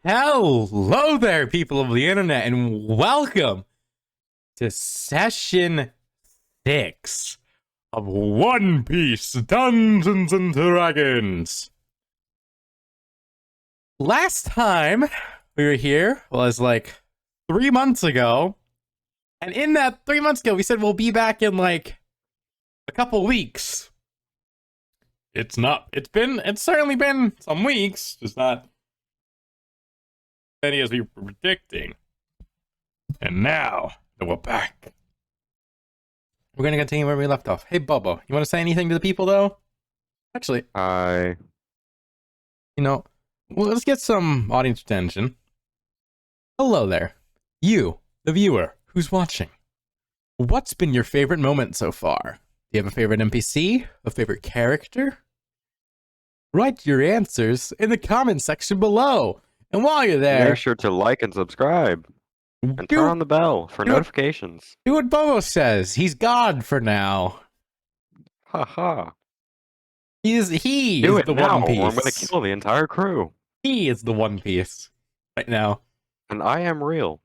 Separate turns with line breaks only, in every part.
Hello there, people of the internet, and welcome to session 6 of One Piece Dungeons and Dragons. Last time we were here was like 3 months ago, and in that 3 months ago, we said we'll be back in like a couple weeks. It's certainly been some weeks, just not many as we were predicting. And now that we're back, we're gonna continue where we left off. Hey, Bobo, you want to say anything to the people, though? Actually,
Hi.
well, let's get some audience attention. Hello there, you, the viewer, who's watching. What's been your favorite moment so far? Do you have a favorite NPC? A favorite character? Write your answers in the comment section below. And while you're there,
Make sure to like and subscribe. And turn on the bell for notifications.
Do what Bobo says. He's God for now.
Haha.
He is the One Piece.
Or I'm gonna kill the entire crew.
He is the One Piece right now.
And I am real.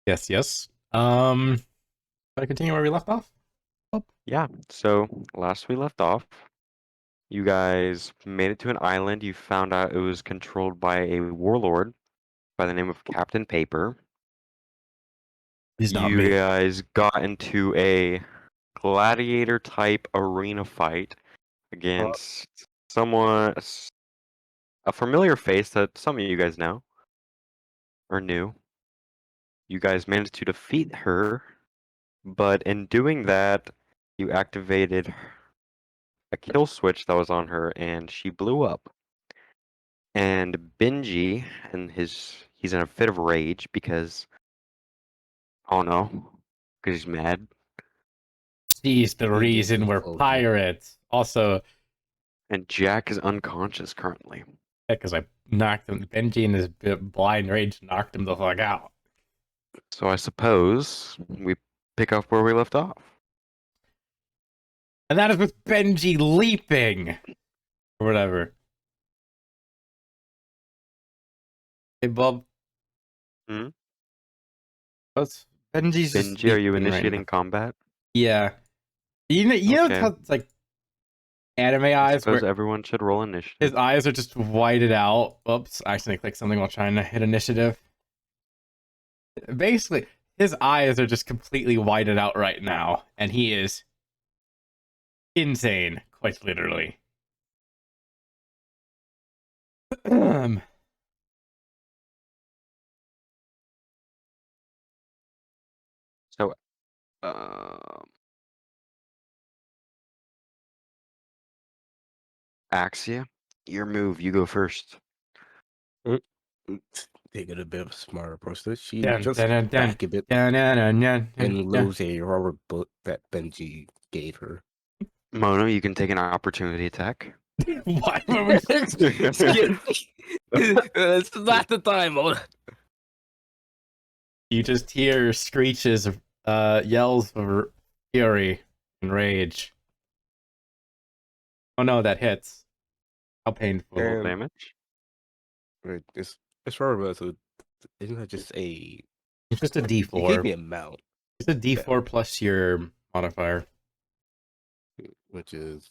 Yes. Can I continue where we left off? Oh.
Yeah, so last we left off, you guys made it to an island. You found out it was controlled by a warlord by the name of Captain Paper.
He's not
You
me.
guys got into a gladiator type arena fight against someone, a familiar face that some of you guys know or knew. You guys managed to defeat her, but in doing that, you activated a kill switch that was on her and she blew up. And Benji he's in a fit of rage because, oh no, because he's mad.
He's the reason we're pirates. Also,
And Jack is unconscious currently.
because I knocked him. Benji in his blind rage knocked him the fuck out.
So I suppose we pick up where we left off.
And that is with Benji leaping. Or whatever. Hey, Bob.
Hmm?
What's Benji's just
Benji, are you
leaping right
initiating
now.
combat?
Yeah. You know
Okay.
how it's like anime
I
eyes
suppose
where
everyone should roll initiative.
his eyes are just whited out. Oops, I accidentally clicked something while trying to hit initiative. Basically, his eyes are just completely whited out right now, and he is insane, quite literally.
So, Axia, your move. You go first.
Taking a bit of a smarter approach to it. She
Dun,
just
dun, dun, dun.
back a bit
Dun, dun, dun, dun,
and
dun.
lose a rubber boot that Benji gave her.
Mono, you can take an opportunity attack.
Why were we
It's not the time, Mona.
You just hear screeches of yells of fury and rage. Oh no, that hits. How painful.
Damn.
Damage?
Right, it's rubber, so isn't that just a?
It's just a
You gave
D4.
me a mount,
It's a D4 plus your modifier.
which is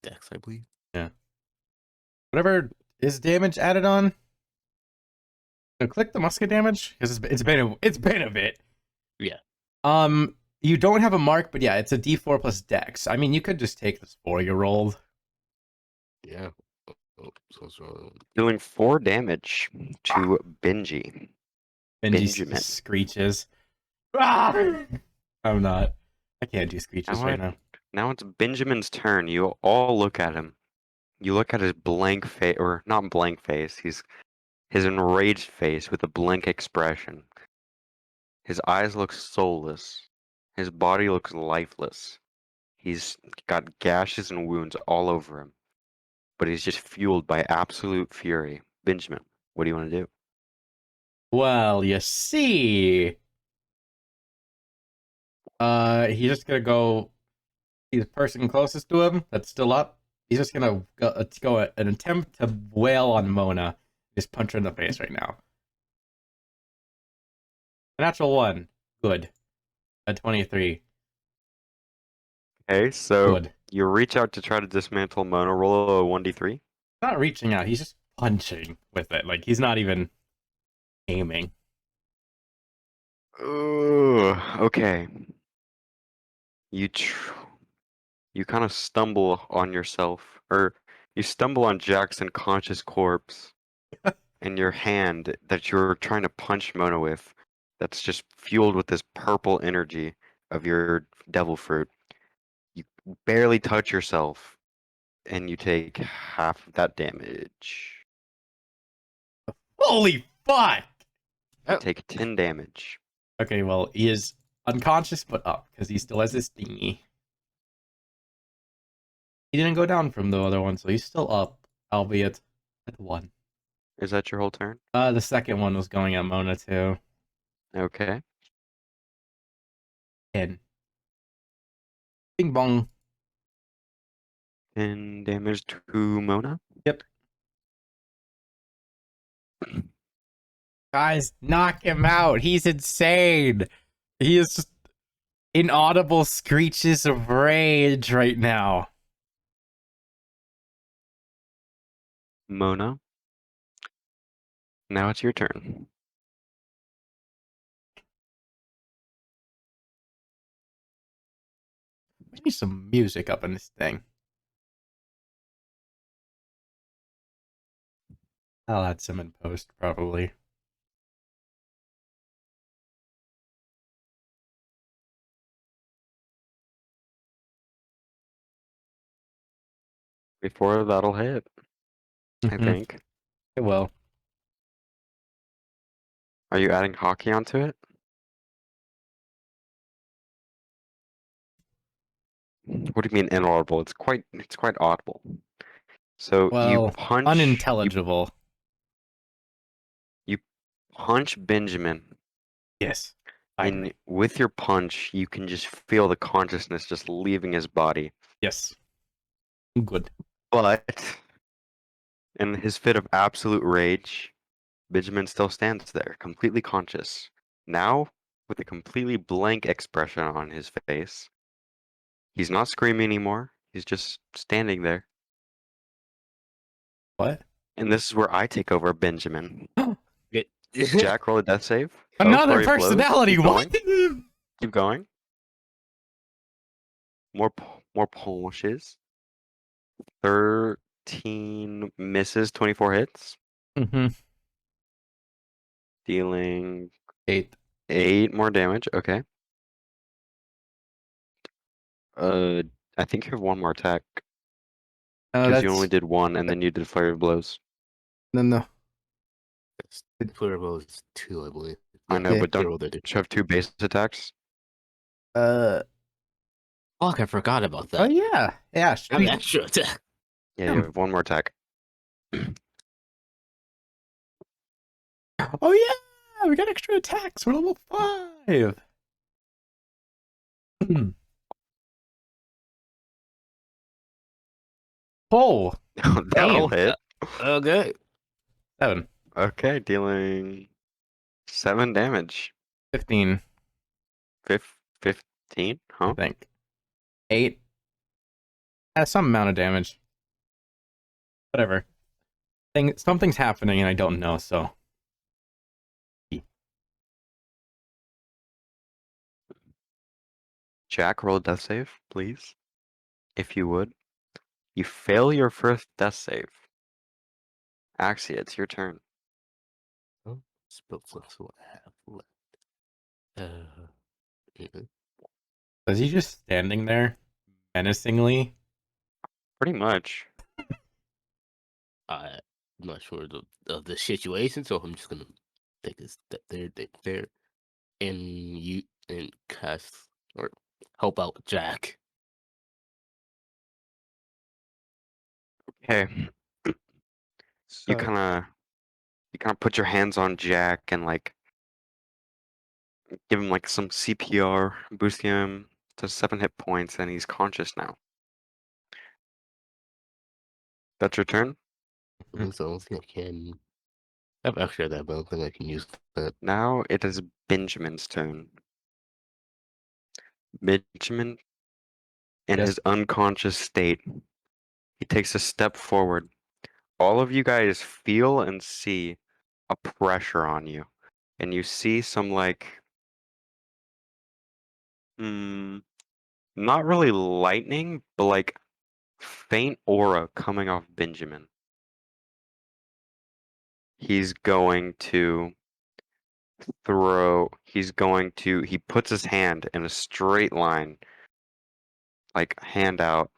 Dex, I believe.
Whatever is damage added on. No, click the musket damage because it's been a bit.
Yeah.
You don't have a mark, but yeah, it's a D4 plus Dex. I mean, you could just take this 4-year-old.
Yeah. So
Dealing 4 damage to Benji.
Benji
Benjamin.
screeches. Ah! I'm not. I can't do screeches right now.
Now it's Benjamin's turn. You all look at him. You look at his blank face, or not blank face. His enraged face with a blank expression. His eyes look soulless. His body looks lifeless. He's got gashes and wounds all over him. But he's just fueled by absolute fury. Benjamin, what do you want to do?
Well, you see, he's just gonna go. He's the person closest to him that's still up. He's just gonna go and attempt to wail on Mona. Just punch her in the face right now. A natural 1. Good. A 23.
Okay, so
Good.
you reach out to try to dismantle Mona. Roll a 1d3.
Not reaching out. He's just punching with it. Like, he's not even aiming.
Ooh, okay. You you kind of stumble on yourself, or you stumble on Jack's unconscious corpse, and your hand that you're trying to punch Mona with, that's just fueled with this purple energy of your devil fruit. You barely touch yourself, and you take half of that damage.
Holy fuck!
You
Oh.
take 10 damage.
Okay, well, he is unconscious but up because he still has his thingy. He didn't go down from the other one, so he's still up, albeit at 1.
Is that your whole turn?
The second one was going at Mona too.
Okay.
10. Bing bong.
10 damage to Mona.
Yep. Guys, knock him out. He's insane. He is just inaudible screeches of rage right now.
Mona. Now it's your turn.
We need some music up in this thing. I'll add some in post, probably.
Before that'll hit, I
Mhm.
think.
It will.
Are you adding hockey onto it? What do you mean inaudible? It's quite audible. So you
Well,
punch
unintelligible.
you punch Benjamin,
Yes.
and
Finally.
with your punch, you can just feel the consciousness just leaving his body.
Yes. Good.
But in his fit of absolute rage, Benjamin still stands there, completely conscious. Now, with a completely blank expression on his face. He's not screaming anymore. He's just standing there.
What?
And this is where I take over Benjamin.
It-
Jack, roll a death save.
Another
flurry of blows.
personality.
Keep
What?
going. Keep going. More pushes. 13 misses, 24 hits.
Mm-hmm.
Dealing
8.
8 more damage. Okay. I think you have one more attack. Because you only did one, and then you did flurry of blows.
No.
It's plural is 2, I believe.
I know,
Yeah,
but don't
plural they do.
you have 2 base attacks?
Fuck, I forgot about that.
Oh yeah. Yeah.
I have an extra attack.
Yeah, you have one more attack.
Oh yeah. We got extra attacks. We're level 5. Oh.
That'll
Damn.
hit.
Okay.
7.
Okay, dealing 7 damage.
15.
15?
I
Huh?
think. 8. Has some amount of damage. Whatever. Something's happening and I don't know, so.
Jack, roll a death save, please. If you would. You fail your first death save. Axia, it's your turn.
Oh, spell flex what I have left. Okay.
Is he just standing there menacingly?
Pretty much.
I'm not sure of the situation, so I'm just gonna take a step there, and cast or help out Jack.
Okay.
So,
You kinda put your hands on Jack and like give him like some CPR, boost him to 7 hit points, and he's conscious now. That's your turn?
So I don't think I can I've actually had that, but I don't think I can use that.
Now it is Benjamin's turn. Benjamin, in
Yes.
his unconscious state, he takes a step forward. All of you guys feel and see a pressure on you. And you see some not really lightning, but like faint aura coming off Benjamin. He's going to he puts his hand in a straight line, like hand out,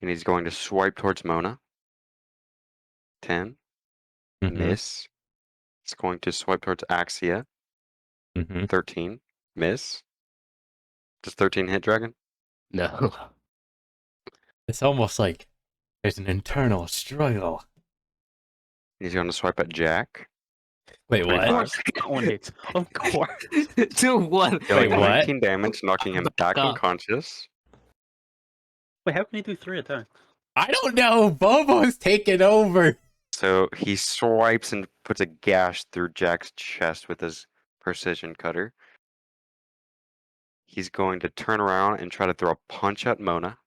and he's going to swipe towards Mona. 10,
Mm-hmm.
miss. It's going to swipe towards Axia.
Mm-hmm.
13, miss. Does 13 hit, Dragon?
No.
It's almost like there's an internal struggle.
He's going to swipe at Jack.
Wait,
Of
what?
25.
course, that one hits. Of course.
2-1.
Dealing
Wait, what?
19 damage, knocking him back
up.
unconscious.
Wait, how can you do 3 attacks?
I don't know. Bobo's taking over.
So he swipes and puts a gash through Jack's chest with his precision cutter. He's going to turn around and try to throw a punch at Mona.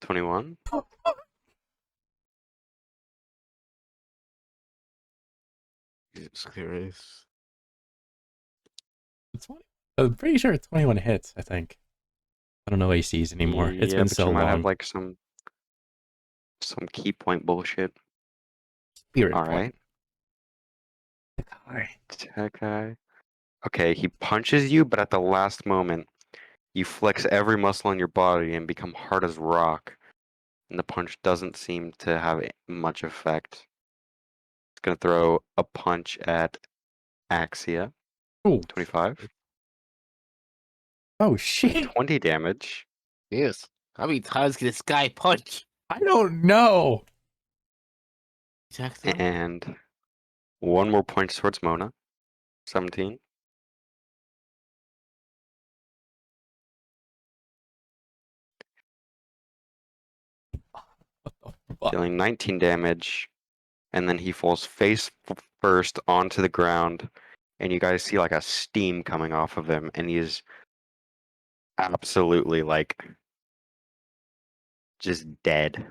21.
Jesus Christ.
I'm pretty sure it's 21 hits, I think. I don't know ACs anymore. It's
Yeah,
been
but
so
you might
long.
have like some key point bullshit.
Spirit
All
point.
right. Tekai. Okay, he punches you, but at the last moment, you flex every muscle in your body and become hard as rock. And the punch doesn't seem to have much effect. It's gonna throw a punch at Axia.
Oh,
25.
oh shit.
20 damage.
Yes. How many times can this guy punch?
I don't know.
Jackson?
And one more punch towards Mona. 17.
Fuck.
Dealing 19 damage. And then he falls face first onto the ground. And you guys see like a steam coming off of him. And he's absolutely like just dead.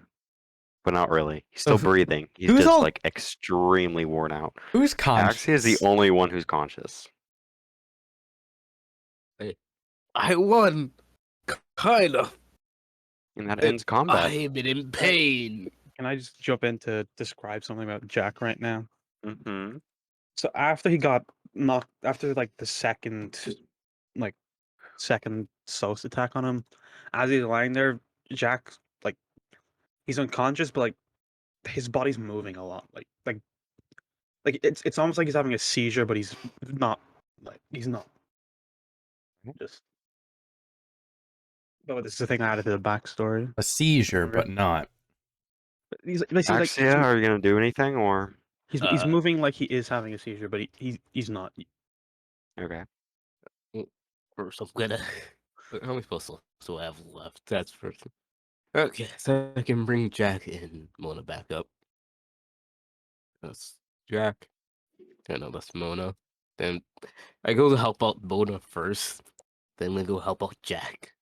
But not really. He's still breathing. He's
who's
just
all-
like extremely worn out.
Who's conscious?
Axia is the only one who's conscious.
I won! Kind of.
And that ends combat.
I'm in pain.
Can I just jump in to describe something about Jack right now?
Mm-hmm.
So after he got knocked, after like the second Soast attack on him, as he's lying there, Jack, like, he's unconscious, but like his body's moving a lot. Like it's almost like he's having a seizure, but he's not. Like he's not. Just. But this is the thing I added to the backstory.
A seizure, but not.
But he's basically like
Axia, are you gonna do anything or
he's moving like he is having a seizure, but he's not.
okay?
First, I'm gonna. How am I supposed to have left? That's first. Okay, so I can bring Jack and Mona back up. That's Jack. I know that's Mona. Then I go to help out Mona first. Then we go help out Jack.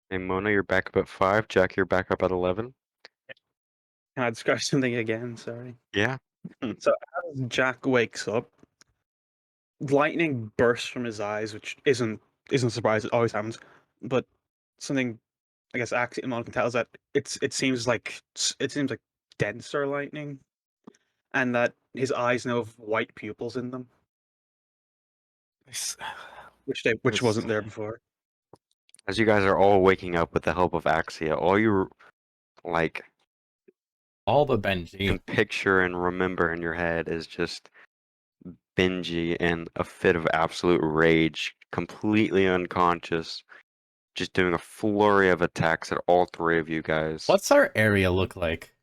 Hey Mona, you're back up at 5. Jack, you're back up at 11.
Can I describe something again? Sorry.
Yeah.
So as Jack wakes up, lightning bursts from his eyes, which isn't a surprise. It always happens. But something, I guess, Axie can tell is that it seems like denser lightning, and that his eyes now have white pupils in them, which wasn't there before.
As you guys are all waking up with the help of Axia, all you like
All the
can
Benji.
picture and remember in your head is just Benji in a fit of absolute rage, completely unconscious, just doing a flurry of attacks at all 3 of you guys.
What's our area look like?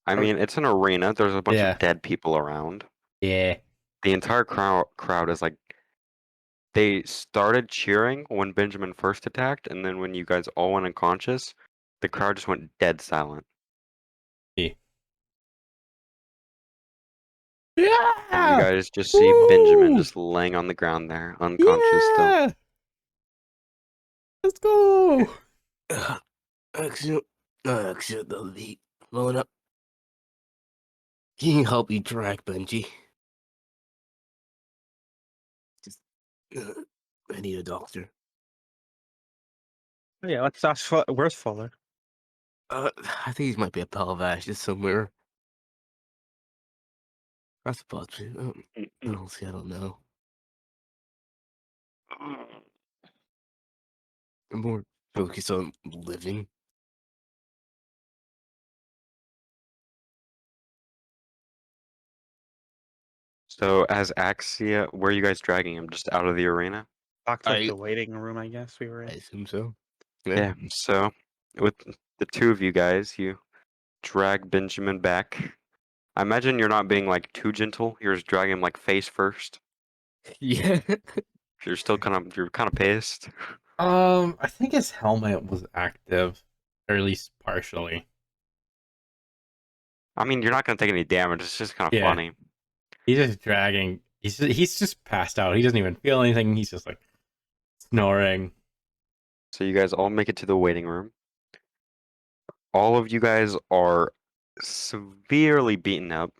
I mean, it's an arena. There's a bunch
Yeah.
of dead people around.
Yeah.
The entire crowd is like, they started cheering when Benjamin first attacked, and then when you guys all went unconscious, the crowd just went dead silent. And you
Yeah.
guys just see Benjamin
Woo!
just laying on the ground there, unconscious still.
Yeah. Let's go.
Action. Action the lead. Blowing up. Can you help me drag Benji? Just, I need a doctor.
Yeah, let's ask where's Fuller?
I think he might be a pile of ashes somewhere. That's possible. Honestly, I don't know. I'm more focused on living.
So as Axia, where are you guys dragging him? Just out of the arena?
Back to like,
I-
the waiting room, I guess we were
I
in.
assume so.
Yeah. So with the two of you guys, you drag Benjamin back. I imagine you're not being like too gentle. You're just dragging him like face first.
Yeah.
You're kind of pissed.
I think his helmet was active, or at least partially.
I mean, you're not gonna take any damage. It's just kind of
Yeah.
funny.
He's just dragging. He's just passed out. He doesn't even feel anything. He's just like snoring.
So you guys all make it to the waiting room. All of you guys are severely beaten up.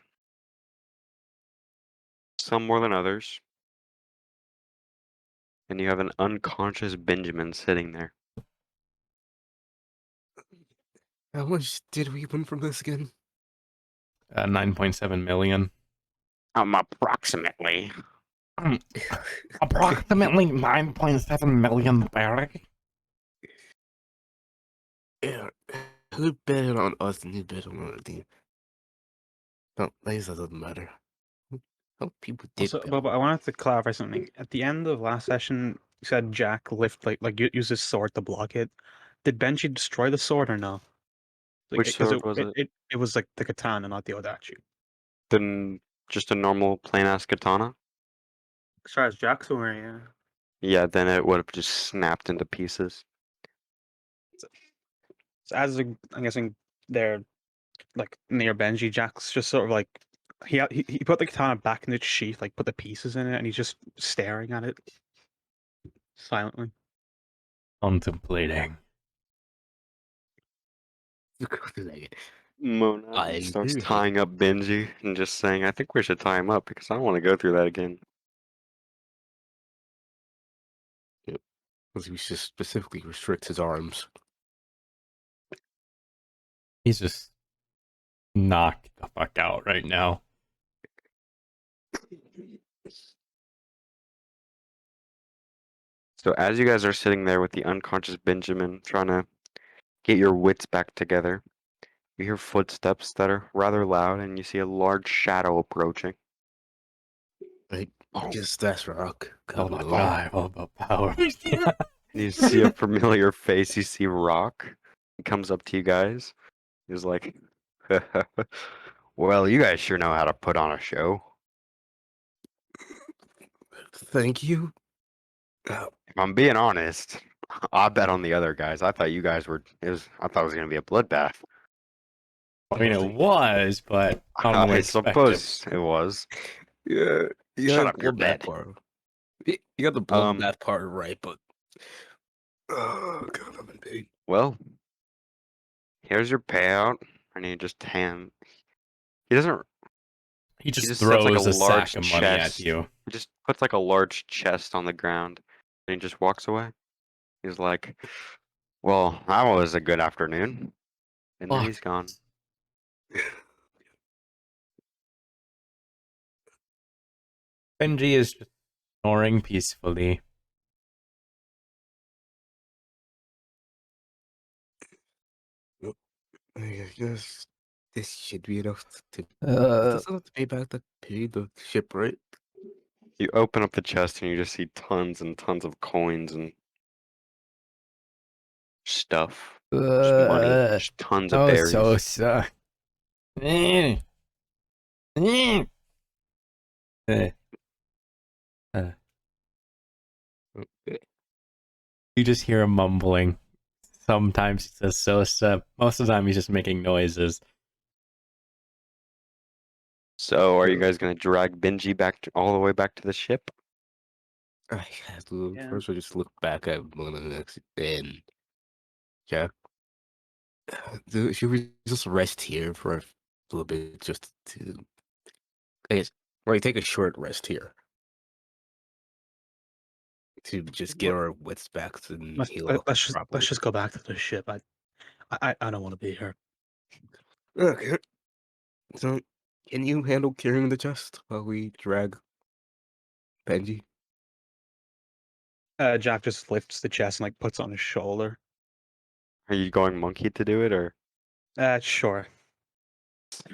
Some more than others. And you have an unconscious Benjamin sitting there.
How much did we win from this again?
9.7 million.
Approximately.
Approximately 9.7 million, Barry.
Yeah. Who bet on us and who bet on our team? No, I guess that doesn't matter. How people did
Also,
bet.
Bobo, I wanted to clarify something. At the end of last session, you said Jack use his sword to block it. Did Benji destroy the sword or no?
Which sword was it?
It was like the katana, not the Odachi.
Then just a normal plain ass katana?
As far as Jack's aware, yeah.
Yeah, then it would have just snapped into pieces.
So I'm guessing they're like near Benji, Jack's just sort of like he put the katana back in its sheath, like put the pieces in it, and he's just staring at it silently.
Contemplating.
Mona
I
starts
agree.
tying up Benji and just saying, I think we should tie him up because I don't want to go through that again.
Because we should specifically restrict his arms.
He's just knocked the fuck out right now.
So as you guys are sitting there with the unconscious Benjamin trying to get your wits back together, you hear footsteps that are rather loud and you see a large shadow approaching.
I guess that's Rock.
All
Coming
about
along.
drive, all about power.
You see a familiar face. You see Rock. He comes up to you guys. He's like, well, you guys sure know how to put on a show.
Thank you.
If I'm being honest, I bet on the other guys. I thought you guys were. I thought it was gonna be a bloodbath.
I mean, it was, but not on the way
I
expected.
suppose it was.
Yeah. You
Shut
got
up, you're
the bloodbath
dead.
part. You got the bloodbath part right, but God, I'm in pain.
Well, here's your payout, and he just He doesn't.
He
He
just
just sets like a
throws a
large
sack of money at
chest.
you.
He just puts like a large chest on the ground, and he just walks away. He's like, "Well, that was a good afternoon," and then
Fuck.
he's gone.
Benji is just snoring peacefully.
I guess this should be enough to.
Uh,
Doesn't have to pay back the ship, right?
You open up the chest, and you just see tons and tons of coins and stuff. Just money, just tons of
oh,
berries.
so suck. Eh. Eh.
Okay.
You just hear a mumbling. Sometimes he says Sosa. Most of the time he's just making noises.
So, are you guys gonna drag Benji all the way back to the ship?
I have to
Yeah.
first. I just look back at one of the next and Jack. Should we just rest here for a little bit, just to? I guess right. Take a short rest here to just get our wits back and heal up
Let's
properly.
just go back to the ship. I don't want to be here.
Okay. So, can you handle carrying the chest while we drag Benji?
Jack just lifts the chest and like puts it on his shoulder.
Are you going monkey to do it, or
Sure.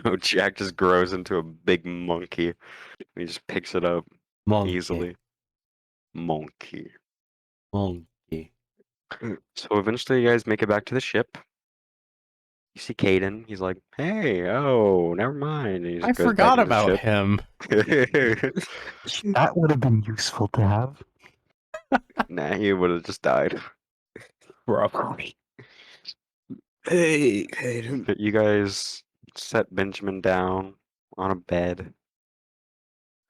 oh, Jack just grows into a big monkey and he just picks it up
Monkey.
easily? Monkey.
Monkey.
So eventually, you guys make it back to the ship. You see Caden. He's like, "Hey, oh, never mind." And he just
I
goes back
forgot
into the
about
ship.
him.
That would have been useful to have.
Nah, he would have just died.
Probably. Hey, Hayden.
But you guys set Benjamin down on a bed.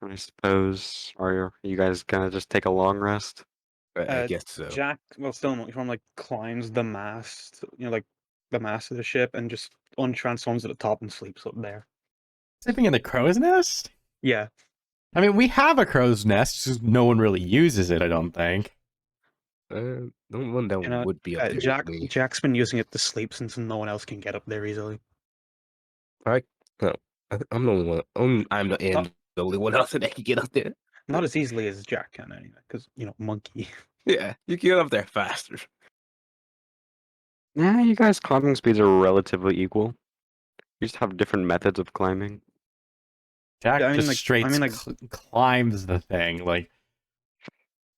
And I suppose, are you guys gonna just take a long rest?
I guess so.
Jack, well, still in monkey form, like climbs the mast, like the mast of the ship, and just untransforms at the top and sleeps up there.
Sleeping in the crow's nest?
Yeah.
I mean, we have a crow's nest, just no one really uses it, I don't think.
The one that
You know,
would be up there.
Jack's been using it to sleep since no one else can get up there easily.
No, I'm the only one. I'm the only one else that can get up there.
Not as easily as Jack can, anyway, because monkey.
Yeah, you can get up there faster.
Yeah, you guys' climbing speeds are relatively equal. You just have different methods of climbing.
Jack
Yeah, I mean,
just
like-
straight
I mean, like-
climbs the thing. Like,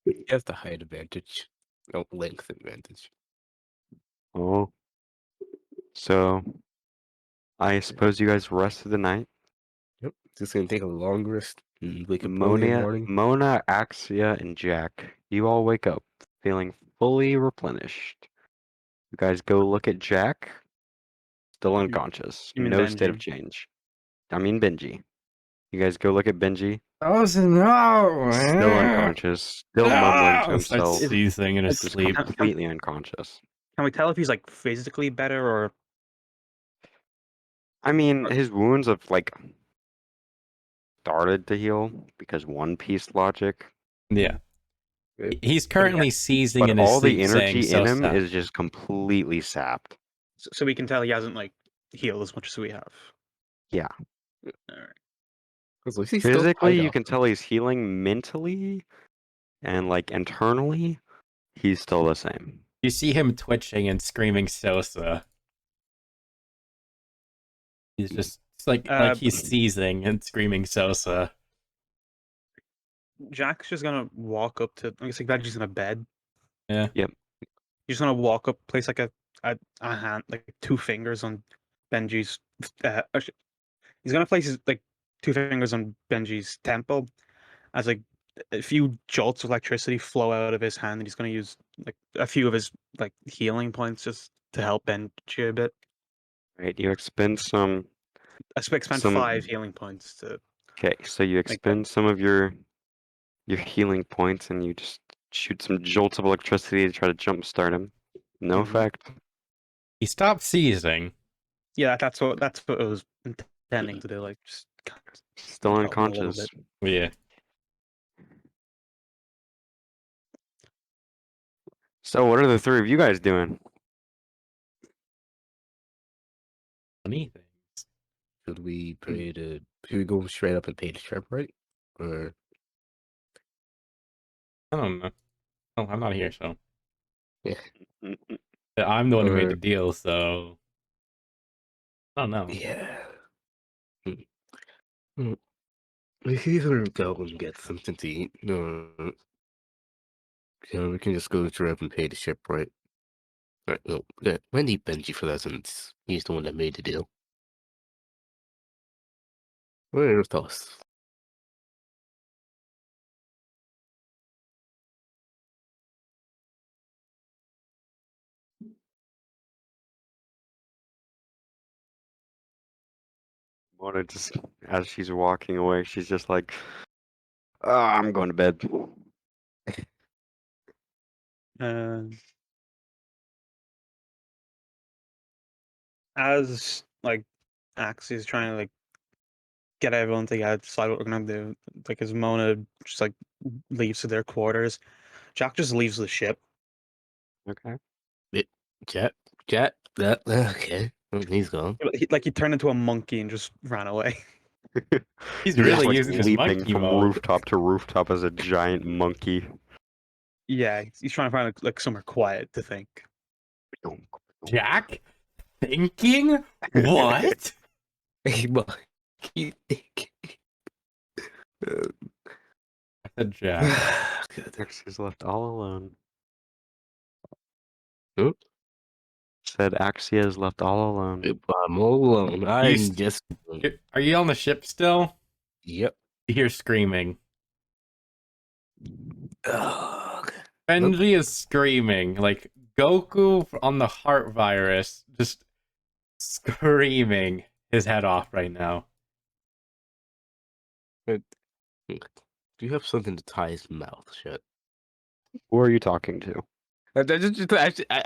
He has the height advantage, no length advantage.
Oh. So, I suppose you guys rested the night.
Yep, just gonna take a long rest and wake up early in the morning.
Mona, Axia, and Jack, you all wake up feeling fully replenished. You guys go look at Jack, still unconscious,
you mean
no state of
Benji?
change. I mean Benji. You guys go look at Benji,
oh no!
still unconscious, still mumbling to
Starts
himself,
seizing in his
just
sleep.
completely unconscious.
Can we tell if he's like physically better or?
I mean, his wounds have like started to heal because One Piece logic,
Yeah.
Yep.
He's currently seizing
but
in his
all
sleep,
the energy
saying,
in him
"Sosa."
is just completely sapped.
So we can tell he hasn't like healed as much as we have.
Yeah.
Alright.
Because he's still
Physically,
tied
you
up.
can tell he's healing. Mentally and like internally, he's still the same.
You see him twitching and screaming Sosa. He's just it's like he's seizing and screaming Sosa.
Jack's just gonna walk up to. I guess like Benji's in a bed.
Yeah.
Yep.
He's just gonna walk up, place like a hand, like 2 fingers on Benji's. Actually, he's gonna place his like 2 fingers on Benji's temple, as like a few jolts of electricity flow out of his hand, and he's gonna use like a few of his like healing points just to help Benji a bit.
Right. You expend some.
I spent
Some-
5 healing points to.
Okay, so you
Like that.
expend some of your healing points, and you just shoot some jolts of electricity to try to jumpstart him. No
Mhm.
effect.
He stopped seizing.
Yeah, that's what I was intending to do. Like just
Still
help him a little
unconscious.
bit.
Yeah.
So, what are the 3 of you guys doing?
Funny things.
Should we go straight up and pay the trip, right? Or
I don't know. Oh, I'm not here, so
Mm,
I'm the one who made
Or-
the deal. So I don't know.
yeah. We can either go and get something to eat, or we can just go to the trip and pay the ship, right? Right. No, yeah, I need Benji for that since he's the one that made the deal. What are your thoughts?
want to just, as she's walking away, she's just like, I'm going to bed.
Uh, as like Axe is trying to like get everyone together, decide what we're gonna do. Like as Mona just like leaves to their quarters, Jack just leaves the ship.
Okay.
Chat. Okay. He's gone.
He turned into a monkey and just ran away.
He's
He's
really
just like
using his
leaping
monkey
from
mode.
rooftop to rooftop as a giant monkey.
Yeah, he's trying to find like somewhere quiet to think.
Jack? Thinking? What?
Monkey dick.
I said Jack.
Good.
Axie's left all alone.
Huh?
Said Axia is left all alone.
I'm all alone. I'm
st-
just.
Are you on the ship still?
Yep.
You hear screaming.
Ugh.
Benji is screaming. Like Goku on the heart virus, just screaming his head off right now.
Do you have something to tie his mouth shut?
Who are you talking to?
I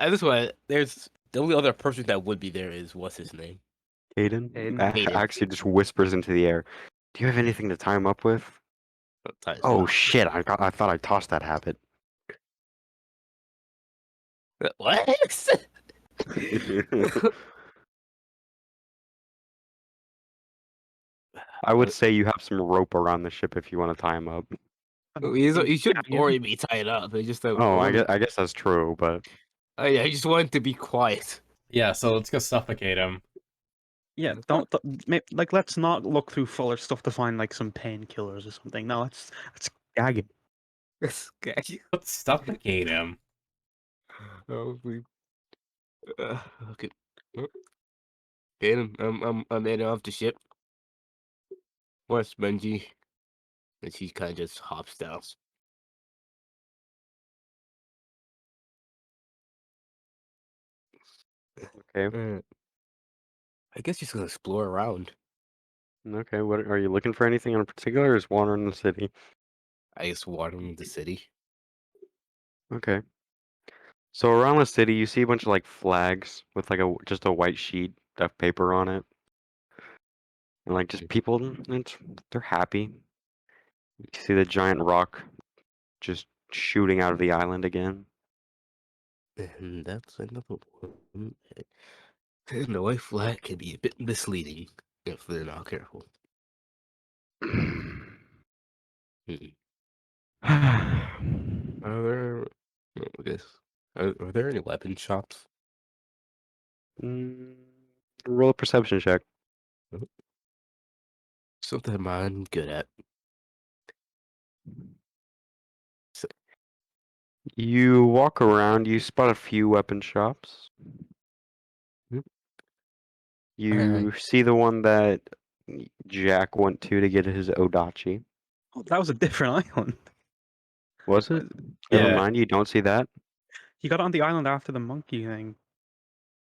just want. There's the only other person that would be there is what's his name?
Aiden?
Aiden.
Axia just whispers into the air. Do you have anything to tie him up with?
Tie his
Oh
mouth.
shit! I thought I tossed that habit.
What?
I would say you have some rope around the ship if you want to tie him up.
He should
Yeah.
already be tied up. I just
Oh, I guess that's true, but
I just wanted to be quiet.
Yeah, so let's go suffocate him.
Yeah, like let's not look through Fuller stuff to find like some painkillers or something. No, let's gag him.
Let's suffocate him.
Oh, okay. Aiden, I'm heading off the ship. Where's Benji? And she kind of just hops down.
okay.
I guess she's gonna explore around.
Okay, what are you looking for anything in particular or is wandering the city?
I guess wandering the city.
Okay. So around the city you see a bunch of like flags with like just a white sheet of paper on it. And like just people they're happy. You see the giant rock just shooting out of the island again.
And that's another one. And the white flag can be a bit misleading if they're not careful. Mm. Are there? I guess. Are there any weapon shops?
Mm, roll a perception check.
Something I'm good at.
You walk around, you spot a few weapon shops.
Yep.
You see the one that Jack went to get his Odachi.
Oh, that was a different island.
Was it?
Yeah.
Never mind, you don't see that?
He got on the island after the monkey thing.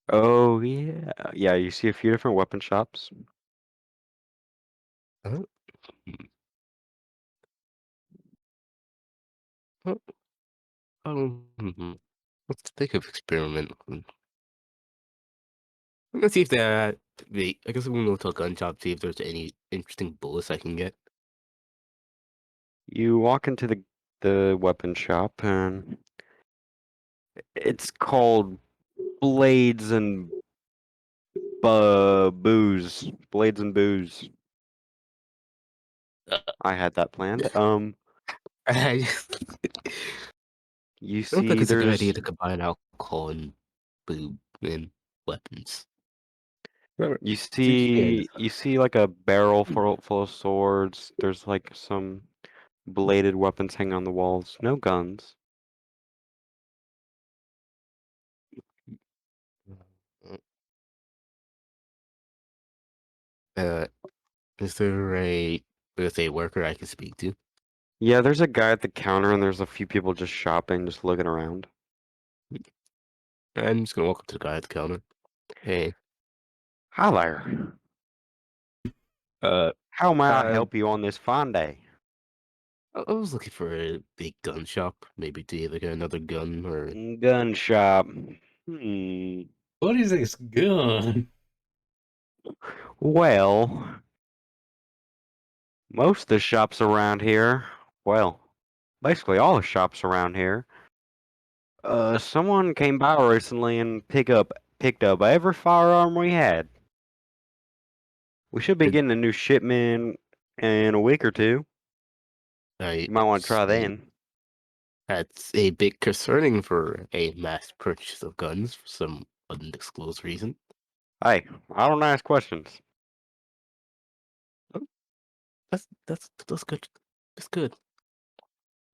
Oh, yeah. Yeah, you see a few different weapon shops.
Oh. Oh. Let's think of experiment. Let's see if there. Wait, I guess we'll go to a gun shop, see if there's any interesting bullets I can get.
You walk into the weapon shop, and it's called Blades and Booze. Blades and Booze. I had that planned.
I
You
don't think
see
it's a good
there's
idea to combine alcohol and boob and weapons.
you see like a barrel full of swords. There's like some bladed weapons hanging on the walls. No guns.
Uh, is there a worker I can speak to?
Yeah, there's a guy at the counter and there's a few people just shopping, just looking around.
I'm just gonna walk up to the guy at the counter. Hey,
Hi there. How may I
Uh,
help you on this fine day?
I was looking for a big gun shop, maybe to either get another gun or
Gun shop. Hmm.
What is this gun?
Well, most of the shops around here, well, basically all the shops around here, someone came by recently and picked up every firearm we had. We should be
Did-
getting a new shipment in a week or two.
I
You might want to try
see.
then.
That's a bit concerning for a mass purchase of guns for some undisclosed reason.
Hey, I don't ask questions.
That's good. That's good.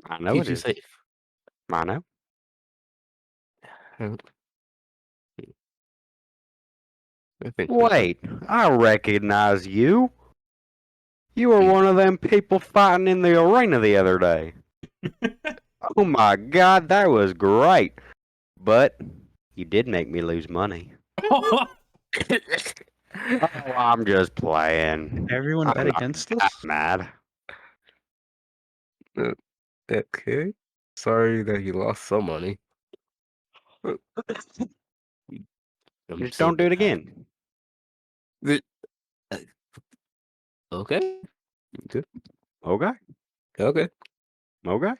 I know
Keeps
it
you
is.
safe.
I know.
Uh, I think
Wait, I recognize you. You were one of them people fighting in the arena the other day. Oh my god, that was great. But you did make me lose money. Oh, I'm just playing.
Everyone
I'm
bet
not
against
that
us?
mad.
Okay. Sorry that you lost some money. I'm
Just
so
don't do it
happy.
again.
Uh, Okay. Good.
Okay.
Okay.
Okay.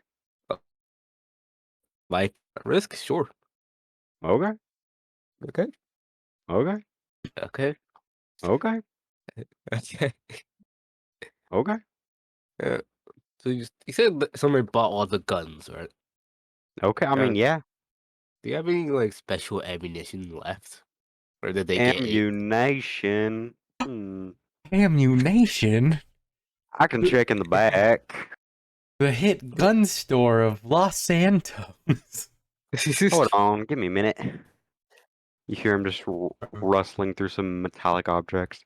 Life at risk? Sure.
Okay.
Okay.
Okay.
Okay.
Okay.
Okay.
Okay.
Uh, so you said that somebody bought all the guns, right?
Okay. I mean, yeah.
Do you have any like special ammunition left, or did they get it?
Ammunition. Hmm.
Ammunition?
I can check in the back.
The hit gun store of Los Santos.
Hold on. Give me a minute. You hear him just rustling through some metallic objects.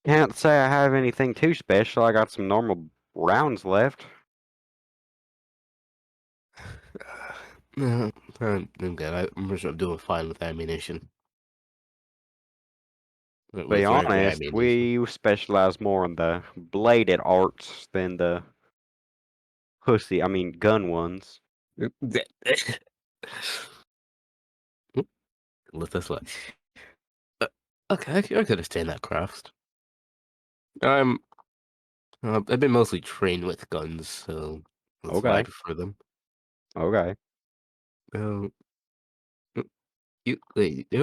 Can't say I have anything too special. I got some normal rounds left.
No, I'm good. I'm doing fine with ammunition.
Be
With regular
honest,
ammunition.
we specialize more in the bladed arts than the gun ones.
Let this way. Okay, I can understand that, Crafts. I'm. I've been mostly trained with guns, so that's why I
Okay.
prefer them.
Okay.
Um, you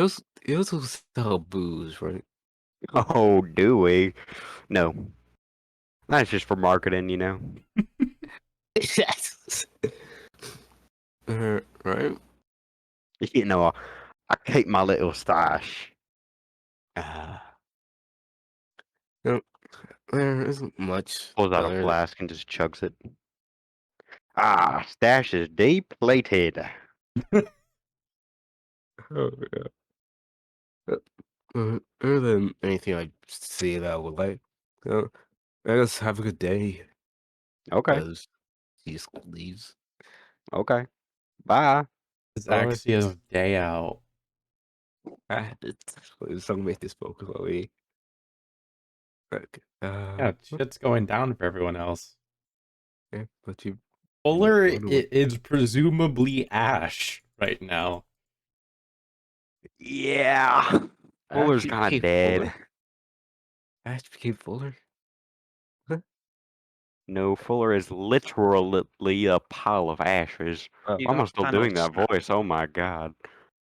also sell booze, right?
Oh, do we? No. That's just for marketing, you know.
Yes. Right.
You know, I keep my little stash.
Ah. No, there isn't much
Pulls out a
other.
flask and just chugs it. Ah, stash is depleted.
Oh, yeah. Other than anything I see that I would like, uh, I guess have a good day
Okay.
as he just leaves.
Okay. Bye.
It's
Bye.
actually a day out.
It's something make this focus on me. Okay.
Yeah, shit's going down for everyone else.
Yeah, but you
Fuller
wonder what-
is presumably Ash right now.
Yeah. Fuller's
Ash
kind
became
of dead.
Fuller. Ash became Fuller.
No, Fuller is literally a pile of ashes.
Oh.
You
Why am I
got
still
Thanos
doing that
strapped.
voice? Oh my god.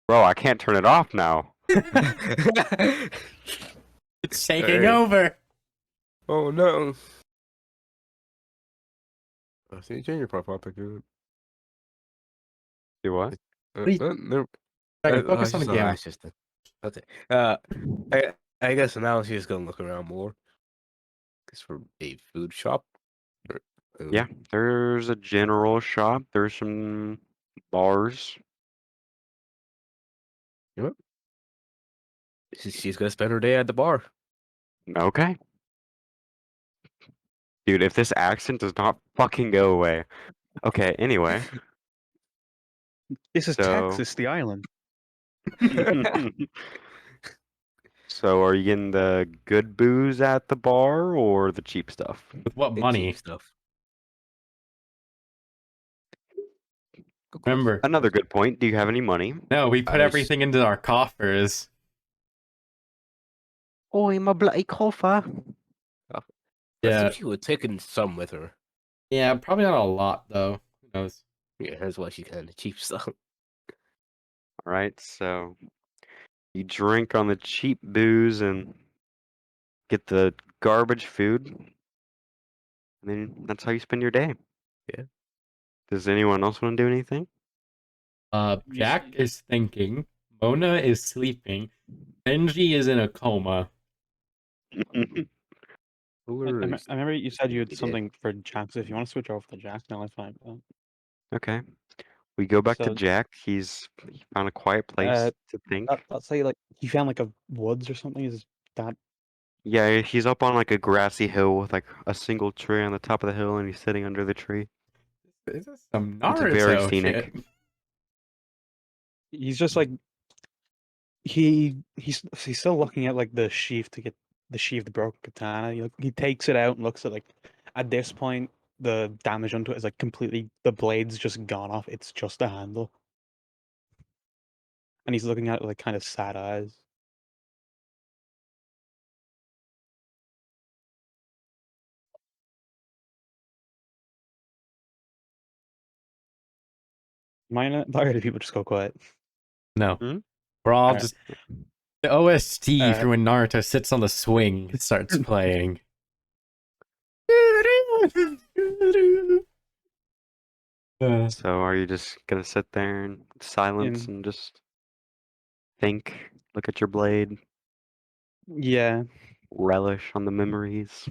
Bro, I can't turn it off now.
It's taking
Hey.
over.
Oh no! I see you change your profile picture.
Do what?
Please.
No,
Second, focus on the game.
Ash just okay. I guess now she's gonna look around more. It's for a food shop. Or,
Yeah, there's a general shop. There's some bars.
She's gonna spend her day at the bar.
Okay. Dude, if this accent does not fucking go away. Okay, anyway.
This is
So-
Texas, the island.
So are you getting the good booze at the bar or the cheap stuff?
With what
The
money?
cheap stuff. Good
Remember,
Another good point. Do you have any money?
no, we put
I s-
everything into our coffers.
Oi, my bloody coffer.
I
Yeah,
assume she would taken some with her.
yeah, probably not a lot though. Who knows?
Yeah, that's why she kind of cheap stuff.
All right, so you drink on the cheap booze and get the garbage food, and then that's how you spend your day.
Yeah.
Does anyone else want to do anything?
Jack is thinking. Mona is sleeping. Benji is in a coma.
Who
I
are
remember you said you had
Yeah.
something for Jack, so if you want to switch over to Jack, now that's fine.
Okay. We go back to
So,
Jack. He found a quiet place to think.
let's say like he found like a woods or something. Is that
Yeah, he's up on like a grassy hill with like a single tree on the top of the hill, and he's sitting under the tree.
This is some
It's very
Naruto
scenic.
shit.
he's just like he's still looking at like the sheath to get the sheath of the broken katana. He takes it out and looks at like at this point the damage onto it is like completely the blade's just gone off. It's just a handle, and he's looking at it with like kind of sad eyes. Mine, or do people just go quiet?
No,
Hmm?
we're all
Alright.
just the OST
Uh,
for when Naruto sits on the swing starts playing.
So are you just gonna sit there in silence
In
and just think, look at your blade,
yeah,
relish on the memories?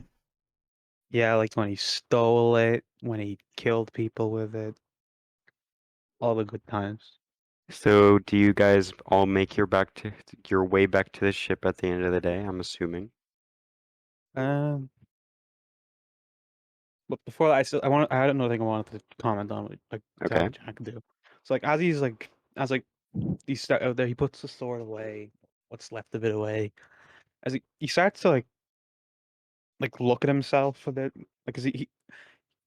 yeah, like when he stole it, when he killed people with it, all the good times.
So do you guys all make your way back to the ship at the end of the day, I'm assuming?
Um, but before that, I had another thing I wanted to comment on, like to
Okay.
have Jack do. So like as he's like as like he start out there, he puts the sword away, what's left of it away. As he starts to like look at himself a bit, like 'cause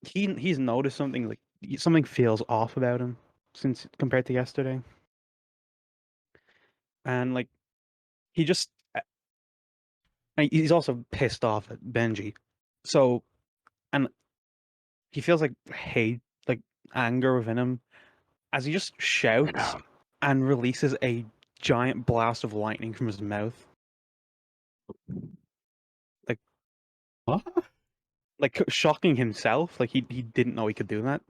he's noticed something like something feels off about him since compared to yesterday, and like he just and he's also pissed off at Benji, so and he feels like hate, like anger within him as he just shouts and releases a giant blast of lightning from his mouth, like
What?
shocking himself. Like he didn't know he could do that.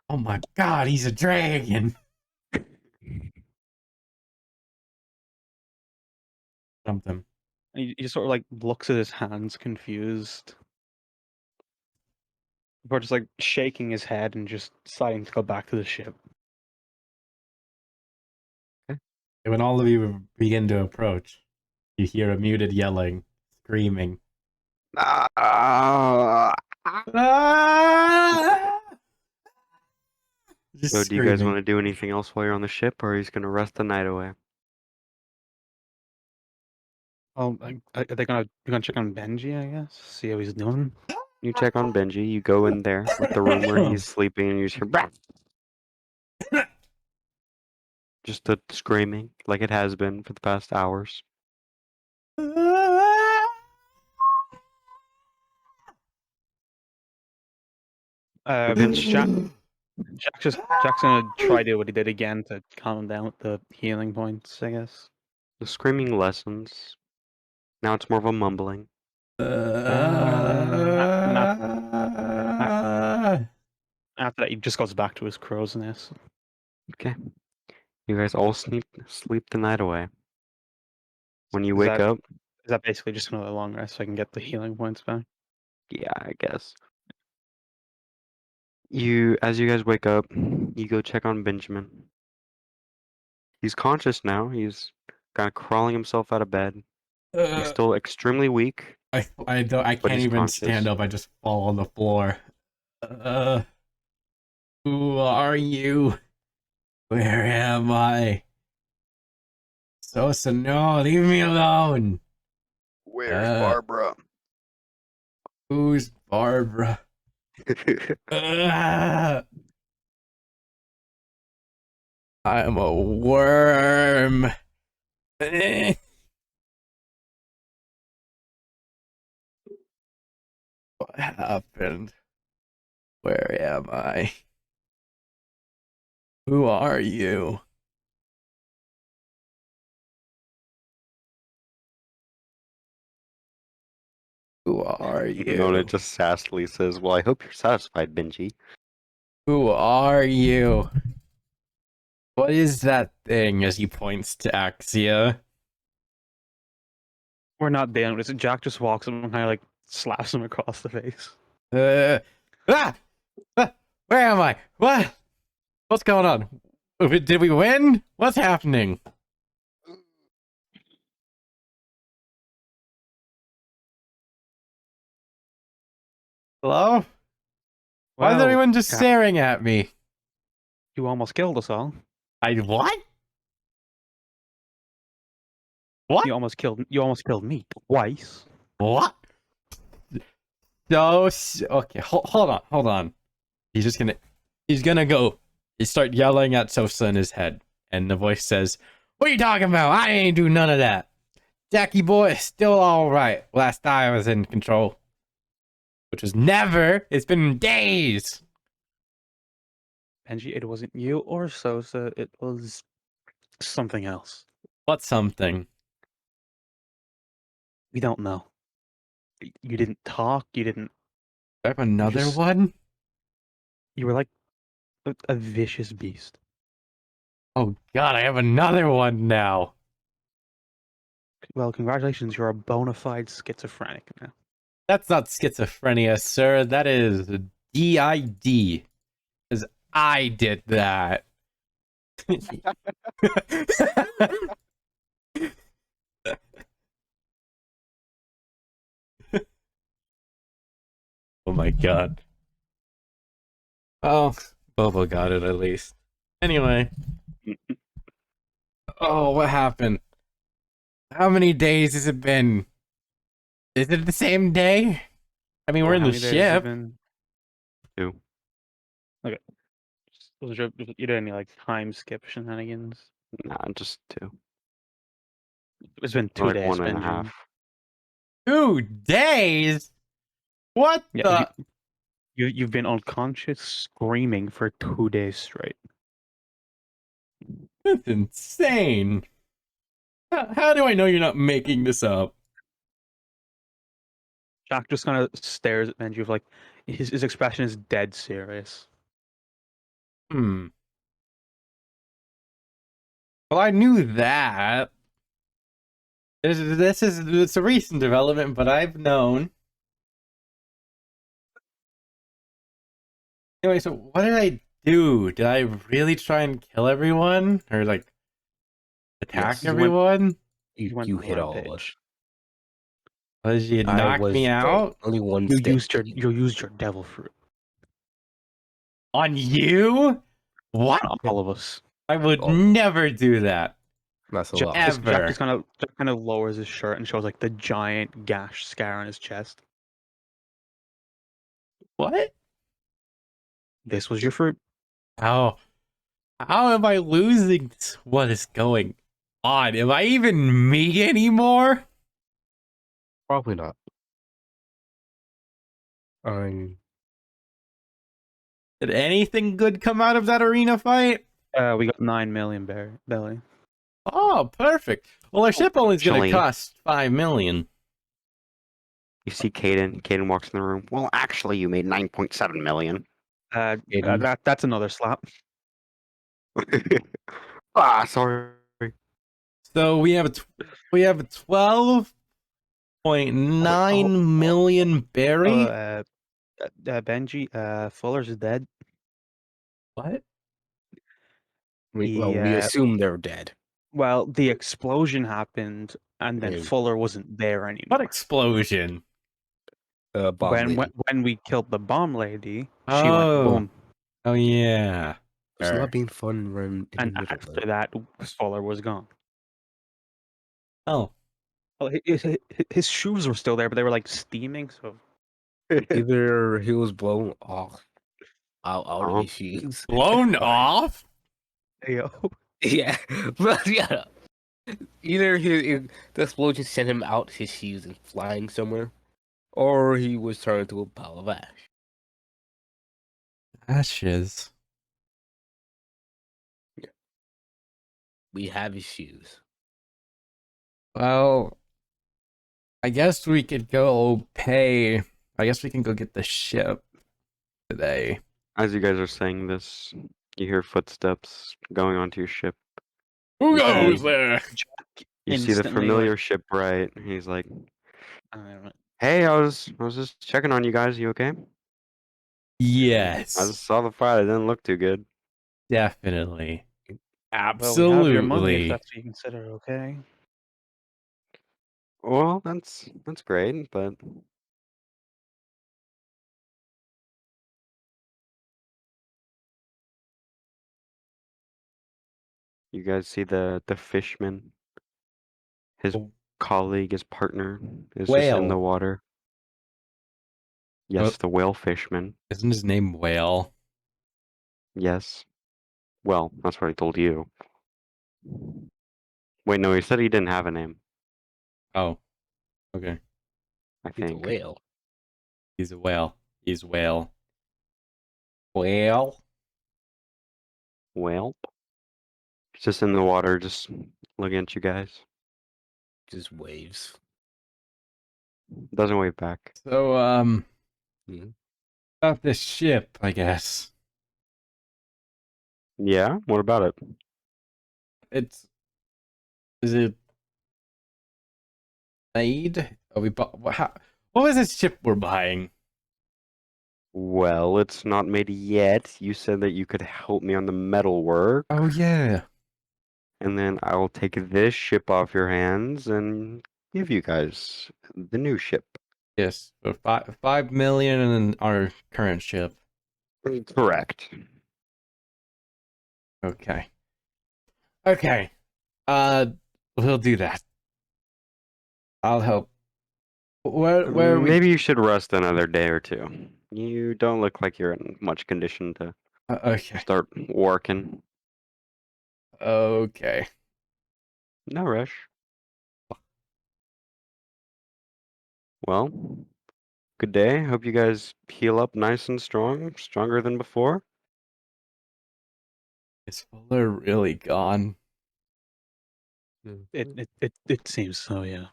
Oh my god, he's a dragon. Something.
And he just sort of like looks at his hands, confused, before just like shaking his head and just deciding to go back to the ship.
When all of you begin to approach, you hear a muted yelling, screaming.
Ah!
Ah! Just
So do you guys
screaming.
want to do anything else while you're on the ship, or are you just gonna rest the night away?
Oh, are they gonna check on Benji? I guess see how he's doing.
You check on Benji, you go in there, like the room where he's sleeping, and you just hear "Bah!" Just the screaming, like it has been for the past hours.
Jack, Jack's gonna try to do what he did again to calm him down with the healing points. I guess.
The screaming lessens. Now it's more of a mumbling.
And after that, he just goes back to his crow's nest.
Okay. You guys all sleep the night away. When you
Is
wake
that
up,
is that basically just another long rest so I can get the healing points back?
yeah, I guess. As you guys wake up, you go check on Benjamin. He's conscious now. He's kind of crawling himself out of bed. He's still extremely weak,
I
but
can't
he's
even
conscious.
stand up. I just fall on the floor. Who are you? Where am I? Sosa, no, leave me alone.
Where's
Uh.
Barbara?
Who's Barbara? Ah, I'm a worm. Eh. What happened? Where am I? Who are you? Who are
Nona
you?
just sassily says, "Well, I hope you're satisfied, Benji."
Who are you? What is that thing as he points to Axia?
We're not dealing with this. Jack just walks up and kind of like slaps him across the face.
Uh, ah! Where am I? What? What's going on? Did we win? What's happening? Hello? Why is
Well,
everyone just
Jack,
staring at me?
you almost killed us all.
I what? What?
You almost killed me twice.
What? No. Okay. Hold on. He's gonna go. He start yelling at Sosa in his head, and the voice says, "What are you talking about? I ain't do none of that. Jackie boy is still all right. Last I was in control, which was never. It's been days."
Benji, it wasn't you or Sosa. It was something else.
What's something?
We don't know. You didn't talk. You didn't.
I have another
just-
one.
You were like a vicious beast.
Oh God, I have another one now.
Well, congratulations. You're a bona fide schizophrenic now.
That's not schizophrenia, sir. That is DID. Because I did that. Oh my God. Oh, Bobo got it at least. Anyway. Oh, what happened? How many days has it been? Is it the same day? I mean, we're in
How
the
many days has it
ship.
been?
2.
You did any like time skip shenanigans?
Nah, just 2.
It's been
Or
2
like
days,
1.5.
Benji.
2 days? What
Yeah,
the?
you've been unconscious screaming for 2 days straight.
That's insane. How do I know you're not making this up?
Jack just kind of stares at Benji with like his expression is dead serious.
Hmm. Well, I knew that. It's a recent development, but I've known. Anyway, so what did I do? Did I really try and kill everyone? Or like attack
Yes. You
went-
everyone?
You went
You hit all of us.
rampage.
Did you
I
knock
was
me
the
out?
only one
You
standing.
used your devil fruit
On you? What?
on all of us.
I would
Oh.
never do that.
That's a
Jack,
lot.
Ever.
Jack just kind of lowers his shirt and shows like the giant gash scar on his chest.
What?
This was your fruit.
How am I losing this? What is going on? Am I even me anymore?
Probably not. I'm
Did anything good come out of that arena fight?
We got 9 million belly.
Oh, perfect. Well, our ship only is going to
Actually-
cost 5 million.
You see Caden. Caden walks in the room. Well, actually, you made 9.7 million.
Aiden.
That's another slap.
Ah, sorry.
So we have a 12.9 million berry.
Benji, Fuller's dead.
What?
We
Yeah.
assume they're dead.
Well, the explosion happened, and then
Yeah.
Fuller wasn't there
What
anymore.
explosion?
Bomb
When,
lady.
when we killed the bomb lady, she
Oh.
went boom,
Oh yeah.
It's
Sure.
not being fun when in
and
the middle
after
there.
that, Fuller was gone.
Oh,
Well, his shoes were still there, but they were like steaming. So
Either he was blown off out of
Oh.
his shoes.
blown
or-
off?
yo,
Yeah, but yeah. Either the explosion sent him out his shoes and flying somewhere, or he was turned into a pile of ash.
Ashes.
We have his shoes.
Well, I guess we could go pay. I guess we can go get the ship today.
As you guys are saying this, you hear footsteps going onto your ship.
Who
You
goes
see-
there?
You see the
Instantly,
familiar
like,
shipwright. He's like,
uh,
"Hey, I was just checking on you guys. You okay? I
Yes,
just saw the fight. It didn't look too good."
definitely.
well, we have your money if
Absolutely.
that's what you consider okay.
Well, that's great, but you guys see the fishman, his
The
colleague, his partner is just in the
whale.
water. Yes, the whale fishman.
Isn't his name Whale?
Yes. Well, that's what I told you. Wait, no, he said he didn't have a name,
Oh, okay.
I
He's a
think.
whale.
He's a whale. He's whale. Whale?
Whale. He's just in the water, just looking at you guys.
Just waves.
Doesn't wave back.
So,
Mhm.
about this ship, I guess.
Yeah? What about it?
Is it made? Are we bought? What was this ship we're buying?
Well, it's not made yet. You said that you could help me on the metal work,
Oh, yeah.
and then I'll take this ship off your hands and give you guys the new ship.
Yes. So 5 million in our current ship.
Correct.
Okay. Okay. We'll do that. I'll help. Where are we?
Maybe you should rest another day or two. You don't look like you're in much condition to
Okay.
start working.
Okay.
No rush. Well, good day. Hope you guys heal up nice and strong, stronger than before.
Is Fuller really gone?
It seems so, yeah.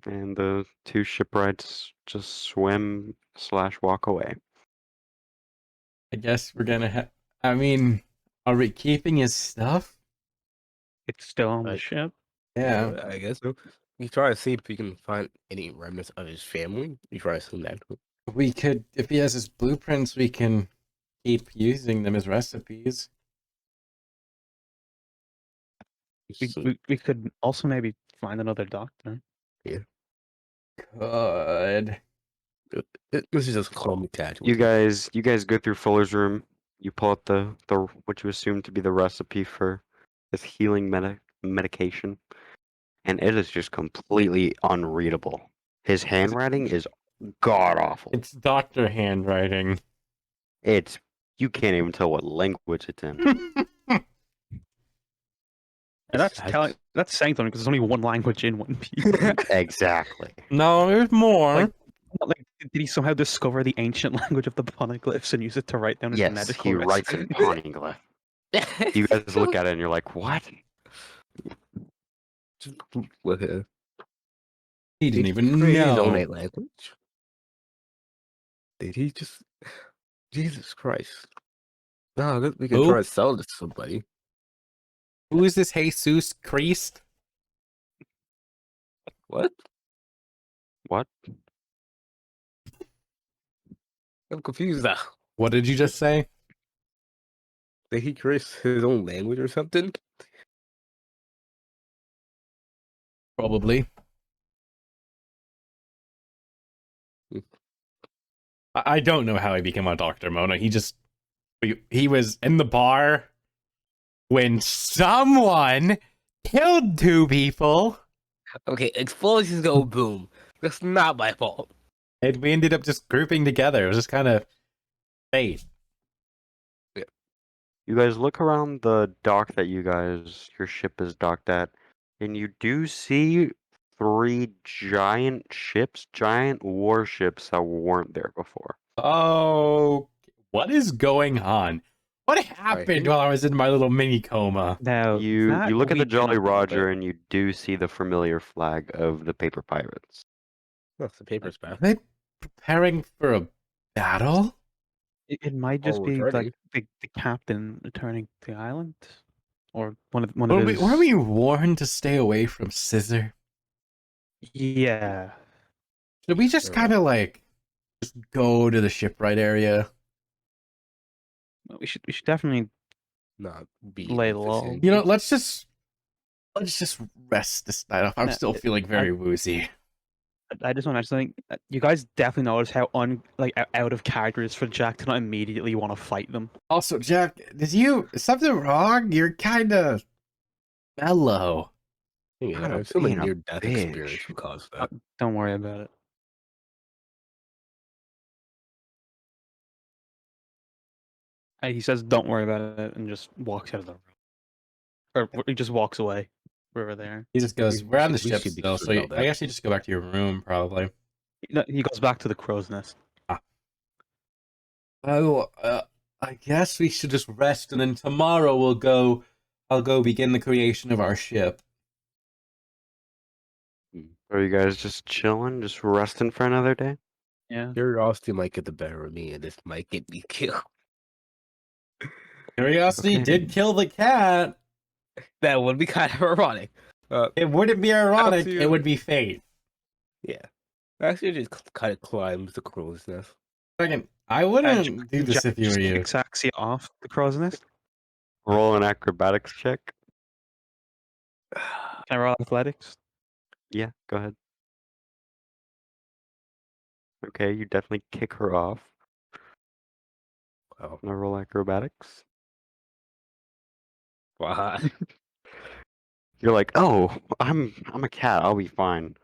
And the two shipwrights just swim / walk away.
I guess we're gonna have. I mean, are we keeping his stuff?
It's still on the
Right.
ship.
Yeah.
I guess so. You try to see if you can find any remnants of his family. You try to assume that.
We could, if he has his blueprints, we can keep using them as recipes.
We could also maybe find another doctor.
Good.
This is just calm attached.
You guys go through Fuller's room. You pull out the what you assume to be the recipe for this healing medication, and it is just completely unreadable. His handwriting is god awful.
It's doctor handwriting.
It's you can't even tell what language it's in.
And that's saying something because there's only one language in One Piece.
Exactly.
No, there's more.
Like, did he somehow discover the ancient language of the poneglyphs and use it to write down his
Yes,
medical
he writes in
recipe?
poneglyph. You guys look at it and you're like, what?
Look at it.
He didn't even
create his own
know.
language? Did he just? Jesus Christ! No, we can
Who?
try to sell this to somebody.
Who is this Jesus Christ?
What?
What?
I'm confused now.
What did you just say?
Did he create his own language or something?
Probably.
Hmm.
I don't know how he became a doctor, Mona. He was in the bar when someone killed 2 people.
Okay, explosions go boom. That's not my fault.
And we ended up just grouping together. It was just kind of fate.
You guys look around the dock that your ship is docked at, and you do see 3 giant ships, giant warships that weren't there before.
Oh, what is going on? What happened
think-
while I was in my little mini coma?
Now
You
that
look at
we
the
do not
Jolly
know
Roger
about.
and you do see the familiar flag of the Paper Pirates.
That's the paper's
Are
back.
they preparing for a battle?
It might just
Or
be
returning.
like the captain returning to the island, or one of
Were
his.
we warned to stay away from Scissor?
Yeah,
Should we just
Sure.
kind of like just go to the shipwright area?
we should definitely.
Not be
Lay
in the
low.
vicinity.
You know, let's just rest this night off. I'm
No,
still feeling very woozy.
I just want to mention something. You guys definitely notice how out of character it is for Jack to not immediately want to fight them.
Also, Jack, is something wrong? You're kind of mellow.
Yeah,
God,
I'm still a
being a
near-death experience
bitch.
will cause that.
Don't worry about it. He says, "Don't worry about it," and just walks out of the room, or he just walks away. Wherever they are.
He just goes, "We're on the
We
ship
should be
still,
concerned
so
about
I
that.
guess you just go back to your room, probably."
No, he goes back to the crow's nest.
Oh, I guess we should just rest, and then tomorrow I'll go begin the creation of our ship.
Are you guys just chilling, just resting for another day?
Yeah.
Curiosity might get the better of me, and this might get me killed.
Curiosity
Okay.
did kill the cat.
That would be kind of ironic.
It wouldn't be ironic.
Actually,
It would be fate.
Yeah. Actually, just kind of climbs the crow's nest.
Second, I wouldn't do this
Jack
if you
just
were you.
kicks Axie off the crow's nest.
Roll an acrobatics check.
Can I roll athletics?
Yeah, go ahead. Okay, you definitely kick her off.
Wow.
Now roll acrobatics.
Wow.
You're like, oh, I'm a cat. I'll be fine.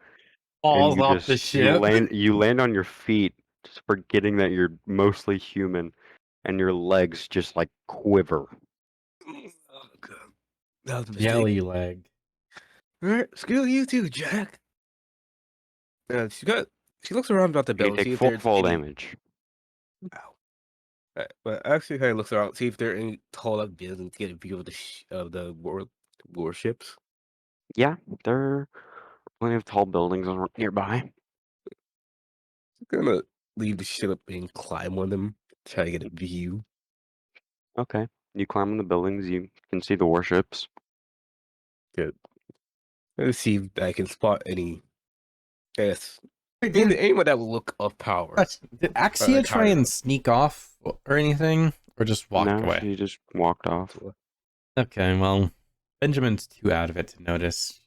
Falls
And
off the ship.
you land on your feet, just forgetting that you're mostly human, and your legs just like quiver.
Oh, God. That was a mistake.
Jelly leg.
Alright, screw you too, Jack. She looks around about the
You
building.
take
See if
4
there's
fall
any-
damage.
But actually, kind of looks around, see if there are any tall up buildings to get a view of the warships.
Yeah, there are plenty of tall buildings nearby.
I'm gonna leave the ship and climb on them, try to get a view.
Okay. You climb on the buildings, you can see the warships.
Good. Let's see if I can spot any. Yes,
Wait, did
anyone that will look of power.
Axia try
higher
and
up.
sneak off or anything? Or just walk
No,
away?
she just walked off.
Okay, well, Benjamin's too out of it to notice.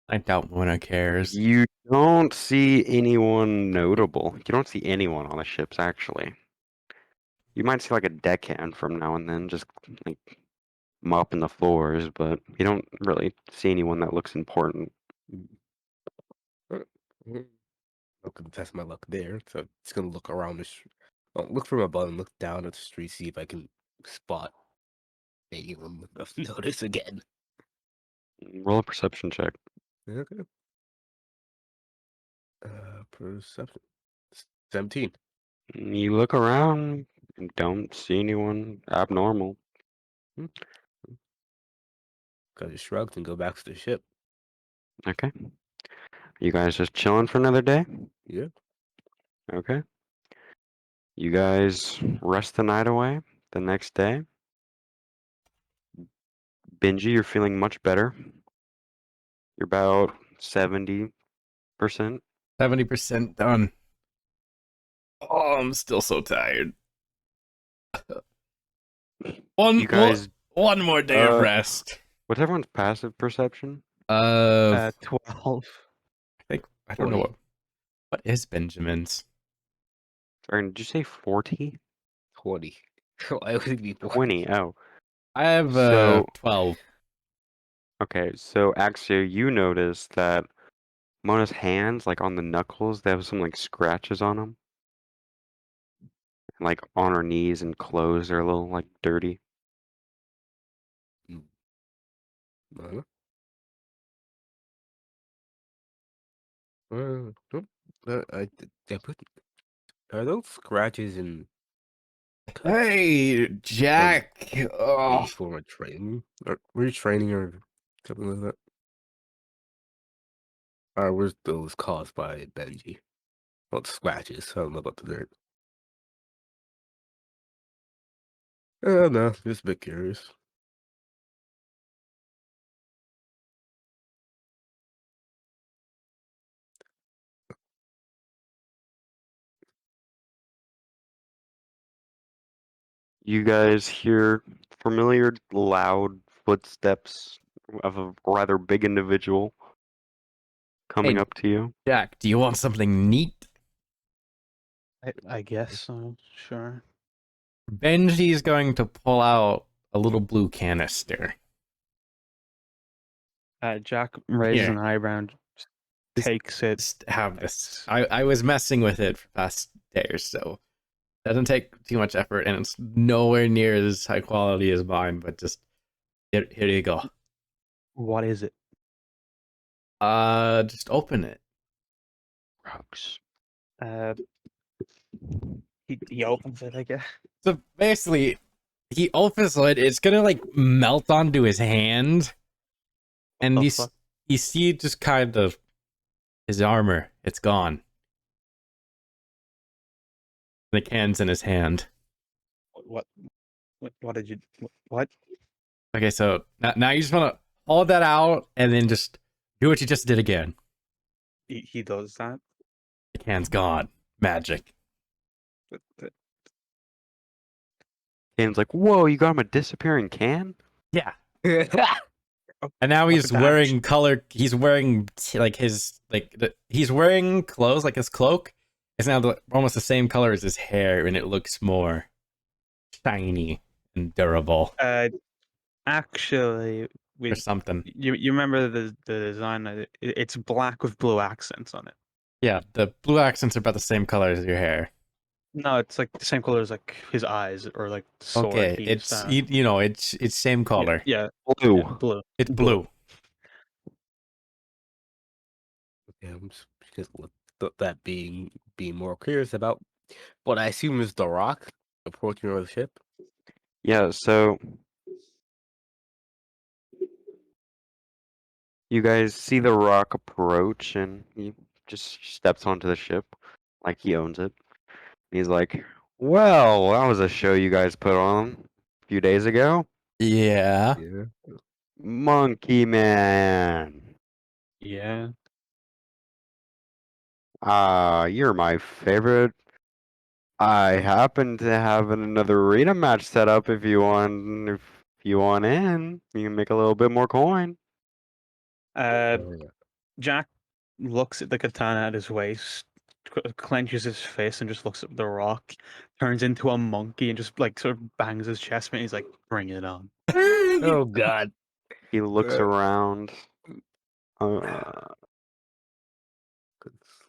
I doubt Mona cares.
You don't see anyone notable. You don't see anyone on the ships, actually. You might see like a deckhand from now and then, just like mopping the floors, but you don't really see anyone that looks important.
I'm gonna test my luck there. So just gonna look around look from above and look down at the street, see if I can spot anyone of notice again.
Roll a perception check.
Okay. Perception. 17.
You look around and don't see anyone abnormal.
Gotta shrug and go back to the ship.
Okay. You guys just chilling for another day?
Yeah.
Okay. You guys rest the night away. The next day, Benji, you're feeling much better. You're about 70%.
70% done. Oh, I'm still so tired.
You guys,
one more day of
uh,
rest.
what's everyone's passive perception?
12.
I don't know
40.
what is Benjamin's.
Sorry, did you say 40?
20. I would be
20. Oh,
I have
So-
12.
okay. So Axia, you notice that Mona's hands, like on the knuckles, they have some like scratches on them. Like on her knees and clothes are a little like dirty.
Nope. Nope. I put. Are those scratches in
Hey, Jack.
a
Oh,
form of training? Or were you training or something like that? Or were those caused by Benji? Well, scratches. I don't know about the dirt. No, just a bit curious.
You guys hear familiar loud footsteps of a rather big individual coming
Hey.
up to you.
Jack, do you want something neat?
I guess so. Sure.
Benji's going to pull out a little blue canister.
Jack raises
Here.
an eyebrow and
Just-
takes it.
Just have this. I was messing with it for the past day or so. Doesn't take too much effort, and it's nowhere near as high quality as mine, but just here you go.
What is it?
Just open it.
Rocks.
He opens it, I guess.
So basically, he opens it, it's gonna like melt onto his hand, and
the
you
fuck?
you see just kind of his armor. It's gone. The can's in his hand.
What did you? What?
Okay, so now you just want to hold that out and then just do what you just did again.
He does that.
The can's gone. Magic.
But
Kane's like, whoa, you got him a disappearing can?
Yeah.
oh,
And now
what
he's
did that
wearing color. He's wearing like his he's wearing clothes like his cloak. It's now almost the same color as his hair, and it looks more shiny and durable
actually,
or something.
you remember the design? It's black with blue accents on it.
Yeah, the blue accents are about the same color as your hair.
No, it's like the same color as like his eyes or like the sword.
Okay,
he used
it's
to have.
you know it's same color.
Yeah,
Blue.
yeah, blue.
It's
Blue.
blue.
Yeah, I'm just that being more curious about what I assume is the rock approaching our ship.
Yeah, so you guys see the rock approach and he just steps onto the ship like he owns it. He's like, well, that was a show you guys put on a few days ago.
Yeah.
Yeah.
Monkey Man.
Yeah.
You're my favorite. I happen to have another arena match set up if you want in. You can make a little bit more coin.
Uh,
Oh, yeah.
Jack looks at the katana at his waist, clenches his fist, and just looks at the rock. Turns into a monkey and just like sort of bangs his chest. And he's like, "Bring it on."
Oh God.
He looks
Uh,
around.
Let's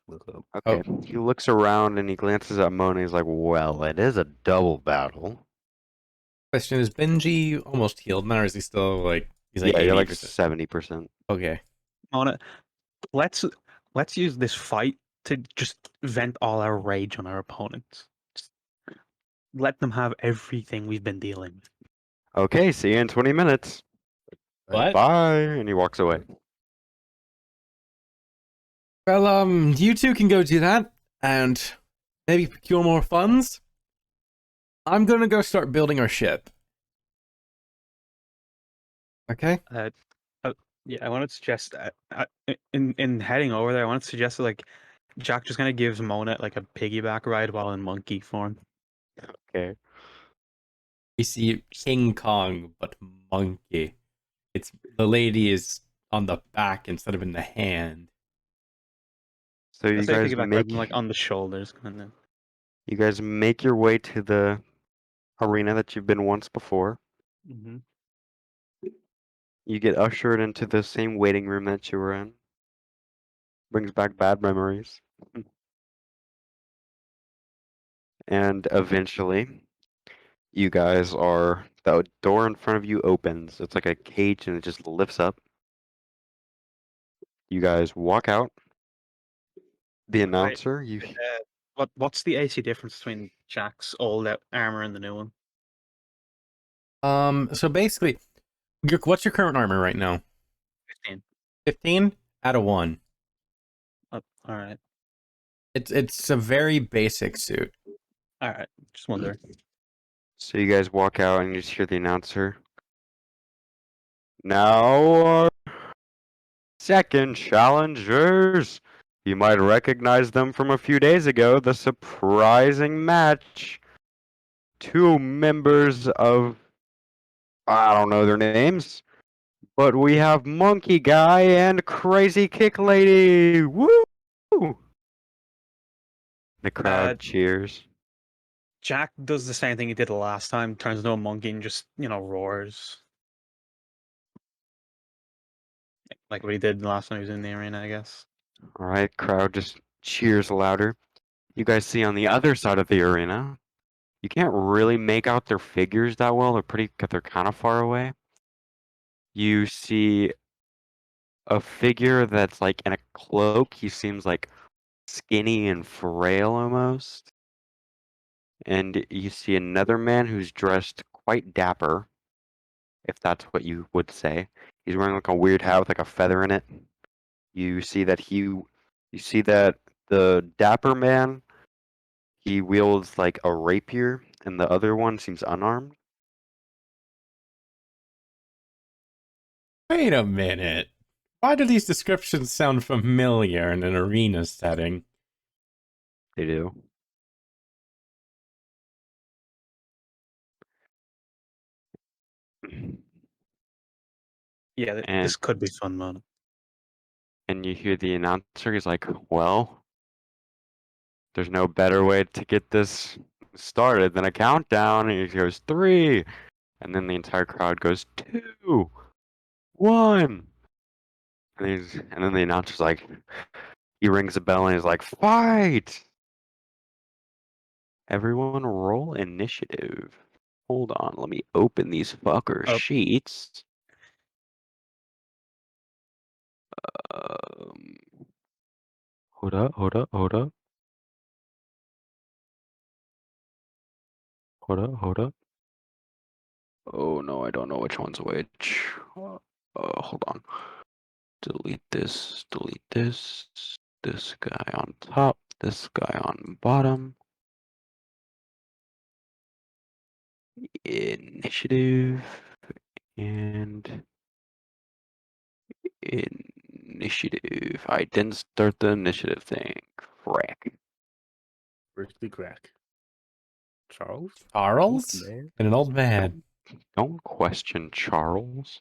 look up.
Okay. He looks around and he glances at Mona. He's like, well, it is a double battle.
Question is Benji almost healed now, or is he still like he's like
Yeah, you're like
80%?
70%.
Okay.
Mona, let's use this fight to just vent all our rage on our opponents. Just let them have everything we've been dealing with.
Okay, see you in 20 minutes.
What?
Bye. And he walks away.
Well, you two can go do that and maybe procure more funds. I'm gonna go start building our ship. Okay?
Yeah, I want to suggest in heading over there, I want to suggest that, like, Jack just kind of gives Mona like a piggyback ride while in monkey form.
Okay.
You see King Kong, but monkey. It's the lady is on the back instead of in the hand.
So
I
you
say
guys
piggyback ride,
make
like on the shoulders, kind of.
your way to the arena that you've been once before.
Mm-hmm.
You get ushered into the same waiting room that you were in. Brings back bad memories. And eventually, you guys are the door in front of you opens. It's like a cage and it just lifts up. You guys walk out. The
Wait,
announcer, you
what's the AC difference between Jack's old armor and the new one?
So basically, what's your current armor right now?
15.
15 out of 1.
Oh, all right.
It's a very basic suit.
All right. Just wondering.
so you guys walk out and you just hear the announcer. Now our second challengers. You might recognize them from a few days ago. The surprising match. 2 members of I don't know their names, but we have Monkey Guy and Crazy Kick Lady. Woo! The crowd cheers.
Jack does the same thing he did the last time. Turns into a monkey and just roars. Like what he did the last time he was in the arena, I guess.
All right, crowd just cheers louder. You guys see on the other side of the arena, you can't really make out their figures that well. They're kind of far away. You see a figure that's like in a cloak. He seems like skinny and frail almost. And you see another man who's dressed quite dapper, if that's what you would say. He's wearing like a weird hat with like a feather in it. You see that the dapper man, he wields like a rapier, and the other one seems unarmed.
Wait a minute. Why do these descriptions sound familiar in an arena setting?
They do.
Yeah,
And
this could be fun, man.
and you hear the announcer. He's like, "Well, there's no better way to get this started than a countdown." And he goes 3, and then the entire crowd goes 2, 1. And then the announcer's like, he rings a bell and he's like, "Fight!" Everyone roll initiative. Hold on, let me open these fucker
Oh.
sheets. Um, hold up. Oh no, I don't know which one's which. Hold on. Delete this. This guy on top. This guy on bottom. Initiative and initiative. I didn't start the initiative thing. Crack.
Where's the crack? Charles?
Charles?
Old man?
And an old man.
Don't question Charles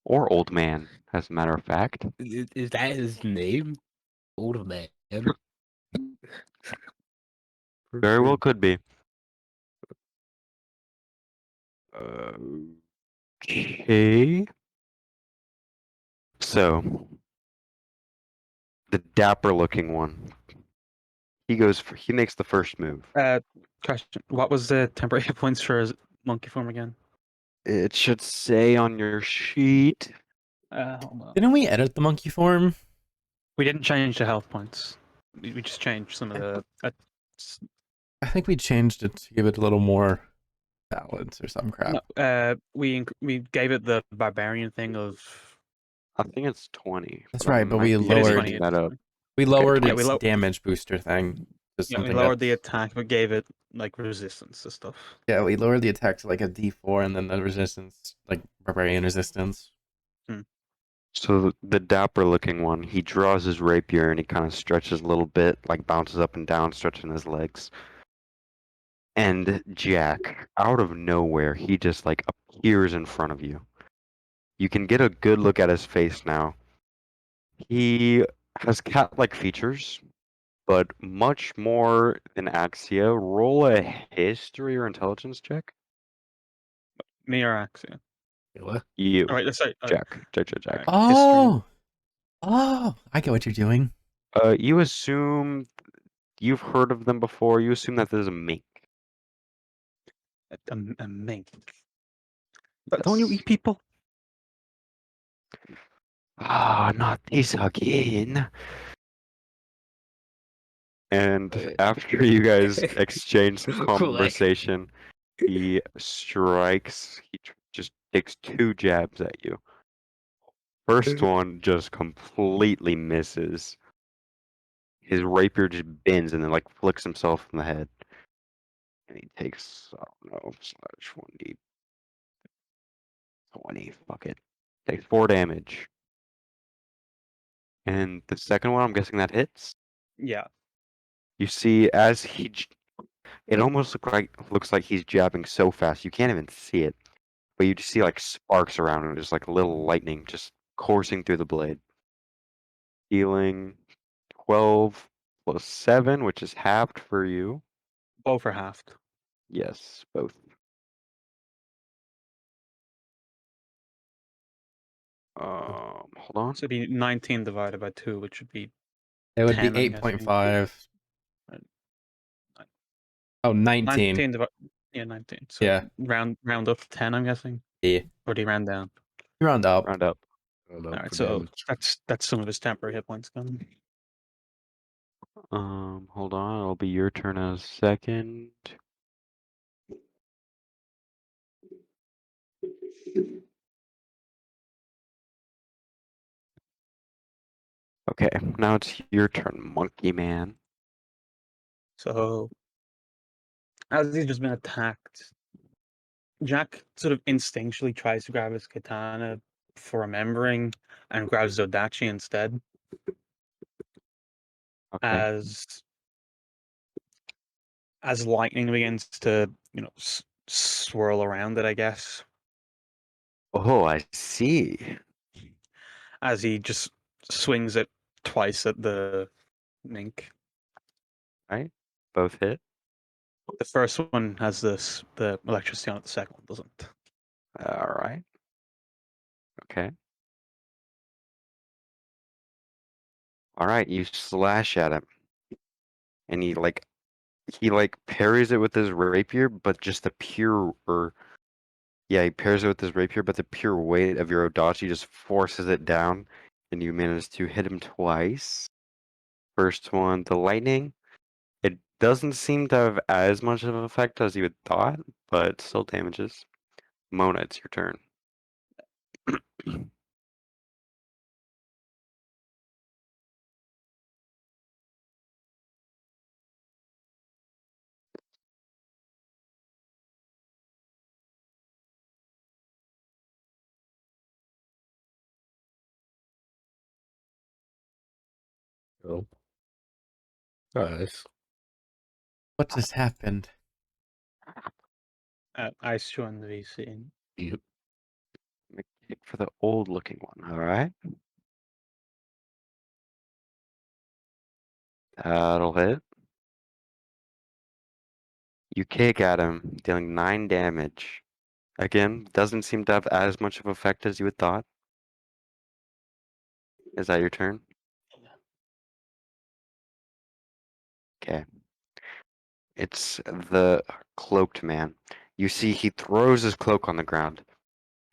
or old man, as a matter of fact.
Is that his name? Old man.
Very well could be. Okay. So, the dapper looking one. He makes the first move.
Question: what was the temporary hit points for his monkey form again?
It should say on your sheet.
Hold on.
Didn't we edit the monkey form?
We didn't change the health points. We just changed some of the.
I think we changed it to give it a little more balance or some crap.
No, we gave it the barbarian thing of.
I think it's 20.
That's
I
right, but we
might be
It is
lowered-
making
20.
that up.
We lowered
Yeah,
its
we
damage booster thing to
Yeah,
something
we lowered the
that's-
attack, but gave it like resistance to stuff.
Yeah, we lowered the attack to like a D4 and then the resistance, like barbarian resistance.
So the dapper looking one, he draws his rapier and he kind of stretches a little bit, like bounces up and down, stretching his legs. And Jack, out of nowhere, he just like appears in front of you. You can get a good look at his face now. He has cat-like features, but much more than Axia. Roll a history or intelligence check.
Me or Axia?
What?
You,
All right, let's say.
Jack.
Alright.
Oh! Oh! I get what you're doing.
You assume you've heard of them before. You assume that there's a mink.
A mink. But don't you
Yes.
eat people?
Ah, not this again. And after you guys exchange
Cool, like-
conversation, he strikes. Just takes 2 jabs at you. First one just completely misses. His rapier just bends and then like flicks himself in the head. And he takes, I don't know, slash 1d 20. Fuck it. Takes 4 damage. And the second one, I'm guessing that hits.
Yeah.
You see, as it almost looks like he's jabbing so fast you can't even see it. But you just see like sparks around him, just like a little lightning just coursing through the blade. Dealing 12 plus 7, which is halved for you.
Both are halved.
Yes, both. Hold on.
So it'd be 19 divided by 2, which would be
It would
10,
be
I'm guessing.
8.5.
Right.
Oh, 19.
19 yeah, 19. So
Yeah.
round up to 10, I'm guessing.
Yeah.
Or do you round down?
You round up.
Round up.
Alright, so that's some of his temporary hit points gone.
Hold on. It'll be your turn a second. Okay, now it's your turn, Monkey Man.
So as he's just been attacked, Jack sort of instinctually tries to grab his katana for remembering and grabs Zodachi instead
Okay.
as lightning begins to, swirl around it, I guess,
Oh, I see.
as he just swings it twice at the mink.
Right? Both hit.
The first one has the electricity on it, the second one doesn't.
All right. Okay. All right, you slash at him. And he parries it with his rapier, but just the pure yeah, he parries it with his rapier, but the pure weight of your Odachi just forces it down, and you manage to hit him twice. First one, the lightning. It doesn't seem to have as much of an effect as you had thought, but it still damages. Mona, it's your turn.
Oh. Nice.
What just happened?
Ice joined the VC.
Yep.
Kick for the old looking one, alright? That'll hit. You kick at him, dealing 9 damage. Again, doesn't seem to have as much of effect as you had thought. Is that your turn? Okay. It's the cloaked man. You see he throws his cloak on the ground,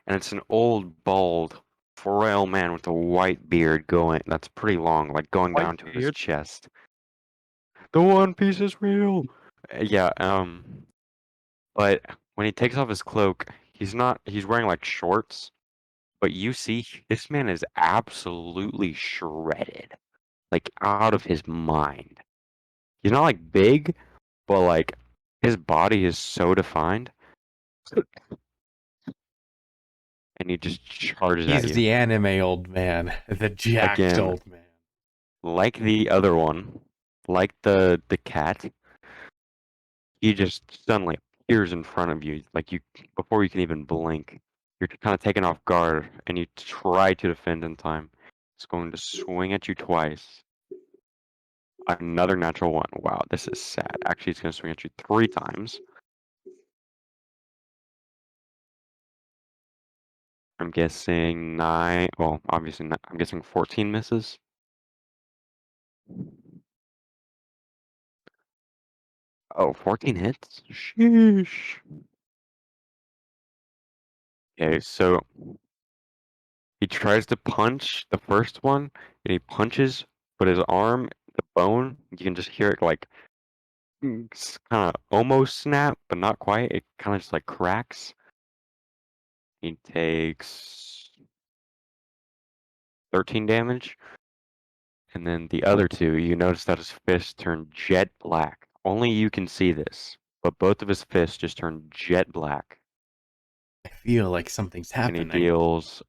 and it's an old, bald, frail man with a white beard that's pretty long, like going
White
down to his
beard?
chest. The One Piece is real! Yeah, but when he takes off his cloak, he's wearing like shorts, but you see this man is absolutely shredded. Like out of his mind. He's not like big, but like his body is so defined, and he just charges at
He's
you.
the anime old man, the jacked
Again.
old man.
Like the other one, like the cat, he just suddenly appears in front of you, like before you can even blink. You're kind of taken off guard, and you try to defend in time. It's going to swing at you twice. Another natural one. Wow, this is sad. Actually, it's going to swing at you 3 times. I'm guessing 9. Well, obviously, not, I'm guessing 14 misses. Oh, 14 hits? Sheesh. Okay, so he tries to punch the first one, and he punches, but his arm, the bone, you can just hear it like kind of almost snap, but not quite. It kind of just like cracks. He takes 13 damage. And then the other two, you notice that his fists turn jet black. Only you can see this, but both of his fists just turn jet black.
I feel like something's
And he
happening.
deals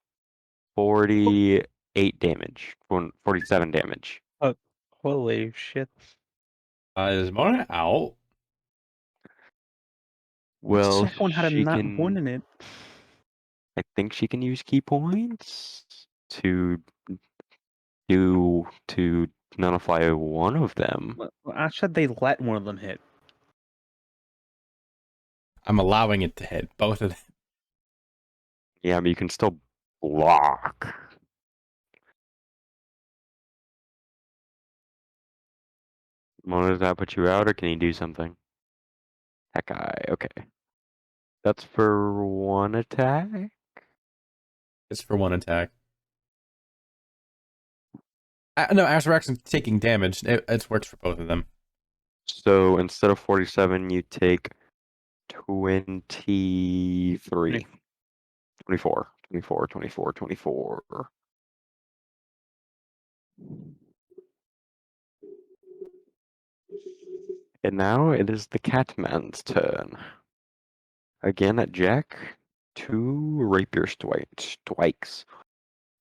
48 damage, 47 damage.
Holy shit!
Is Mona out?
Well,
Second one had a
she
nat
can.
1 in it.
I think she can use key points to nullify one of them.
Well, actually, they let one of them hit.
I'm allowing it to hit both of them.
Yeah, but you can still block. Mona, does that put you out, or can you do something? That guy, okay. That's for one attack?
It's for one attack. No, as reaction's taking damage. It works for both of them.
So instead of 47, you take 23. 24. 24, 24, 24. And now it is the Catman's turn. Again at Jack, 2 rapier strikes.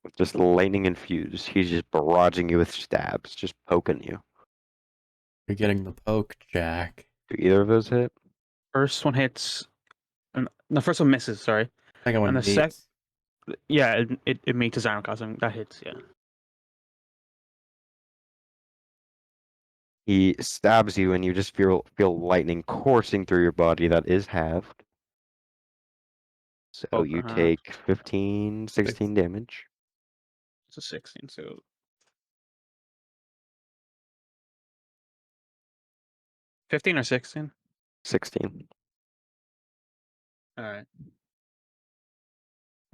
With just lightning infused. He's just barraging you with stabs, just poking you.
You're getting the poke, Jack.
Do either of those hit?
First one hits. And the first one misses. Sorry.
Second one
And the
meets.
Yeah, it meets his armor class. And that hits. Yeah.
He stabs you, and you just feel lightning coursing through your body. That is halved. So
Poke
you
her half.
take 15, 16 damage.
It's a 16. So 15 or 16.
16.
All right.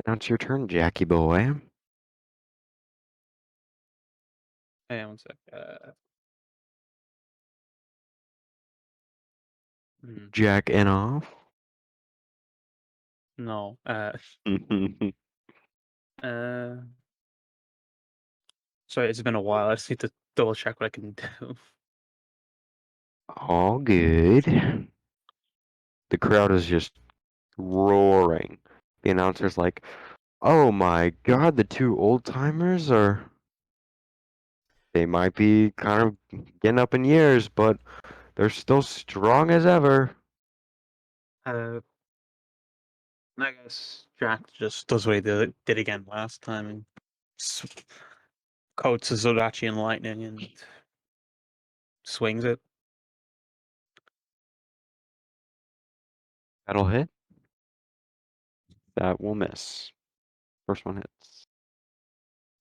Now it's your turn, Jackie boy.
Hey, one sec.
Jack and off.
No. Sorry, it's been a while. I just need to double check what I can do.
All good. The crowd is just roaring. The announcer's like, oh my god, the 2 old timers are. They might be kind of getting up in years, but they're still strong as ever.
I guess Jack just does what he did again last time and coats his Zodachi in lightning and swings it.
That'll hit. That will miss. First one hits.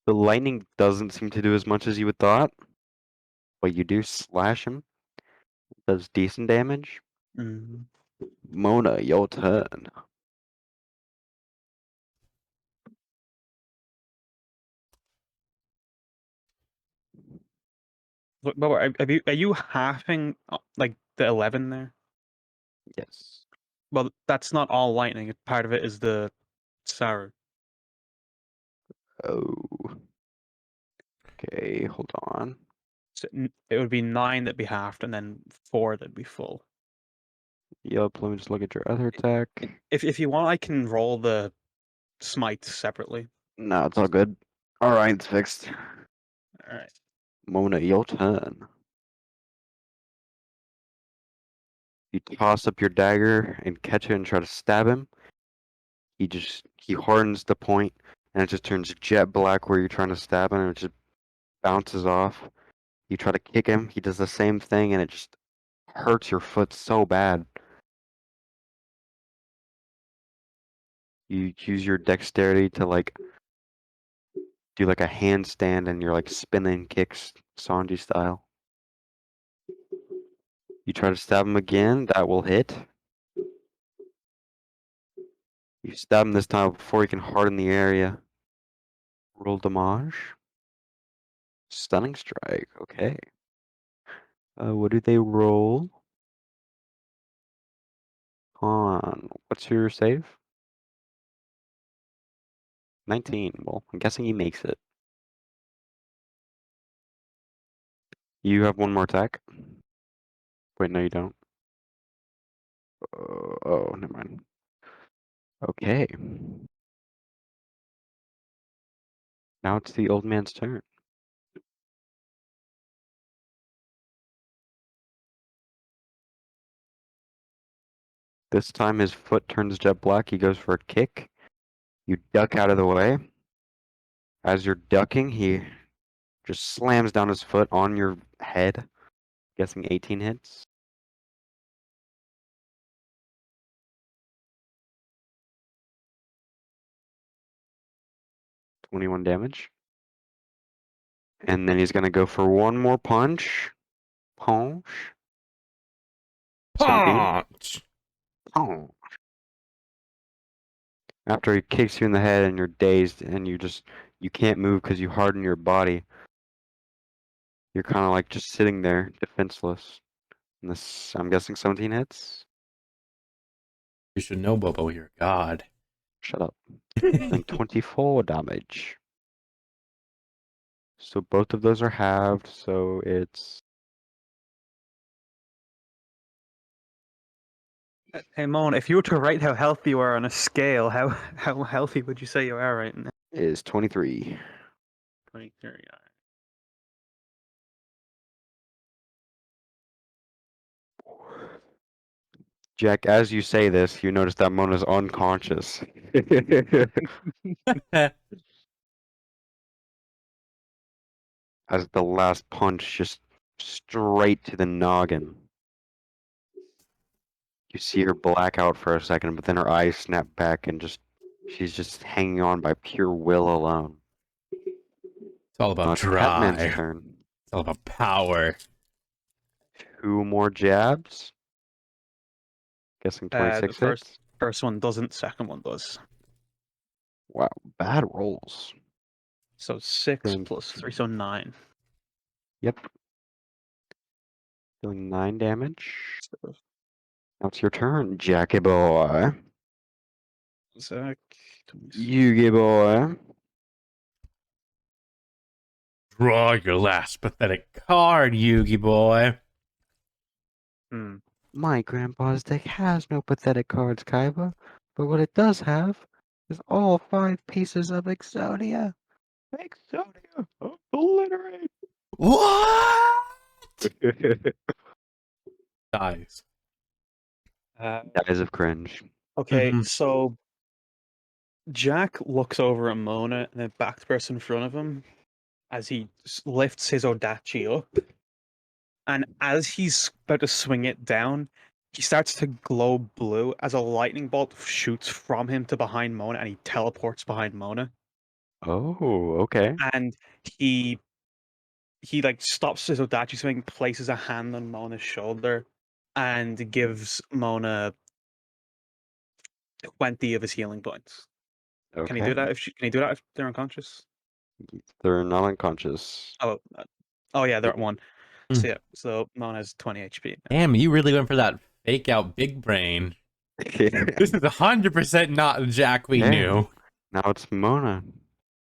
The lightning doesn't seem to do as much as you would thought, but you do slash him. It does decent damage.
Mm.
Mona, your turn.
But are you halving like the 11 there?
Yes.
Well, that's not all lightning. Part of it is the Saru.
Oh. Okay, hold on.
So it would be 9 that'd be halved, and then 4 that'd be full.
Yup, let me just look at your other attack.
If you want, I can roll the smite separately.
No, it's all good. Alright, it's fixed.
All right.
Mona, your turn. You toss up your dagger and catch it and try to stab him. He hardens the point and it just turns jet black where you're trying to stab him and it just bounces off. You try to kick him, he does the same thing and it just hurts your foot so bad. You use your dexterity to like do like a handstand and you're like spinning kicks Sanji style. You try to stab him again, that will hit. You stab him this time before he can harden the area. Roll damage. Stunning strike, okay. What do they roll? What's your save? 19. Well, I'm guessing he makes it. You have one more attack. Wait, no, you don't. Oh, never mind. Okay. Now it's the old man's turn. This time his foot turns jet black. He goes for a kick. You duck out of the way. As you're ducking, he just slams down his foot on your head. Guessing 18 hits. $21 damage. And then he's gonna go for one more punch. Punch. 17.
Punch!
Punch. After he kicks you in the head and you're dazed and you can't move because you harden your body. You're kind of like just sitting there, defenseless. And this, I'm guessing 17 hits?
You should know, Bobo, you're God.
Shut up. And 24 damage. So both of those are halved, so it's...
Hey, Mon, if you were to rate how healthy you are on a scale, how healthy would you say you are right now?
is 23.
23.
Jack, as you say this, you notice that Mona's unconscious. As the last punch just straight to the noggin. You see her black out for a second, but then her eyes snap back and she's just hanging on by pure will alone.
It's all about
It's Catman's
drive.
turn.
It's all about power.
2 more jabs. Guessing 26
The
hits.
first one doesn't, second one does.
Wow, bad rolls.
So 6
Then-
plus 3, so 9.
Yep. Doing 9 damage. Now it's your turn, Jackie boy.
Zach,
Yugi boy.
Draw your last pathetic card, Yugi boy.
My grandpa's deck has no pathetic cards, Kaiba. But what it does have is all 5 pieces of Exodia. Exodia! Obliterate!
What? Dies.
Dies of cringe.
Okay,
Mhm.
so Jack looks over at Mona and the back person in front of him as he lifts his Odachi up. And as he's about to swing it down, he starts to glow blue as a lightning bolt shoots from him to behind Mona and he teleports behind Mona.
Oh, okay.
And he like stops his Odachi swing, places a hand on Mona's shoulder, and gives Mona 20 of his healing points.
Okay.
Can he do that if they're unconscious?
They're not unconscious.
Oh yeah, they're at 1.
Hmm.
So yeah, so Mona has 20 HP.
Damn, you really went for that fake out big brain. This is 100% not the Jack we
Yeah.
knew.
Now it's Mona.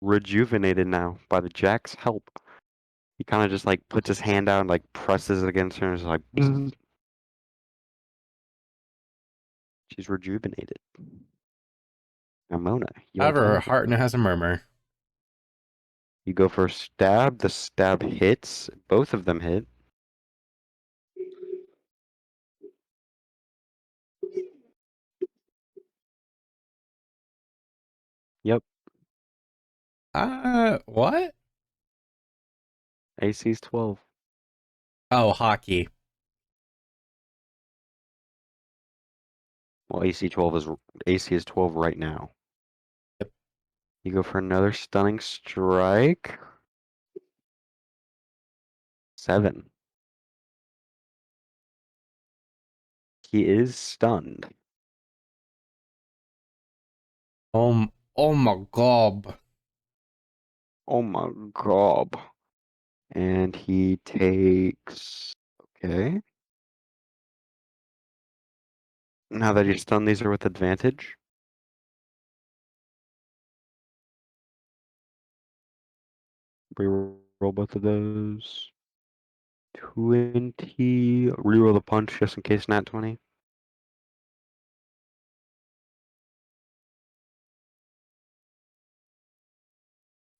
Rejuvenated now by the Jack's help. He kind of just like puts his hand out and like presses it against her and is like, "Bzzz." She's rejuvenated. Now Mona, your
However, her
turn.
heart now has a murmur.
You go for a stab. The stab hits. Both of them hit. Yep.
What?
AC's 12.
Oh, hockey.
Well, AC is 12 right now.
Yep.
You go for another stunning strike. 7. He is stunned.
Oh my god.
Oh my god. And he takes. Okay. Now that he's stunned, these are with advantage. Reroll both of those. 20. Reroll the punch just in case nat 20.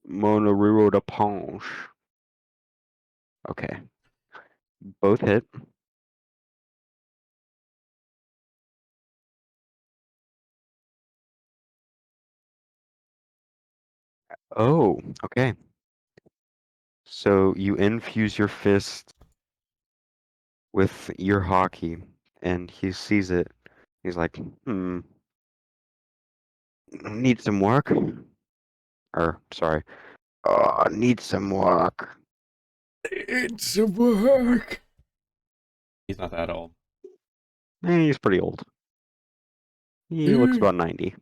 Mona rerolled a punch. Okay. Both hit. Oh, okay. So you infuse your fist with your hockey, and he sees it. He's like, need some work? Or, sorry, need some work.
It's work. He's not that old.
He's pretty old. He looks about 90.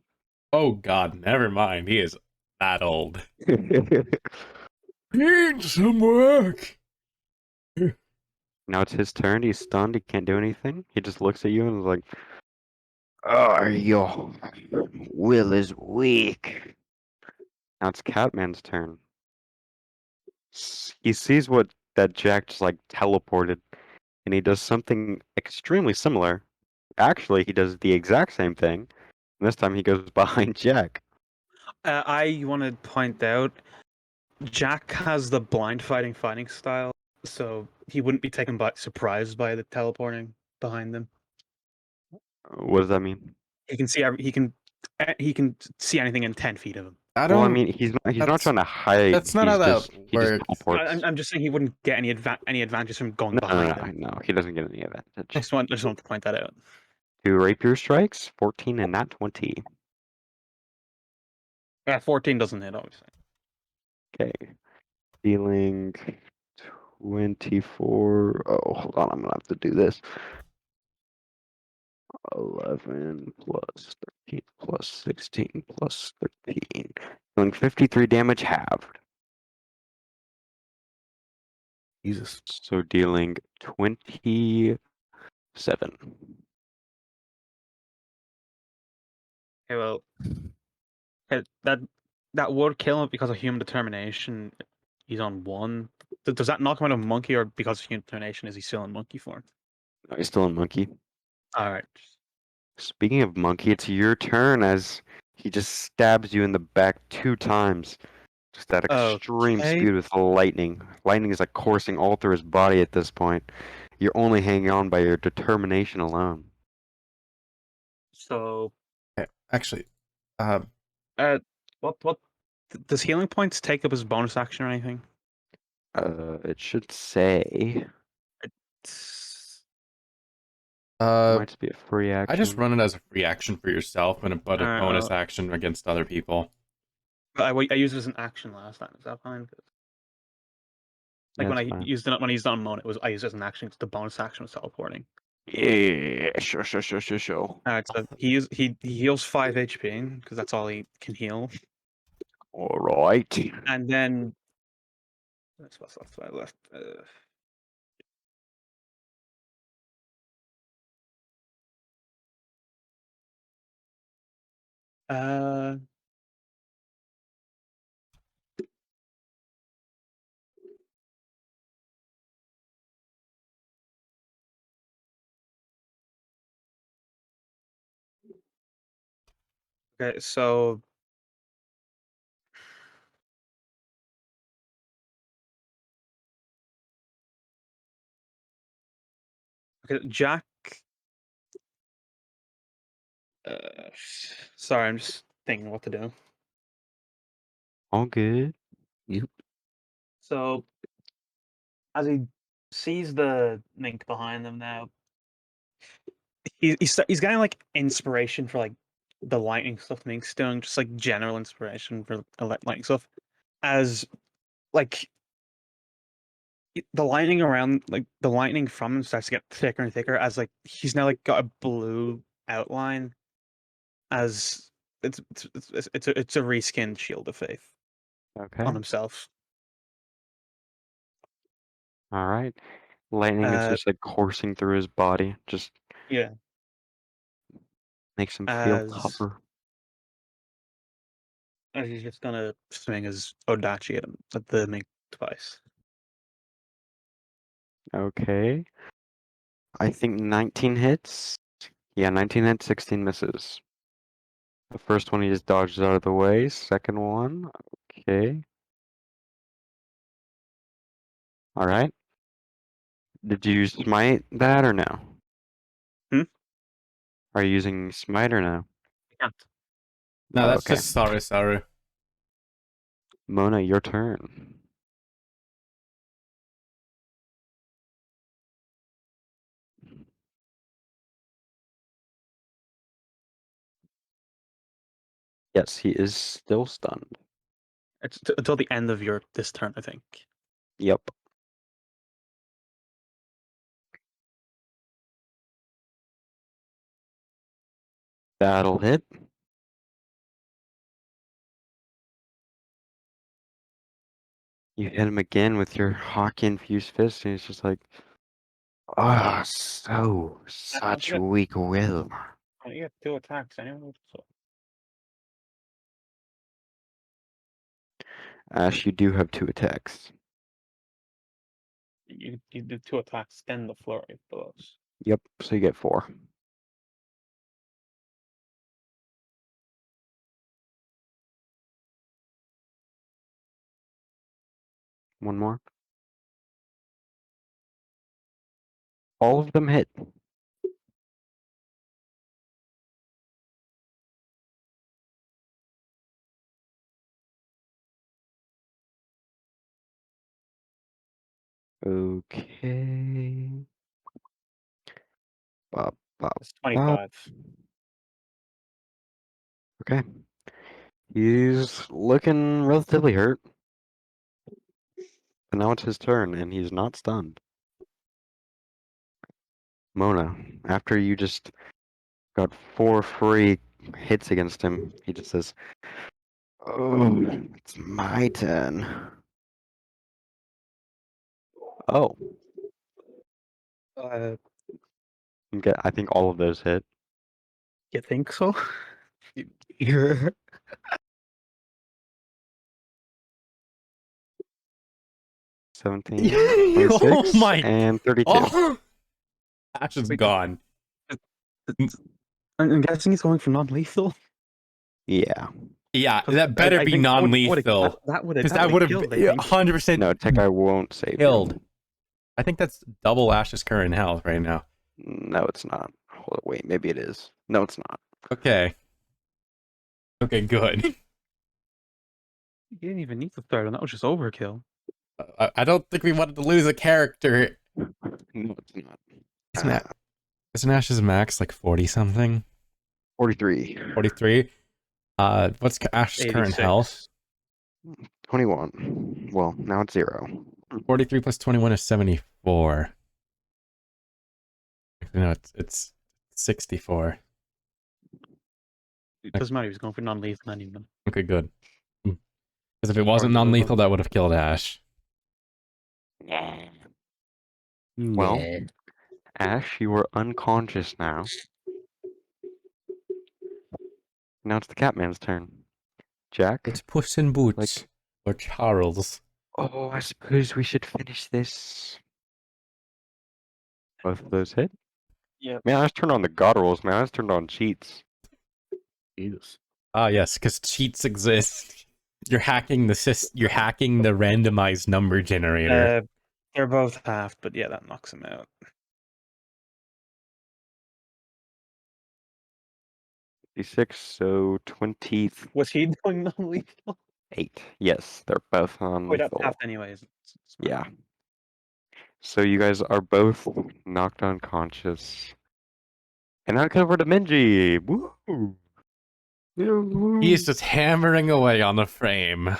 Oh god, never mind. He is that old. Need some work.
Now it's his turn. He's stunned. He can't do anything. He just looks at you and is like, "Oh, your will is weak." Now it's Catman's turn. He sees what that Jack just like teleported, and he does something extremely similar. Actually, he does the exact same thing. And this time he goes behind Jack.
I want to point out Jack has the blind fighting style, so he wouldn't be taken by surprise by the teleporting behind them.
What does that mean?
He can see he can see anything in 10 feet of him.
I
Well, I
don't.
mean, he's not
that's-
trying to hide.
That's not how that
He just
works.
teleports.
I'm just saying he wouldn't get any advantage from going
No,
behind him.
no, he doesn't get any
I
advantage.
just want to point that out.
2 rapier strikes, 14 and not 20.
Yeah, 14 doesn't hit, obviously.
Okay. Dealing 24. Oh, hold on. I'm going to have to do this. 11 plus 13 plus 16 plus 13. Dealing 53 damage halved.
Jesus.
So dealing 27.
Okay, well, that would kill him because of human determination. He's on 1. Does that knock him out of monkey, or because of human determination is he still in monkey form?
No, he's still in monkey.
All right.
Speaking of monkey, it's your turn as he just stabs you in the back 2 times. Just at extreme
Okay.
speed with lightning. Lightning is like coursing all through his body at this point. You're only hanging on by your determination alone.
So,
Okay, actually,
what does healing points take up as bonus action or anything?
It should say.
It's,
It
uh,
might just be a free action.
I just run it as a free action for yourself and but a bonus action against other people.
I used it as an action last time. Is that fine? Like
Yeah,
when I
it's fine.
used it when I used it on Moan, I used it as an action because the bonus action was teleporting.
Yeah, sure.
All right, so he heals 5 HP because that's all he can heal,
All right.
and then that's what's left. Uh, okay, so okay, Jack. Sorry, I'm just thinking what to do.
All good.
Yep.
So as he sees the mink behind them now, he's getting like inspiration for like the lightning stuff Mink's doing, just like general inspiration for lightning stuff. As like the lightning around, like the lightning from him starts to get thicker and thicker as like he's now like got a blue outline as it's a reskinned shield of faith
Okay.
on himself.
All right. Lightning is
Uh,
just like coursing through his body, just
yeah,
makes him feel
as
tougher.
he's just gonna swing his Odachi at him at the mink twice.
Okay. I think 19 hits. Yeah, 19 hits, 16 misses. The first one he just dodges out of the way. Second one, okay. All right. Did you smite that or no?
Hmm?
Are you using smite or no?
Can't.
No, that's
Okay.
just Saru.
Mona, your turn. Yes, he is still stunned.
It's until the end of your this turn, I think.
Yep. That'll hit. You hit him again with your hockey-infused fist, and he's just like, ah, such
good.
weak will.
You get 2 attacks anyway, so
Ash, you do have 2 attacks.
you do 2 attacks, then the flurry of blows.
Yep, so you get 4. One more. All of them hit. Okay. Bop, bop,
It's
bop.
25.
Okay. He's looking relatively hurt. But now it's his turn, and he's not stunned. Mona, after you just got 4 free hits against him, he just says, "Oh, it's my turn." Oh,
Uh,
okay, I think all of those hit.
you think so?
You're
17,
Oh
26,
my!
and 32.
Oh, Ash is
Wait,
gone.
I'm guessing he's going for non-lethal.
Yeah.
Yeah,
'Cause
that better
I
be
think
non-lethal.
that would
Because
have
that would have
killed.
been
I think.
100%
No, Tech, I won't save
killed.
you.
I think that's double Ash's current health right now.
No, it's not. Hold it, wait, maybe it is. No, it's not.
Okay. Okay, good.
You didn't even need to third, and that was just overkill.
I don't think we wanted to lose a character.
No, it's not.
Isn't Ash's max like 40 something?
43.
43? What's Ash's current
86.
health?
21. Well, now it's 0.
43 plus 21 is 74. No, it's 64.
It doesn't matter. He was going for non-lethal anyway.
Okay, good. Because if it wasn't non-lethal, that would have killed Ash.
Well,
yeah.
Ash, you are unconscious now. Now it's the Catman's turn. Jack?
It's Puss in Boots. Or Charles.
Oh, I suppose we should finish this. Both of those hit?
Yeah.
Man, I just turned on the God rolls, man. I just turned on cheats.
Jesus.
Ah, yes, because cheats exist. You're hacking you're hacking the randomized number generator.
They're both half, but yeah, that knocks him out.
56, so 28.
Was he doing non-lethal?
Yes, they're both on
Wait, that's
lethal.
half anyways.
Yeah. So you guys are both knocked unconscious. And now over to Benji. Woo!
He's just hammering away on the frame.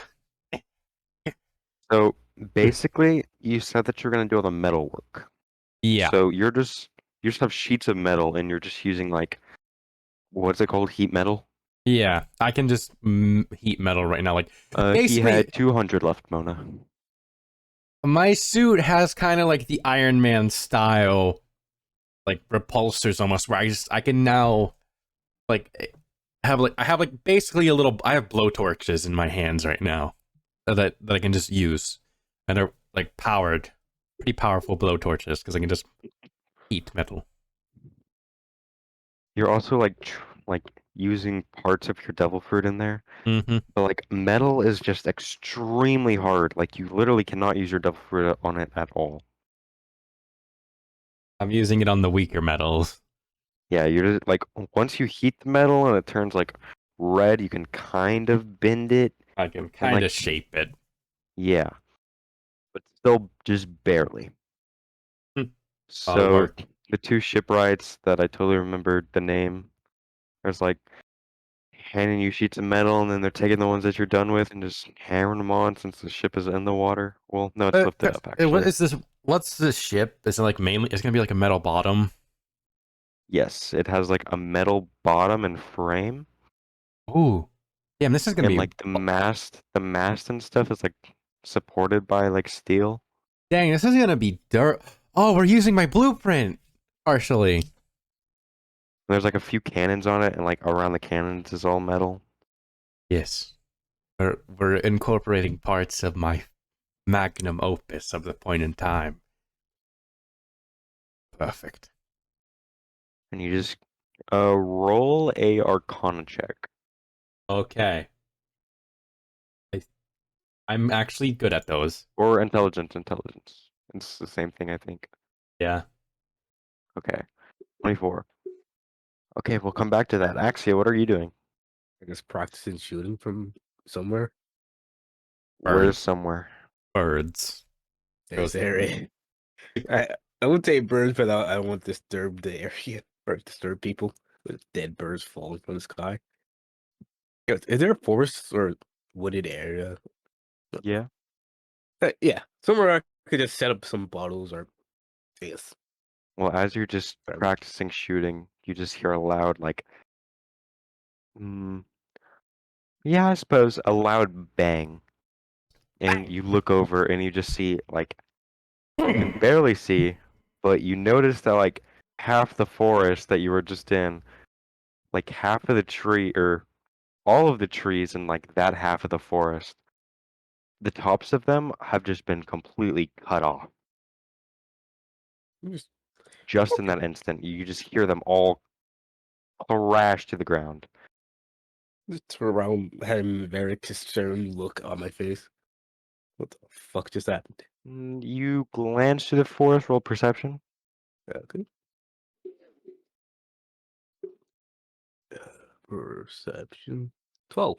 So basically, you said that you're gonna do all the metal work.
Yeah.
So you just have sheets of metal, and you're just using like what's it called, heat metal.
Yeah. I can just heat metal right now. Like,
He
basically,
had 200 left, Mona.
my suit has kind of like the Iron Man style, like repulsors almost, where I can now like I have like basically I have blowtorches in my hands right now that I can just use, and they're like pretty powerful blowtorches because I can just heat metal.
You're also like using parts of your devil fruit in there.
Mm-hmm.
But like metal is just extremely hard. Like you literally cannot use your devil fruit on it at all.
I'm using it on the weaker metals.
Yeah, you're just like once you heat the metal and it turns like red, you can kind of bend it
I can
and
kind
like
of shape it.
yeah, but still just barely.
Hmm. I'll
So
work.
the two shipwrights that I totally remembered the name, there's like handing you sheets of metal and then they're taking the ones that you're done with and just hammering them on since the ship is in the water. Well, no, it's lifted up
What
actually.
is this? What's this ship? Is it like mainly? It's gonna be like a metal bottom.
Yes, it has like a metal bottom and frame,
Ooh, damn! This is gonna
and
be.
like the mast and stuff is like supported by like steel.
Dang, this is gonna be dirt. Oh, we're using my blueprint partially.
There's like a few cannons on it, and like around the cannons is all metal.
Yes, we're incorporating parts of my magnum opus of the point in time. Perfect.
And you just roll a Arcana check
Okay, I'm actually good at those.
or intelligence. Intelligence. It's the same thing, I think.
Yeah.
Okay, 24. Okay, we'll come back to that. Axia, what are you doing?
I guess practicing shooting from somewhere.
Where's
Birds.
somewhere?
Birds.
There's area. I I would say birds, but I don't want to disturb the area or disturb people with dead birds falling from the sky. Is there a forest or wooded area?
Yeah.
Yeah, somewhere I could just set up some bottles or I guess.
Well, as you're just
Whatever.
practicing shooting, you just hear a loud like, mm, yeah, I suppose a loud bang, and you look over and you just see like you can barely see, but you notice that like half the forest that you were just in, like half of the tree or all of the trees in like that half of the forest, the tops of them have just been completely cut off.
Just
Just in
okay.
that instant, you just hear them all crash to the ground.
Just turn around, having a very concerned look on my face. What the fuck just happened?
You glance through the forest, roll perception.
Okay. Perception 12.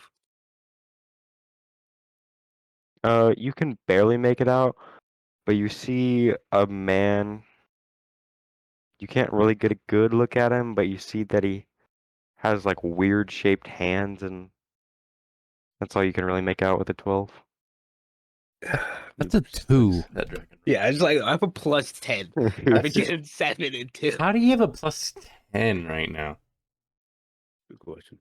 You can barely make it out, but you see a man. You can't really get a good look at him, but you see that he has like weird shaped hands, and that's all you can really make out with a 12.
That's a 2. That dragon.
Yeah, it's like I have a plus 10. I've been
That's just-
getting 7 and 2.
How do you have a plus 10 right now?
Good question.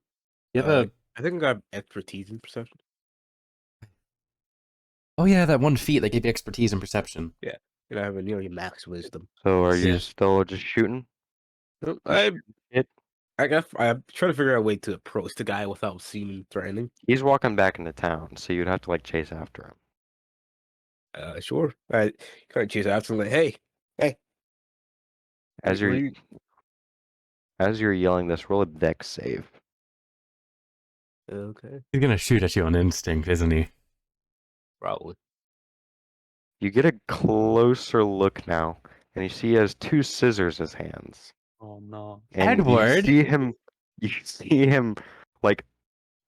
You have
I think I have expertise in perception.
Oh yeah, that one feat that gave you expertise and perception.
And I have a nearly max wisdom.
So are you
Yeah.
still just shooting?
I
It.
I'm trying to figure out a way to approach the guy without seeming threatening.
He's walking back into town, so you'd have to like chase after him.
Sure. I kind of chase after him like, hey,
As
what are
you're
you?
as you're yelling this, roll a dex save.
Okay,
He's gonna shoot at you on instinct, isn't he?
probably.
You get a closer look now, and you see he has two scissors in his hands.
Oh no.
And
Edward?
you see him like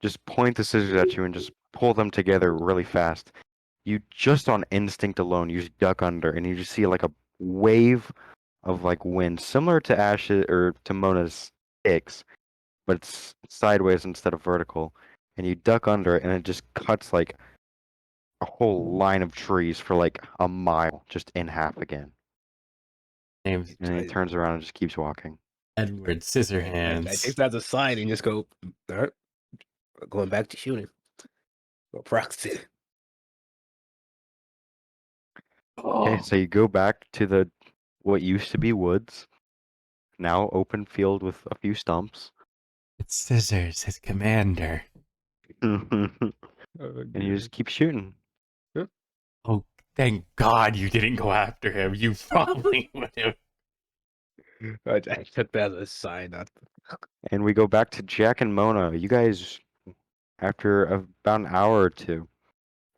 just point the scissors at you and just pull them together really fast. You just on instinct alone, you just duck under, and you just see like a wave of like wind, similar to Ash's or to Mona's sticks, but it's sideways instead of vertical. And you duck under, and it just cuts like a whole line of trees for like a mile, just in half again.
Name's
And then he turns around and just keeps walking.
Edward
I
Scissorhands.
take that as a sign and just go, all right, going back to shooting. Or proxy.
Okay, so you go back to the what used to be woods, now open field with a few stumps.
It's Scissors, his commander.
And you just keep shooting.
Oh, thank God you didn't go after him. You probably would have.
I took that as a sign.
And we go back to Jack and Mona. You guys, after about an hour or two,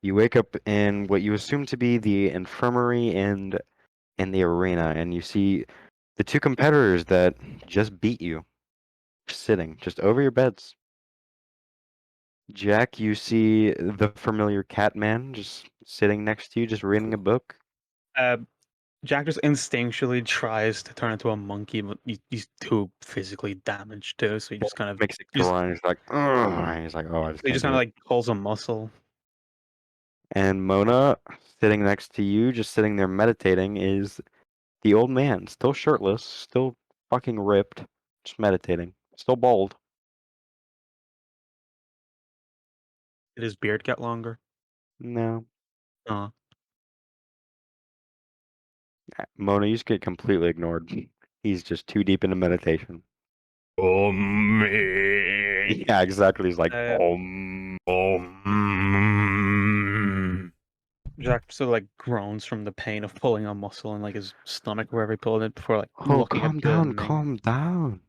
you wake up in what you assume to be the infirmary and in the arena, and you see the two competitors that just beat you, sitting just over your beds. Jack, you see the familiar Catman just sitting next to you, just reading a book.
Jack just instinctually tries to turn into a monkey, but he's too physically damaged too, so he just kind of
Makes it
just-
go on. He's like, "Ugh." He's like, oh, I just
he
can't
just
do
kind of
it.
like pulls a muscle.
And Mona, sitting next to you, just sitting there meditating, is the old man, still shirtless, still fucking ripped, just meditating, still bald.
Did his beard get longer?
No.
Uh,
Mona, you just get completely ignored. He's just too deep into meditation.
Oh, me.
Yeah, exactly. He's like,
Uh, Jack sort of like groans from the pain of pulling a muscle in like his stomach wherever he pulled it before like
oh,
looking
calm
at the
down,
mink.
calm down.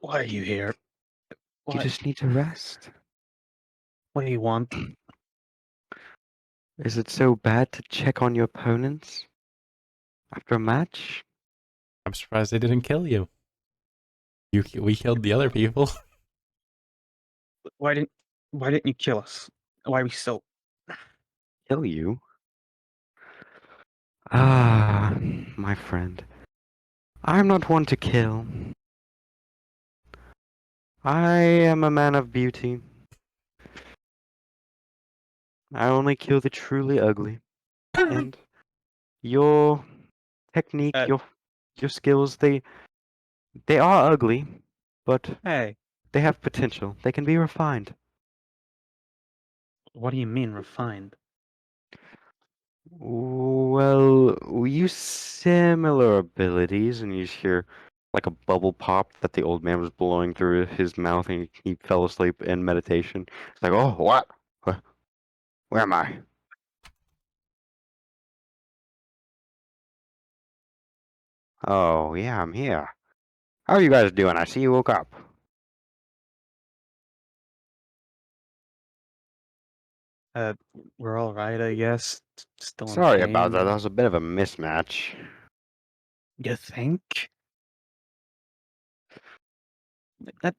Why are you here?
You
What?
just need to rest.
What do you want?
Is it so bad to check on your opponents after a match?
I'm surprised they didn't kill you. We killed the other people.
Why didn't you kill us? Why are we still?
Kill you? Ah, my friend. I'm not one to kill. I am a man of beauty. I only kill the truly ugly. And your technique,
Uh,
your skills, they are ugly, but
Hey,
they have potential. They can be refined.
what do you mean refined?
Well, we use similar abilities, and you just hear like a bubble pop that the old man was blowing through his mouth, and he fell asleep in meditation. It's like, oh, what? Where am I? Oh, yeah, I'm here. How are you guys doing? I see you woke up.
We're all right, I guess. Still in
Sorry about that.
pain.
That was a bit of a mismatch.
You think? That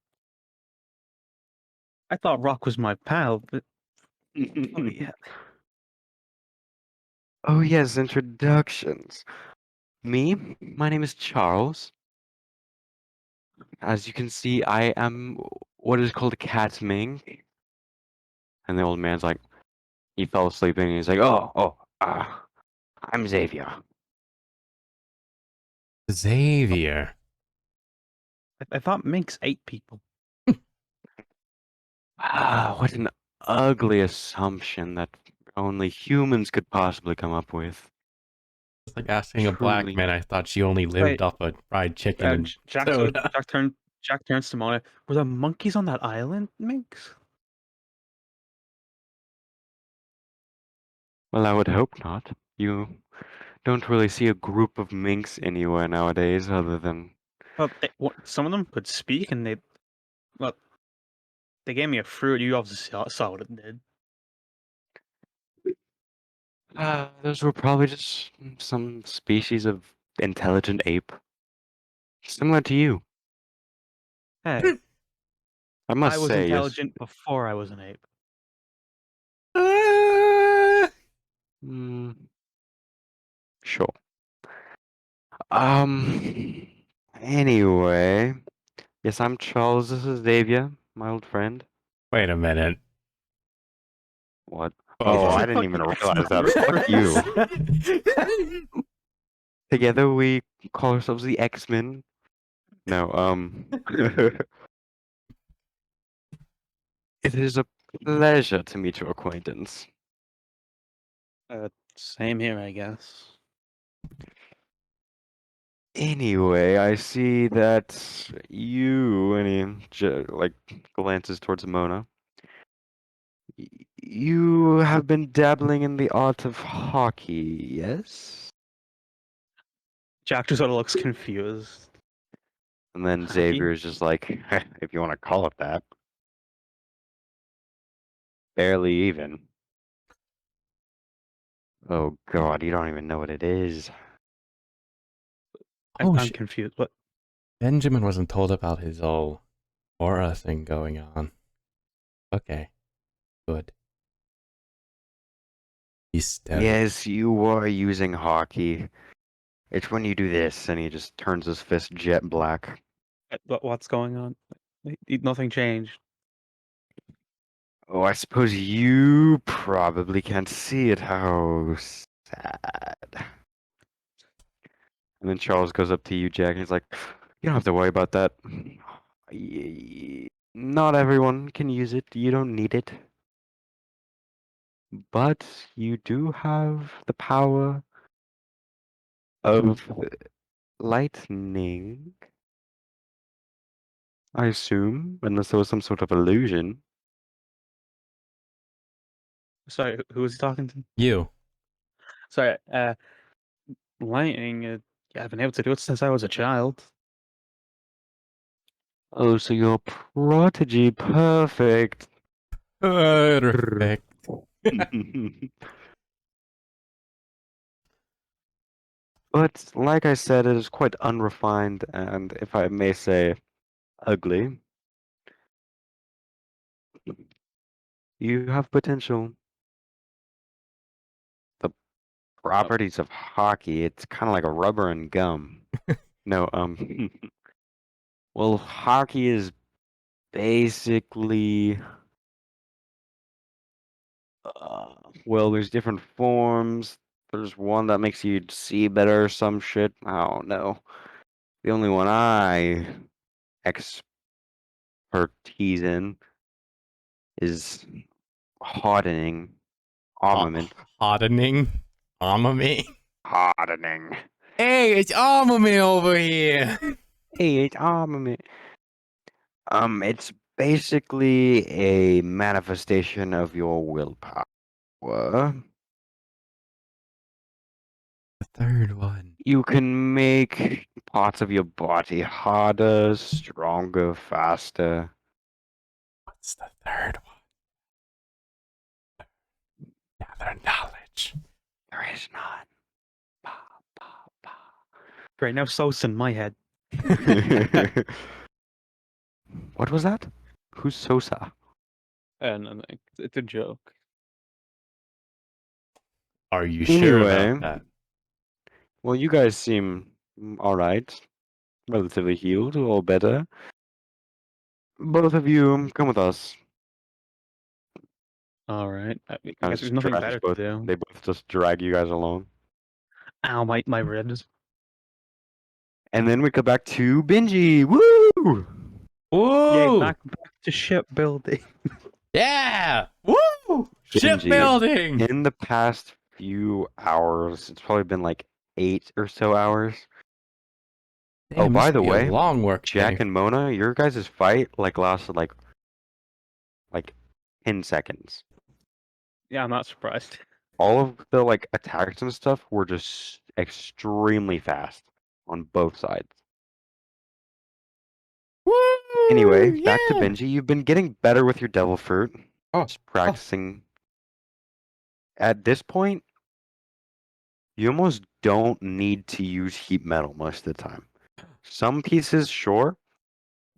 I thought Rock was my pal, but oh, yeah.
Oh, yes, introductions. Me, my name is Charles. As you can see, I am what is called a cat mink. And the old man's like, he fell asleep and he's like, I'm Xavier.
Xavier.
I thought minks ate people.
What an ugly assumption that only humans could possibly come up with.
It's like asking a black
Truly.
man. I thought she only lived
Wait,
off of fried chicken and
Jack,
soda.
Jack turns to Mona. Were the monkeys on that island minks?
Well, I would hope not. You don't really see a group of minks anywhere nowadays other than...
Well, some of them could speak, and well, they gave me a fruit. You obviously saw what it did.
those were probably just some species of intelligent ape. Similar to you.
Hey,
I
I
must
was
say, yes.
intelligent before I was an ape.
Mm, sure. Um, anyway. Yes, I'm Charles. This is Xavier, my old friend.
Wait a minute.
What?
Bobo.
Oh, I didn't even realize that. Fuck you. Together we call ourselves the X-Men. No, it is a pleasure to meet your acquaintance.
Same here, I guess.
Anyway, I see that you, and he like glances towards Mona. You have been dabbling in the art of hockey, yes?
Jack just sort of looks confused.
And then
Hockey?
Xavier is just like, if you want to call it that. Barely even. Oh God, you don't even know what it is.
Oh,
I'm
shit.
confused. What?
Benjamin wasn't told about his whole aura thing going on. Okay, good. He's steady.
Yes, you are using hockey. It's when you do this, and he just turns his fist jet black.
What's going on? Nothing changed.
Oh, I suppose you probably can't see it. How sad. And then Charles goes up to you, Jack, and he's like, "You don't have to worry about that. Not everyone can use it. You don't need it. But you do have the power of lightning, I assume, unless there was some sort of illusion."
Sorry, who was he talking to?
You.
Sorry, lightning. Yeah, I've been able to do it since I was a child.
Oh, so you're prodigy, perfect.
Perfect.
But like I said, it is quite unrefined and, if I may say, ugly. You have potential. The properties of hockey, it's kind of like a rubber and gum. No, well, hockey is basically, well, there's different forms. There's one that makes you see better or some shit. I don't know. The only one I expertise in is hardening armament.
Hardening. Armament.
Hardening.
Hey, it's armament over here.
Hey, it's armament. It's basically a manifestation of your willpower.
The third one.
You can make parts of your body harder, stronger, faster.
What's the third one? Gather knowledge.
There is none.
Great, now So's in my head.
What was that? Who's Sosa?
And it's a joke.
Are you sure about
Anyway,
that?
well, you guys seem alright. Relatively healed, or better. Both of you, come with us.
All right. I
Kinda
guess there's
just
nothing
drag
better
both,
to do.
They both just drag you guys along.
Ow, my ribs.
And then we go back to Benji. Woo!
Yay,
Woo!
back to shipbuilding.
Yeah! Woo!
Benji.
Shipbuilding!
In the past few hours, it's probably been like 8 or so hours.
Damn,
by
this
the
could be a
way,
long work
Jack
day.
and Mona, your guys' fight lasted like 10 seconds.
Yeah, I'm not surprised.
All of the attacks and stuff were just extremely fast on both sides.
Woo!
Anyway, back to
Yeah!
Benji. You've been getting better with your devil fruit.
Oh,
Just practicing. At this point, you almost don't need to use heat metal most of the time. Some pieces, sure,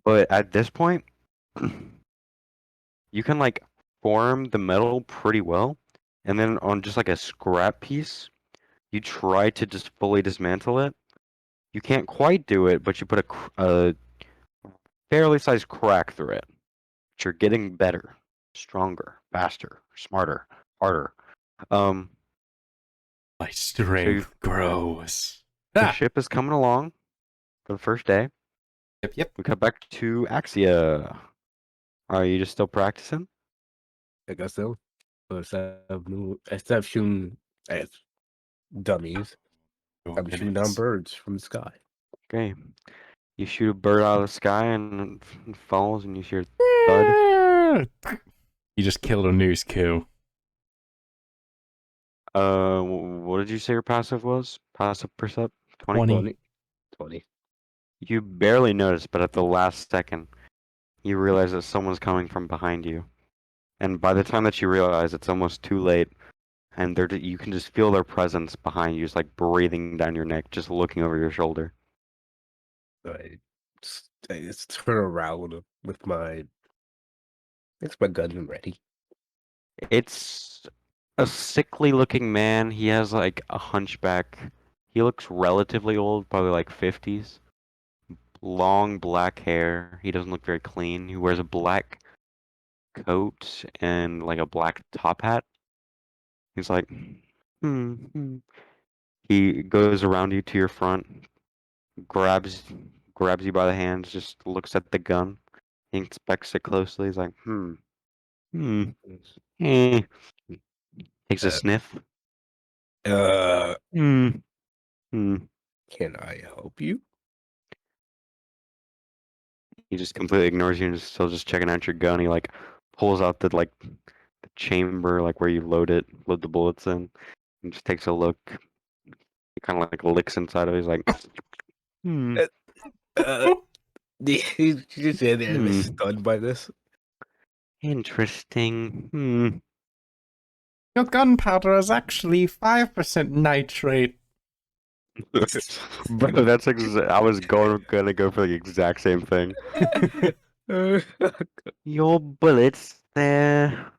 but at this point, you can form the metal pretty well, and then on just a scrap piece, you try to just fully dismantle it. You can't quite do it, but you put a fairly sized crack through it. But you're getting better, stronger, faster, smarter. harder. Um,
My strength grows.
the
Ah!
ship is coming along for the first day.
Yep.
We cut back to Axia. Are you just still practicing?
I guess so. Instead of shooting at dummies,
Oh,
I'm shooting down
goodness.
birds from the sky.
Okay. You shoot a bird out of the sky and it falls, and you hear thud.
You just killed a noose coup.
What did you say your passive was? Passive percept? 20?
20.
20.
You barely notice, but at the last second, you realize that someone's coming from behind you. And by the time that you realize, it's almost too late, and you can just feel their presence behind you, just like breathing down your neck, just looking over your shoulder.
I just turn around with my gun ready.
It's a sickly looking man. He has like a hunchback. He looks relatively old, probably like 50s. Long black hair. He doesn't look very clean. He wears a black coat and like a black top hat. He's like, hmm. He goes around you to your front, grabs you by the hands, just looks at the gun, inspects it closely. He's like, eh. Takes a
Uh,
sniff.
Uh,
Hmm.
can I help you?
He just completely ignores you and is still just checking out your gun. He like pulls out the chamber like where you load the bullets in, and just takes a look. He kind of like licks inside of it. He's like,
Uh, you just say they're
Hmm.
stunned by this.
interesting.
Your gunpowder is actually 5% nitrate.
Bro, that's I was gonna go for the exact same thing. Your bullets, they're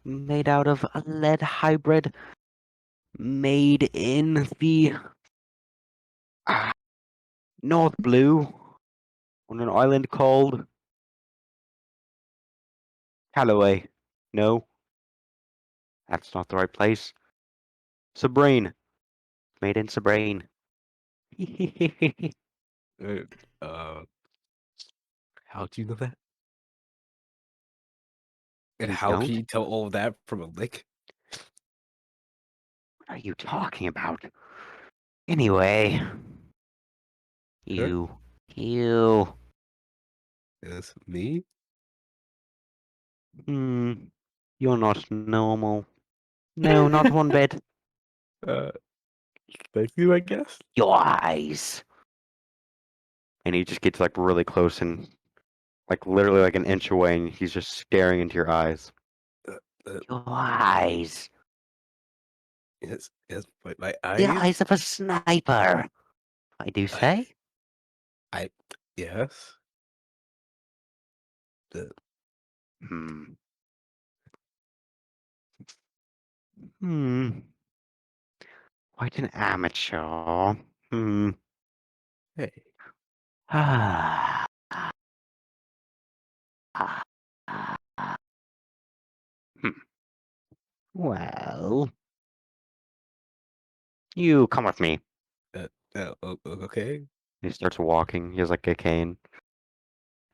made out of a lead hybrid made in the North Blue on an island called Callaway. No, that's not the right place. Sabrine. Made in Sabrine.
uh, how do you know that? And
You
how can
don't?
you tell all of that from a lick?
What are you talking about? Anyway,
Huh?
you.
It's me?
You're not normal. No, not one bit.
Uh, thank you, I guess.
Your eyes. And he just gets like really close and like literally like an inch away, and he's just staring into your eyes. Your eyes.
Yes, my
The
eyes.
eyes of a sniper. I do say.
Yes.
Hmm. Quite an amateur.
Hey.
Ah. Well, you come with me.
Okay.
He starts walking. He has like a cane.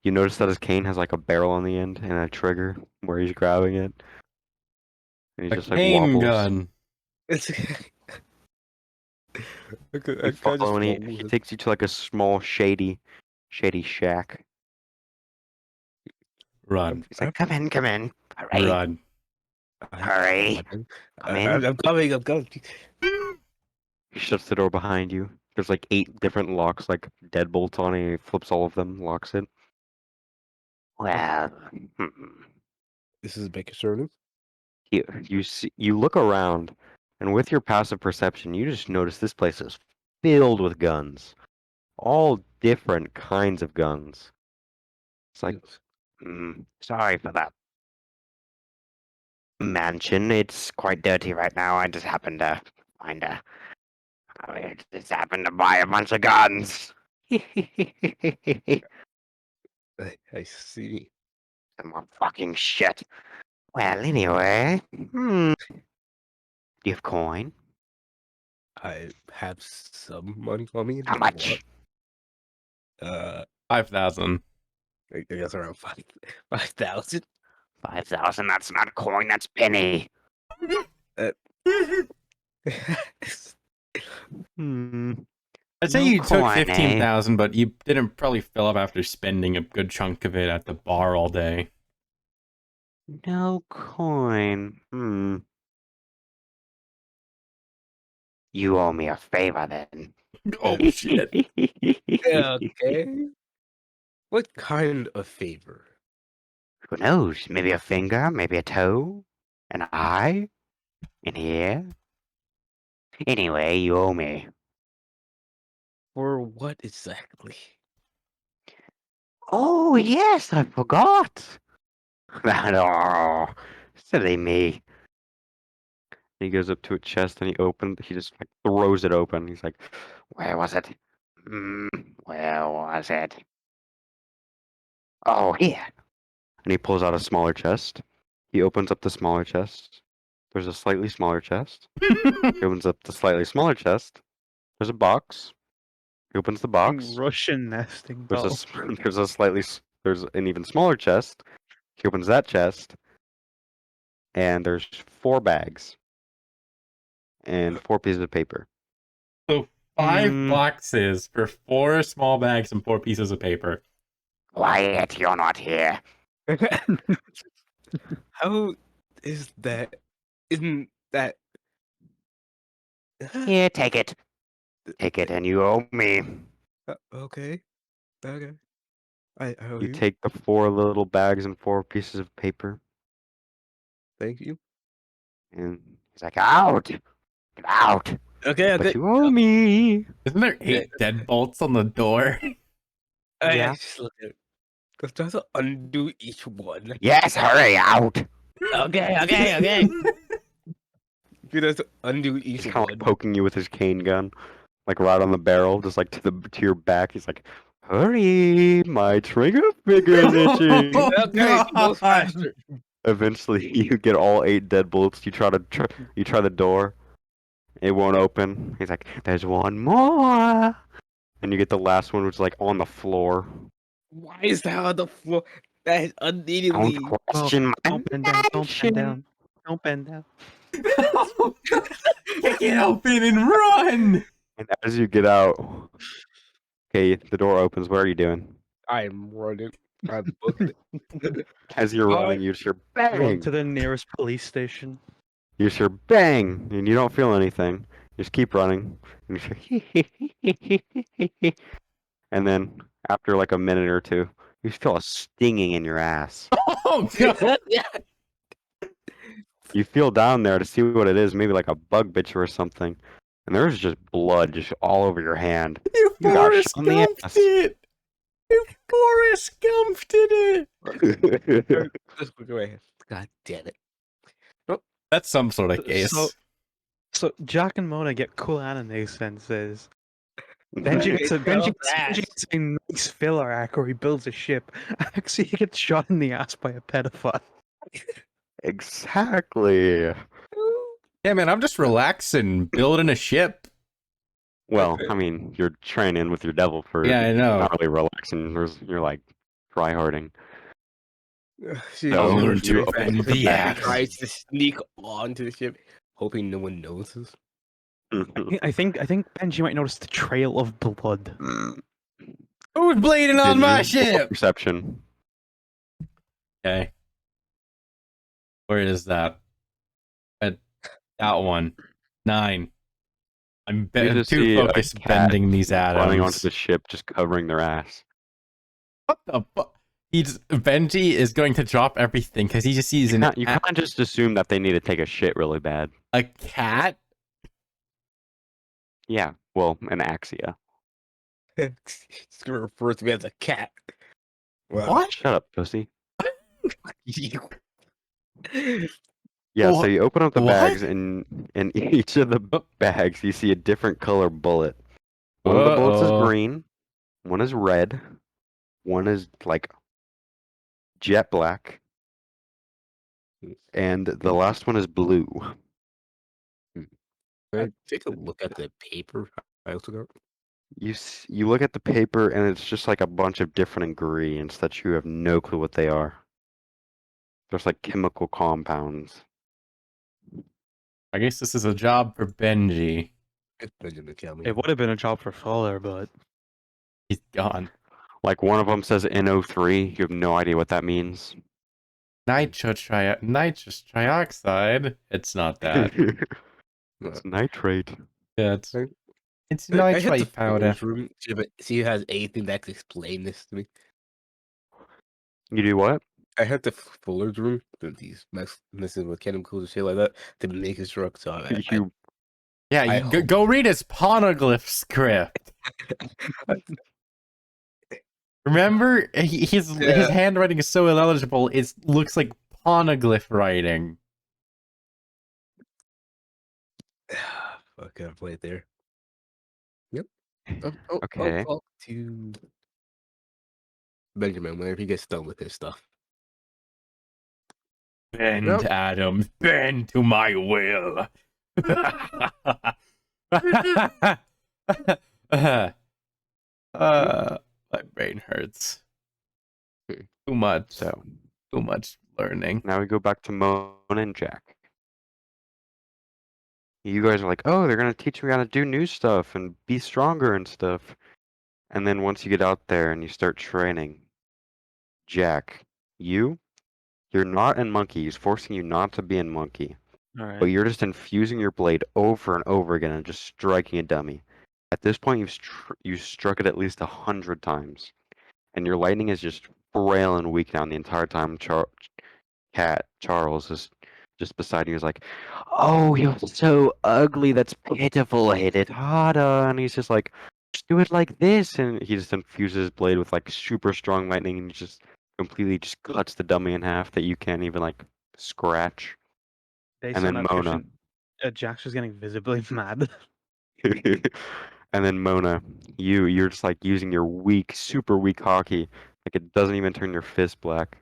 You notice that his cane has like a barrel on the end and a trigger where he's grabbing it. And he
A
just like
cane
wobbles.
gun.
It's I
You
just
follow and he
follow it.
takes you to like a small shady shack.
Run.
He's like, come in. Hurry.
Run.
Hurry. Come in.
I'm coming. I'm coming.
He shuts the door behind you. There's like 8 different locks, like deadbolts on it. He flips all of them, locks it. Well,
This is Baker Surname.
you look around, and with your passive perception, you just notice this place is filled with guns, all different kinds of guns. It's like, sorry for that mansion. It's quite dirty right now. I just happened to find I just happened to buy a bunch of guns.
I see.
Some more fucking shit. Well, anyway, do you have coin?
I have some money on me.
How much?
I
5,000.
guess around 5,000.
5,000. That's not coin. That's penny. Hmm.
I'd say
No
you took
coin, eh?
15,000, but you didn't probably fill up after spending a good chunk of it at the bar all day.
No coin. You owe me a favor then.
Oh, shit.
Okay. What kind of favor?
Who knows? Maybe a finger, maybe a toe, an eye, an ear. Anyway, you owe me.
For what exactly?
Oh, yes, I forgot. Oh, silly me. He goes up to a chest and he just like throws it open. He's like, where was it? Where was it? Oh, here. And he pulls out a smaller chest. He opens up the smaller chest. There's a slightly smaller chest. He opens up the slightly smaller chest. There's a box. He opens the box.
Russian nesting
There's
doll.
there's an even smaller chest. He opens that chest, and there's 4 bags and 4 pieces of paper.
So 5
Hmm.
boxes for 4 small bags and 4 pieces of paper.
Quiet, you're not here.
How is that? Isn't that?
Here, take it. Take it, and you owe me.
Okay. Okay. I owe
You
you.
take the 4 little bags and 4 pieces of paper,
Thank you.
and he's like, out! Get out!
Okay.
But you owe me.
Isn't there 8 deadbolts on the door?
Yeah.
Just look at it. Let's try to undo each one.
Yes, hurry out!
Okay. You have to undo each
He's kind of
one.
like poking you with his cane gun, like right on the barrel, just like to your back. He's like, hurry, my trigger finger's itching.
Okay, go
God.
faster.
Eventually, you get all 8 deadbolts. You try the door. It won't open. He's like, there's one more. And you get the last one, which is like on the floor.
Why is that on the floor? That is unneededly.
Don't question my
Don't bend down. Don't bend
action.
down. Don't bend down.
Kick it open and run!
And as you get out, okay, the door opens. What are you doing?
I'm running. I'm booked it.
As you're
Alright.
running, you just hear
Run
bang.
to the nearest police station.
You just hear bang, and you don't feel anything. You just keep running, and you hear and then after like a minute or two, you feel a stinging in your ass.
Oh, God.
You feel down there to see what it is, maybe like a bug bit you or something, and there's just blood just all over your hand.
You
You got
Forrest
shot in the
Gumped
ass.
it! You Forrest Gumped it!
Just look away. God damn it.
That's some sort of case.
So Jack and Mona get cool anime senses.
Benji
Benji gets a nice filler arc where he builds a ship. Actually, he gets shot in the ass by a pedophile.
Exactly.
Yeah, man, I'm just relaxing, building a ship.
Well, I mean, you're training with your devil for
Yeah, I know.
not really relaxing. You're like tryharding.
She
I'll
So
learn to
you
defend
open
the axe.
tries to sneak onto the ship, hoping no one notices.
I think Benji might notice the trail of blood.
Who's bleeding on
Did
my
you-
ship?
Perception.
Okay. Where is that? At that one. 9. I'm
You just
too
see a
focused
cat
bending these
running onto
atoms.
the ship, just covering their ass.
What the fuck? Benji is going to drop everything because he just sees
You can't just assume that they need to take a shit really bad.
a cat.
Yeah, well, an axia.
It's gonna refer to me as a cat. Wow.
What?
Shut up, pussy.
You.
Yeah, so
What?
you open up the
What?
bags, and in each of the
Oh.
bags, you see a different color bullet. One of the bullets is
Uh-oh.
green, one is red, one is like jet black, And the last one is blue.
Can I take a look at the paper I also got?
You look at the paper and it's just like a bunch of different ingredients that you have no clue what they are. There's like chemical compounds.
I guess this is a job for Benji.
Benjamin, tell me.
It would have been a job for Fuller, but
He's gone.
Like one of them says NO3. You have no idea what that means.
Nitrous trioxide. It's not that.
It's nitrate.
Yeah,
Right.
it's
I hit the
nitrate powder.
Fuller's room. See who has anything that can explain this to me.
You do what?
I had the Fuller's room, these messing with chemicals and shit like that, to make his drug. So
You
Yeah,
I
you
hope-
go read his poneglyph script. Remember, his handwriting is so illegible. It looks like poneglyph writing.
Fuck, I play it there. Yep.
Okay.
I'll talk to Benjamin whenever he gets done with his stuff.
Bend,
Nope.
Adams, bend to my will. My brain hurts. Too much.
So
Too much learning.
now we go back to Mona and Jack. You guys are like, oh, they're gonna teach me how to do new stuff and be stronger and stuff. And then once you get out there and you start training, Jack, you're not in monkey. He's forcing you not to be in monkey.
all
But
right.
you're just infusing your blade over and over again and just striking a dummy. At this point, you've struck it at least 100 times, and your lightning is just frail and weak now. And the entire time, Charles is just beside you. He's like, "Oh, you're so ugly. That's pitiful. Hit it harder." And he's just like, "Just do it like this." And he just infuses his blade with like super strong lightning, and he just completely just cuts the dummy in half that you can't even like scratch.
Based
And
on
then
that
Mona.
description, Jack's just getting visibly mad.
And then Mona, you're just like using your weak, super weak hockey. Like it doesn't even turn your fist black.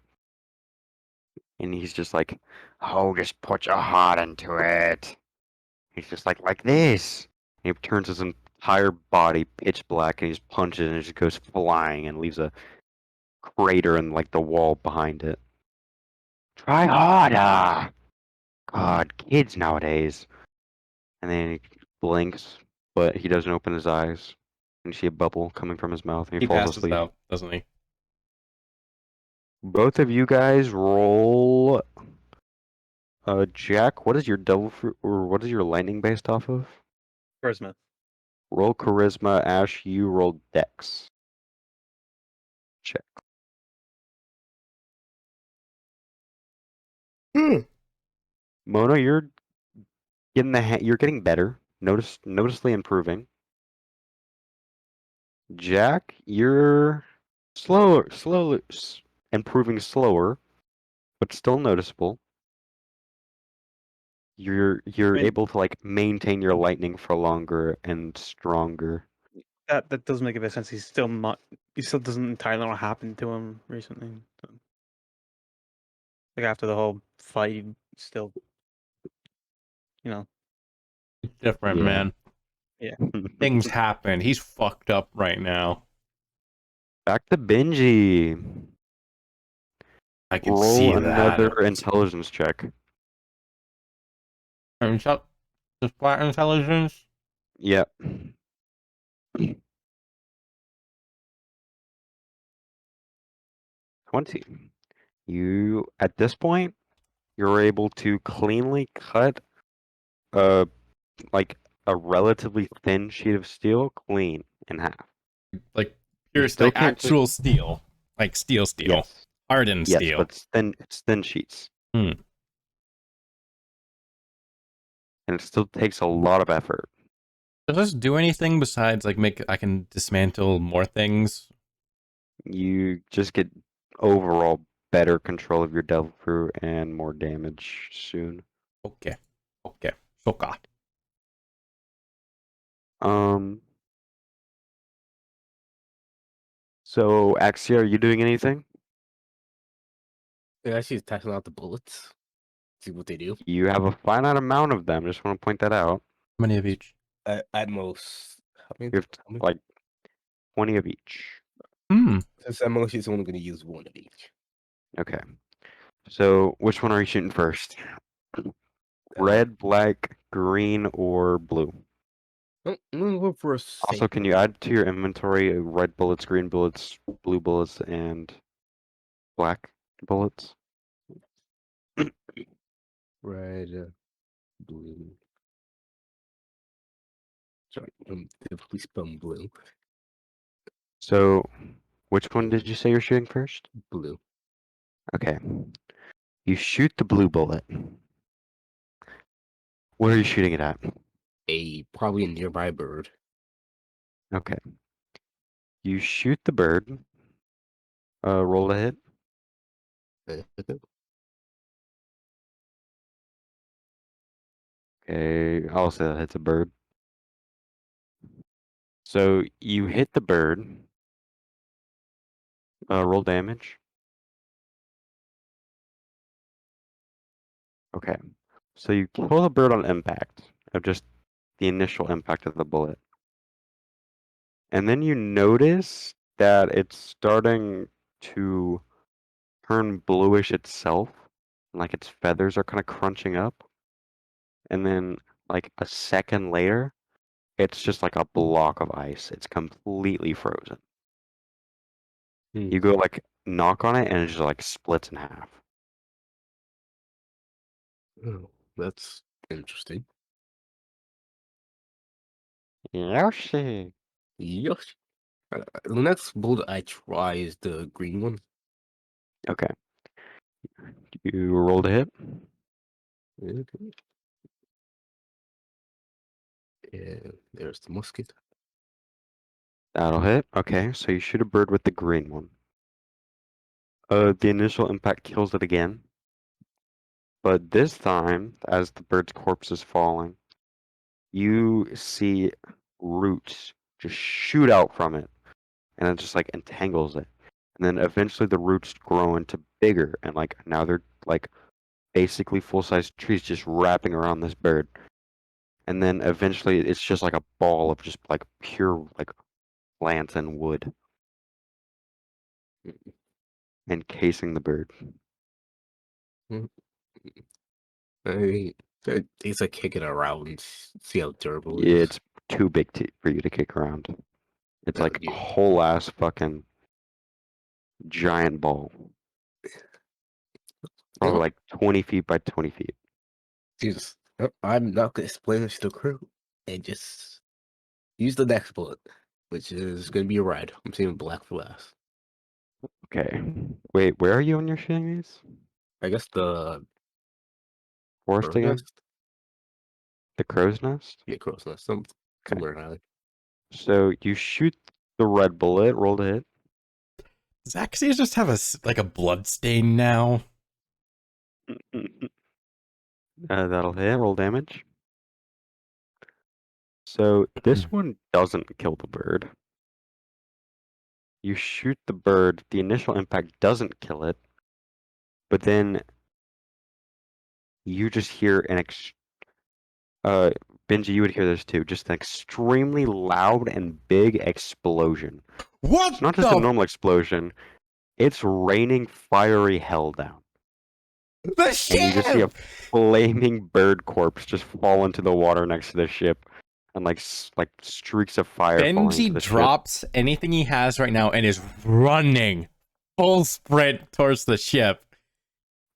And he's just like, oh, just put your heart into it. He's just like this. And he turns his entire body pitch black and he just punches and it just goes flying and leaves a crater in like the wall behind it. Try harder. God, kids nowadays. And then he blinks, but he doesn't open his eyes. And you see a bubble coming from his mouth, and he
He
falls
passes
asleep.
out, doesn't he?
Both of you guys roll. Jack, what is your devil fruit, or what is your lightning based off of?
Charisma.
Roll charisma. Ash, you roll dex. Check. Mona, you're getting you're getting better. Noticeably improving. Jack, you're slowly improving slower, but still noticeable. You're
mean-
able to like maintain your lightning for longer and stronger.
That does make a bit of sense. He still doesn't entirely know what happened to him recently. So. Like after the whole fight, he still, you know.
It's different,
Yeah.
man. Things happen. He's fucked up right now.
Back to Benji.
I can
Roll
see
another
that.
intelligence check.
Just flat intelligence?
Yep. 20. You at this point, you're able to cleanly cut like a relatively thin sheet of steel clean in half.
Like
You
pure,
still
like
can't
actual steel. Like steel.
Yes.
Hardened
Yes,
steel.
but it's thin sheets.
Hmm.
And it still takes a lot of effort.
Does this do anything besides like I can dismantle more things?
You just get overall better control of your devil fruit and more damage soon.
Okay. Soka.
So Axia, are you doing anything?
Yeah, she's testing out the bullets. See what they do.
You have a finite amount of them. Just want to point that out.
How many of each?
At most, how many?
You have
How many?
like 20 of each.
Hmm.
Since at most, she's only going to use one of each.
Okay. So which one are you shooting first? Red, black, green, or blue?
I'm gonna go for a
Also,
safe
can you add to your inventory red bullets, green bullets, blue bullets, and black bullets?
red, blue. Sorry, definitely spelled blue.
So, which one did you say you're shooting first?
Blue.
Okay. You shoot the blue bullet. Where are you shooting it at?
Probably a nearby bird.
Okay. You shoot the bird. Roll a hit. Okay, I'll say that hits a bird. So you hit the bird. Roll damage. Okay. So you kill the bird on impact of just the initial impact of the bullet. And then you notice that it's starting to turn bluish itself. Like its feathers are kind of crunching up. And then, like a second later, it's just like a block of ice. It's completely frozen. You go like knock on it and it just like splits in half.
Oh, that's interesting.
Yoshi.
Yosh. The next bullet I try is the green one.
Okay. You rolled a hit.
Okay. And there's the musket.
That'll hit. Okay, so you shoot a bird with the green one. The initial impact kills it again. But this time, as the bird's corpse is falling, you see roots just shoot out from it. And it just like entangles it. And then eventually the roots grow into bigger and like now they're like basically full-size trees just wrapping around this bird. And then eventually it's just like a ball of just like pure like plants and wood encasing the bird.
I it's like kick it around and see how durable it
Yeah,
is.
it's too big for you to kick around. It's
Oh,
like a
yeah.
whole ass fucking giant ball. Probably like 20 feet by 20 feet.
Jesus. I'm not gonna explain this to the crew. And just use the next bullet, which is gonna be a red. I'm saving black for last.
Okay. Wait, where are you on your shooting these?
I guess the
Forest
crow's
again?
nest.
The crow's nest?
Yeah, crow's nest. Somewhere in Island.
So you shoot the red bullet, roll to hit.
Does Axios just have like a blood stain now?
That'll hit, roll damage. So this one doesn't kill the bird. You shoot the bird, the initial impact doesn't kill it, but then you just hear Benji, you would hear this too, just an extremely loud and big explosion.
What?
It's not just a normal explosion, it's raining fiery hell down.
The
And you just see a
ship!
flaming bird corpse just fall into the water next to the ship, and like streaks of fire falling into
Benji
the
drops anything he has right now and is running full sprint towards the ship.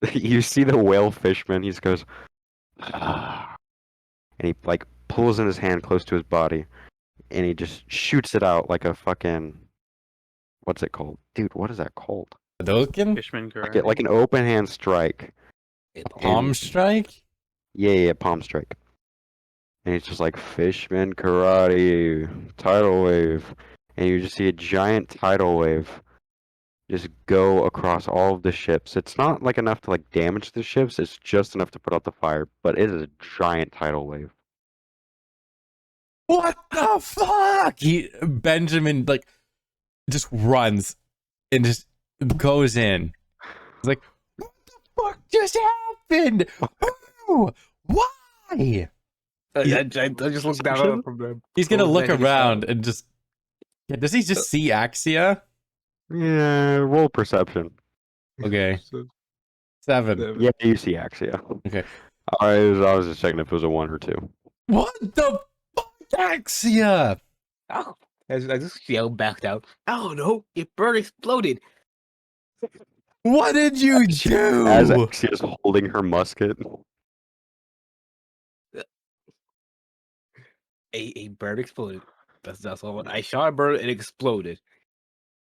ship. You see the whale fishman. He just goes, and he like pulls in his hand close to his body, and he just shoots it out like a fucking what's it called, dude? What is that called?
Hadouken?
Fishman
Like an open hand strike.
Palm strike?
Yeah, palm strike. And it's just like Fishman Karate, tidal wave. And you just see a giant tidal wave just go across all of the ships. It's not like enough to like damage the ships, it's just enough to put out the fire, but it is a giant tidal wave.
What the fuck? Benjamin like just runs and just goes in. He's like, what the fuck just happened? Who? Why?
I just looked down from the.
He's gonna look
and he saw-
around and just. Yeah, does he just see Axia?
Yeah, roll perception.
Okay.
So,
7.
Yeah, you see Axia.
Okay.
I was just checking if it was a 1 or 2.
What the fuck, Axia?
Oh, I just yelled back out. Oh no! A bird exploded.
What did you
As
do?
Axia is holding her musket.
A bird exploded. That's all. I shot a bird and it exploded.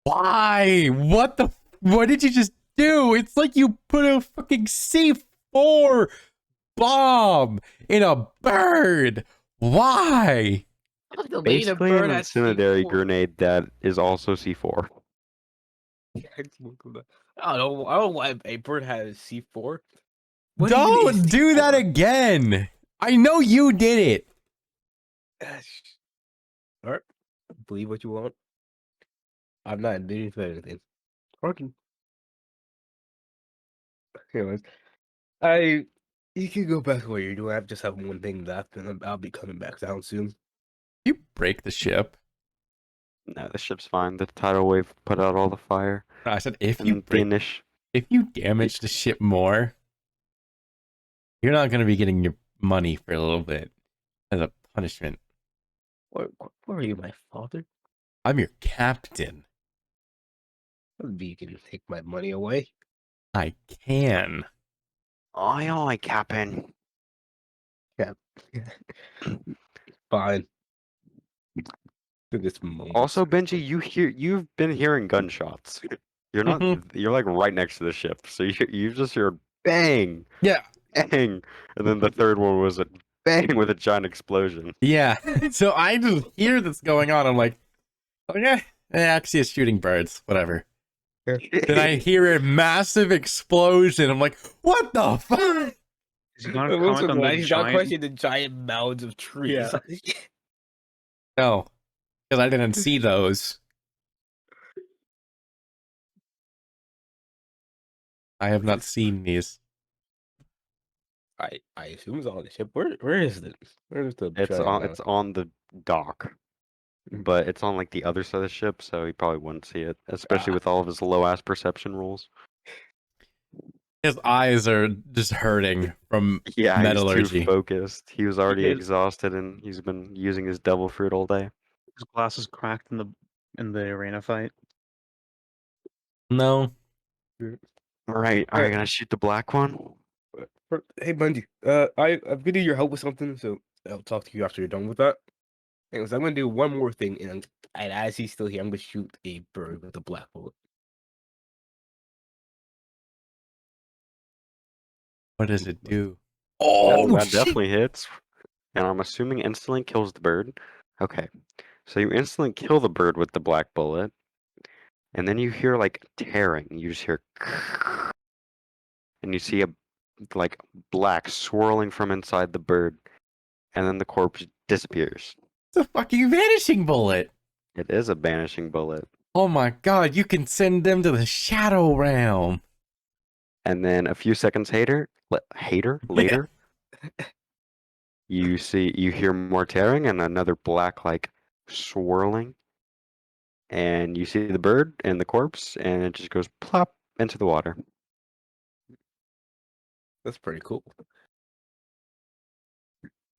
Why? What did you just do? It's like you put a fucking C4 bomb in a bird. Why?
Basically an incendiary grenade that is also C4.
I don't know. I don't know why a bird has C4. What even
Don't
is
do that
C4?
again. I know you did it.
Alright, believe what you want. I'm not admitting to anything. Working. Anyways, you can go back to what you're doing. I just have one thing left, and I'll be coming back down soon.
You break the ship.
No, the ship's fine. The tidal wave put out all the fire.
I said if
And
you
the
break,
initial.
if you damage the ship more, you're not gonna be getting your money for a little bit as a punishment.
Where are you, my father?
I'm your captain.
You can take my money away.
I can.
Aye, aye, Captain.
Fine. In this moment.
Also, Benji, you've been hearing gunshots. You're not. You're like right next to the ship, so you just hear bang,
Yeah.
bang, and then the third one was a bang with a giant explosion.
Yeah. So I just hear this going on. I'm like, okay, Axia's shooting birds, whatever. Then I hear a massive explosion. I'm like, what the fuck?
Is he gonna comment on the
He's not
giant?
questioning the giant mounds of trees.
Yeah.
No, because I didn't see those. I have not seen these.
I assume it's on the ship. Where is it? Where's the
It's
giant
on.
mound?
It's on the dock, but it's on like the other side of the ship, so he probably wouldn't see it, especially with all of his low ass perception rules.
His eyes are just hurting from
Yeah, he's too
metallurgy.
focused. He was already
His-
exhausted, and he's been using his devil fruit all day.
His glasses cracked in the arena fight.
No.
All right, are you gonna shoot the black one?
Hey Benji, I'm gonna need your help with something, so I'll talk to you after you're done with that. Anyways, I'm gonna do one more thing, and as he's still here, I'm gonna shoot a bird with a black bullet.
What does it do?
That
shit.
definitely hits, and I'm assuming instantly kills the bird. Okay, so you instantly kill the bird with the black bullet, and then you hear like tearing. You just hear, and you see a like black swirling from inside the bird, and then the corpse disappears.
It's a fucking vanishing bullet.
It is a banishing bullet.
Oh my god, you can send them to the shadow realm.
And then a few seconds later, you hear more tearing and another black like swirling, and you see the bird and the corpse, and it just goes plop into the water.
That's pretty cool.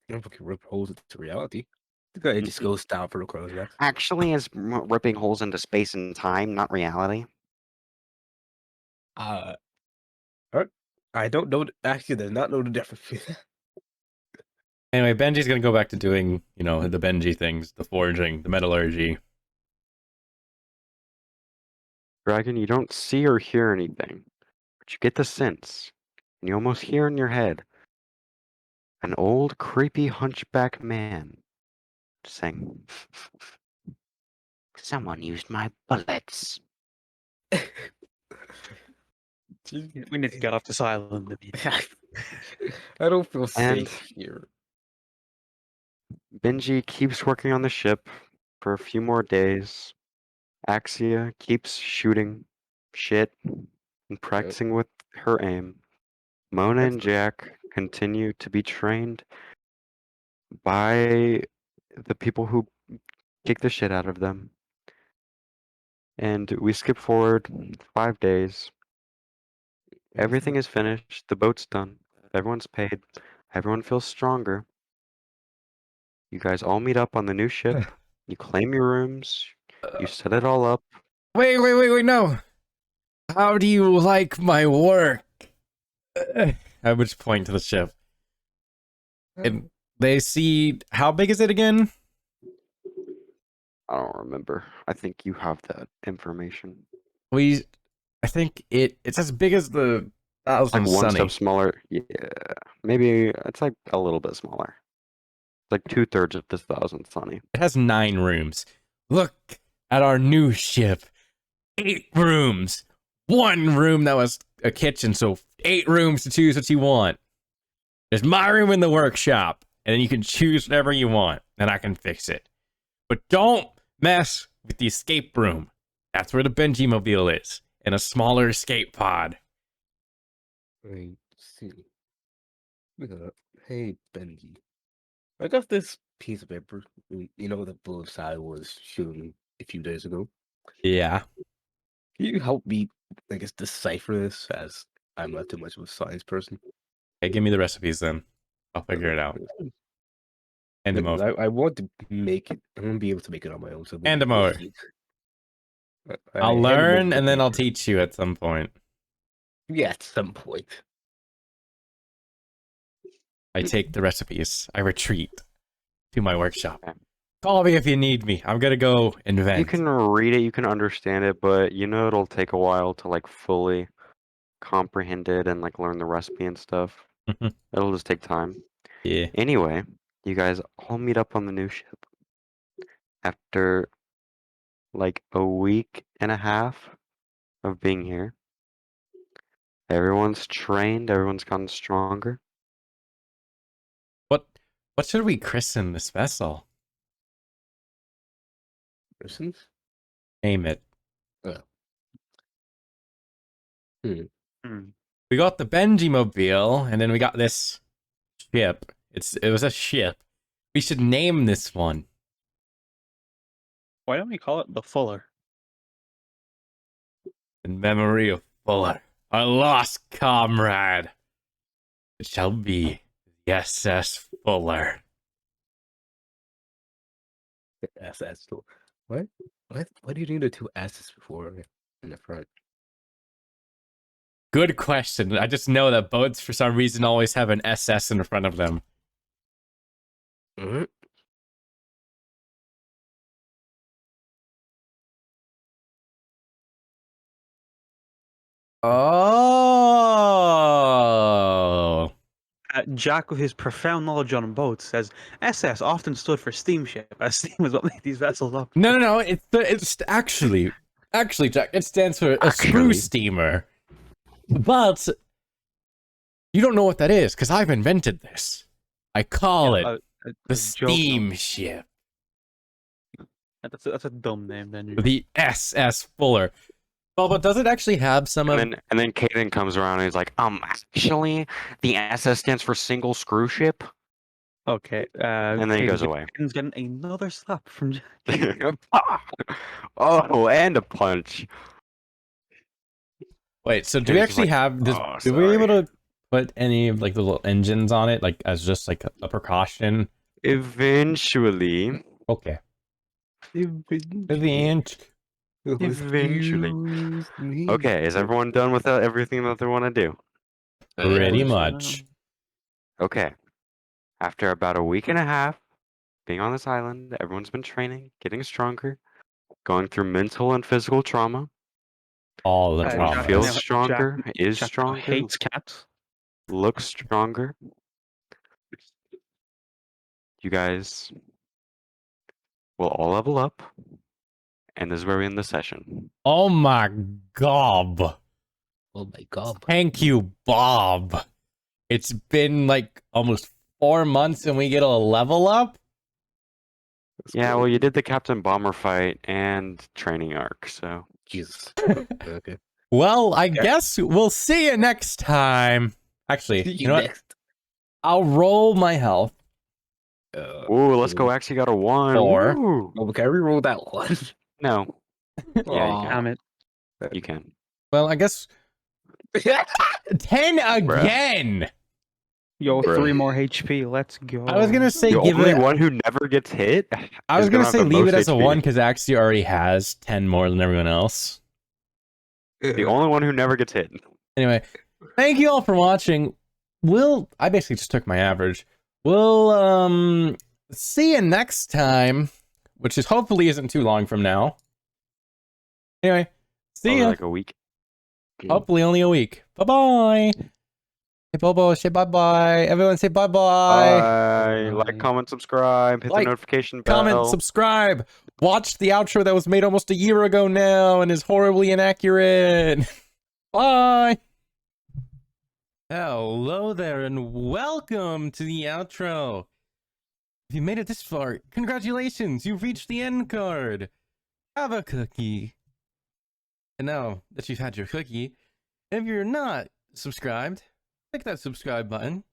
If we can rip holes into reality, it just goes down for the crow's neck.
Actually, it's ripping holes into space and time, not reality.
Alright. I don't know. Actually, does not know the difference.
Anyway, Benji's gonna go back to doing, the Benji things, the forging, the metallurgy.
Dragon, you don't see or hear anything, but you get the sense, and you almost hear in your head an old, creepy hunchback man saying, "Someone used my bullets."
We need to get off this island.
I don't feel
And-
safe here.
Benji keeps working on the ship for a few more days. Axia keeps shooting shit and practicing with her aim. Mona and Jack continue to be trained by the people who kick the shit out of them. And we skip forward 5 days. Everything is finished. The boat's done. Everyone's paid. Everyone feels stronger. You guys all meet up on the new ship. You claim your rooms. You set it all up.
Wait, no. How do you like my work? I would point to the ship. And they see, how big is it again?
I don't remember. I think you have that information.
I think it's as big as the
Like
Thousand
one
Sunny.
step smaller. Yeah, maybe it's like a little bit smaller. It's like 2/3 of this 1,000 Sunny.
It has 9 rooms. Look at our new ship. 8 rooms. 1 room that was a kitchen, so 8 rooms to choose what you want. There's my room in the workshop, and then you can choose whatever you want, and I can fix it. But don't mess with the escape room. That's where the Benji mobile is, and a smaller escape pod.
I see. Hey, Benji. I got this piece of paper. You know the bullets I was shooting a few days ago.
Yeah.
Can you help me, I guess, decipher this, as I'm not too much of a science person?
Hey, give me the recipes then. I'll figure it out. Hand them
Because
over.
I want to make it. I want to be able to make it on my own. So
Hand 'em over. I'll learn, and then I'll teach you at some point.
Yeah, at some point.
I take the recipes. I retreat to my workshop.
Okay.
Call me if you need me. I'm gonna go invent.
You can read it, you can understand it, but you know it'll take a while to like fully comprehend it and like learn the recipe and stuff.
Mhm.
It'll just take time.
Yeah.
Anyway, you guys all meet up on the new ship after like a week and a half of being here. Everyone's trained, everyone's gotten stronger.
What should we christen this vessel?
Persons?
Name it.
Hmm.
We got the Benji mobile, and then we got this ship. It was a ship. We should name this one.
Why don't we call it the Fuller?
In memory of Fuller, our lost comrade. It shall be the SS Fuller.
SS. What? What do you need the 2 S's before in the front?
Good question. I just know that boats, for some reason, always have an SS in front of them.
Mm-hmm.
Oh.
Jack, with his profound knowledge on boats, says SS often stood for steamship, as steam is what made these vessels up.
No. It's actually, Jack, it stands for a screw
Actually.
steamer. But you don't know what that is, because I've invented this. I call it the steamship.
That's a dumb name, Benji.
The SS Fuller. Well, but does it actually have some of...
And then Caden comes around and he's like, actually, the SS stands for single screw ship.
Okay.
And then he goes away.
Caden's getting another slap from Jack.
Oh, and a punch.
Wait, so do
And
we
it's just
actually
like,
have this?
"Oh,
Do we
sorry."
able to put any of like the little engines on it, like as just like a precaution?
Eventually.
Okay.
Eventually. Okay, is everyone done with everything that they want to do?
Pretty much.
Okay. After about a week and a half being on this island, everyone's been training, getting stronger, going through mental and physical trauma.
All the
Everyone
trauma.
feels
Jack-
stronger, is
Jack
stronger,
hates cats.
looks stronger. You guys will all level up, and this is where we end the session.
Oh my god.
Oh my god.
Thank you, Bob. It's been like almost 4 months and we get a level up?
Yeah, well, you did the Captain Bomber fight and training arc, so.
Jesus. Okay.
Well, I guess we'll see you next time. Actually, you
You
know what?
next.
I'll roll my health.
Ooh, let's go. Actually, got a 1.
Or-
Woo.
Oh, can we roll that one?
No. Yeah, you
Aw.
Damn it.
You can.
Well, I guess 10 again.
Yo,
Bruh.
3 more HP. Let's go.
I was gonna say
The
give
only
it.
one who never gets hit.
I was
is
gonna
have
say
the
leave it
most
as a
HP.
1 because Axie already has 10 more than everyone else.
The only one who never gets hit.
Anyway, thank you all for watching. I basically just took my average. We'll see you next time, which is hopefully isn't too long from now. Anyway, see
Only
ya.
like a week.
Hopefully only a week. Bye-bye. Hey, Bobo, say bye-bye. Everyone say bye-bye.
Bye. Like,
Bye.
comment, subscribe, hit
Like,
the notification bell.
Comment, subscribe. Watch the outro that was made almost a year ago now and is horribly inaccurate. Bye. Hello there and welcome to the outro. If you made it this far, congratulations, you've reached the end card. Have a cookie. And now that you've had your cookie, if you're not subscribed, click that subscribe button.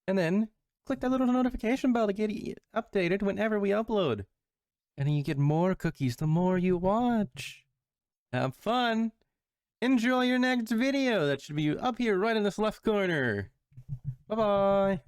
And then click that little notification bell to get updated whenever we upload. And then you get more cookies the more you watch. Have fun. Enjoy your next video. That should be up here right in this left corner. Bye-bye.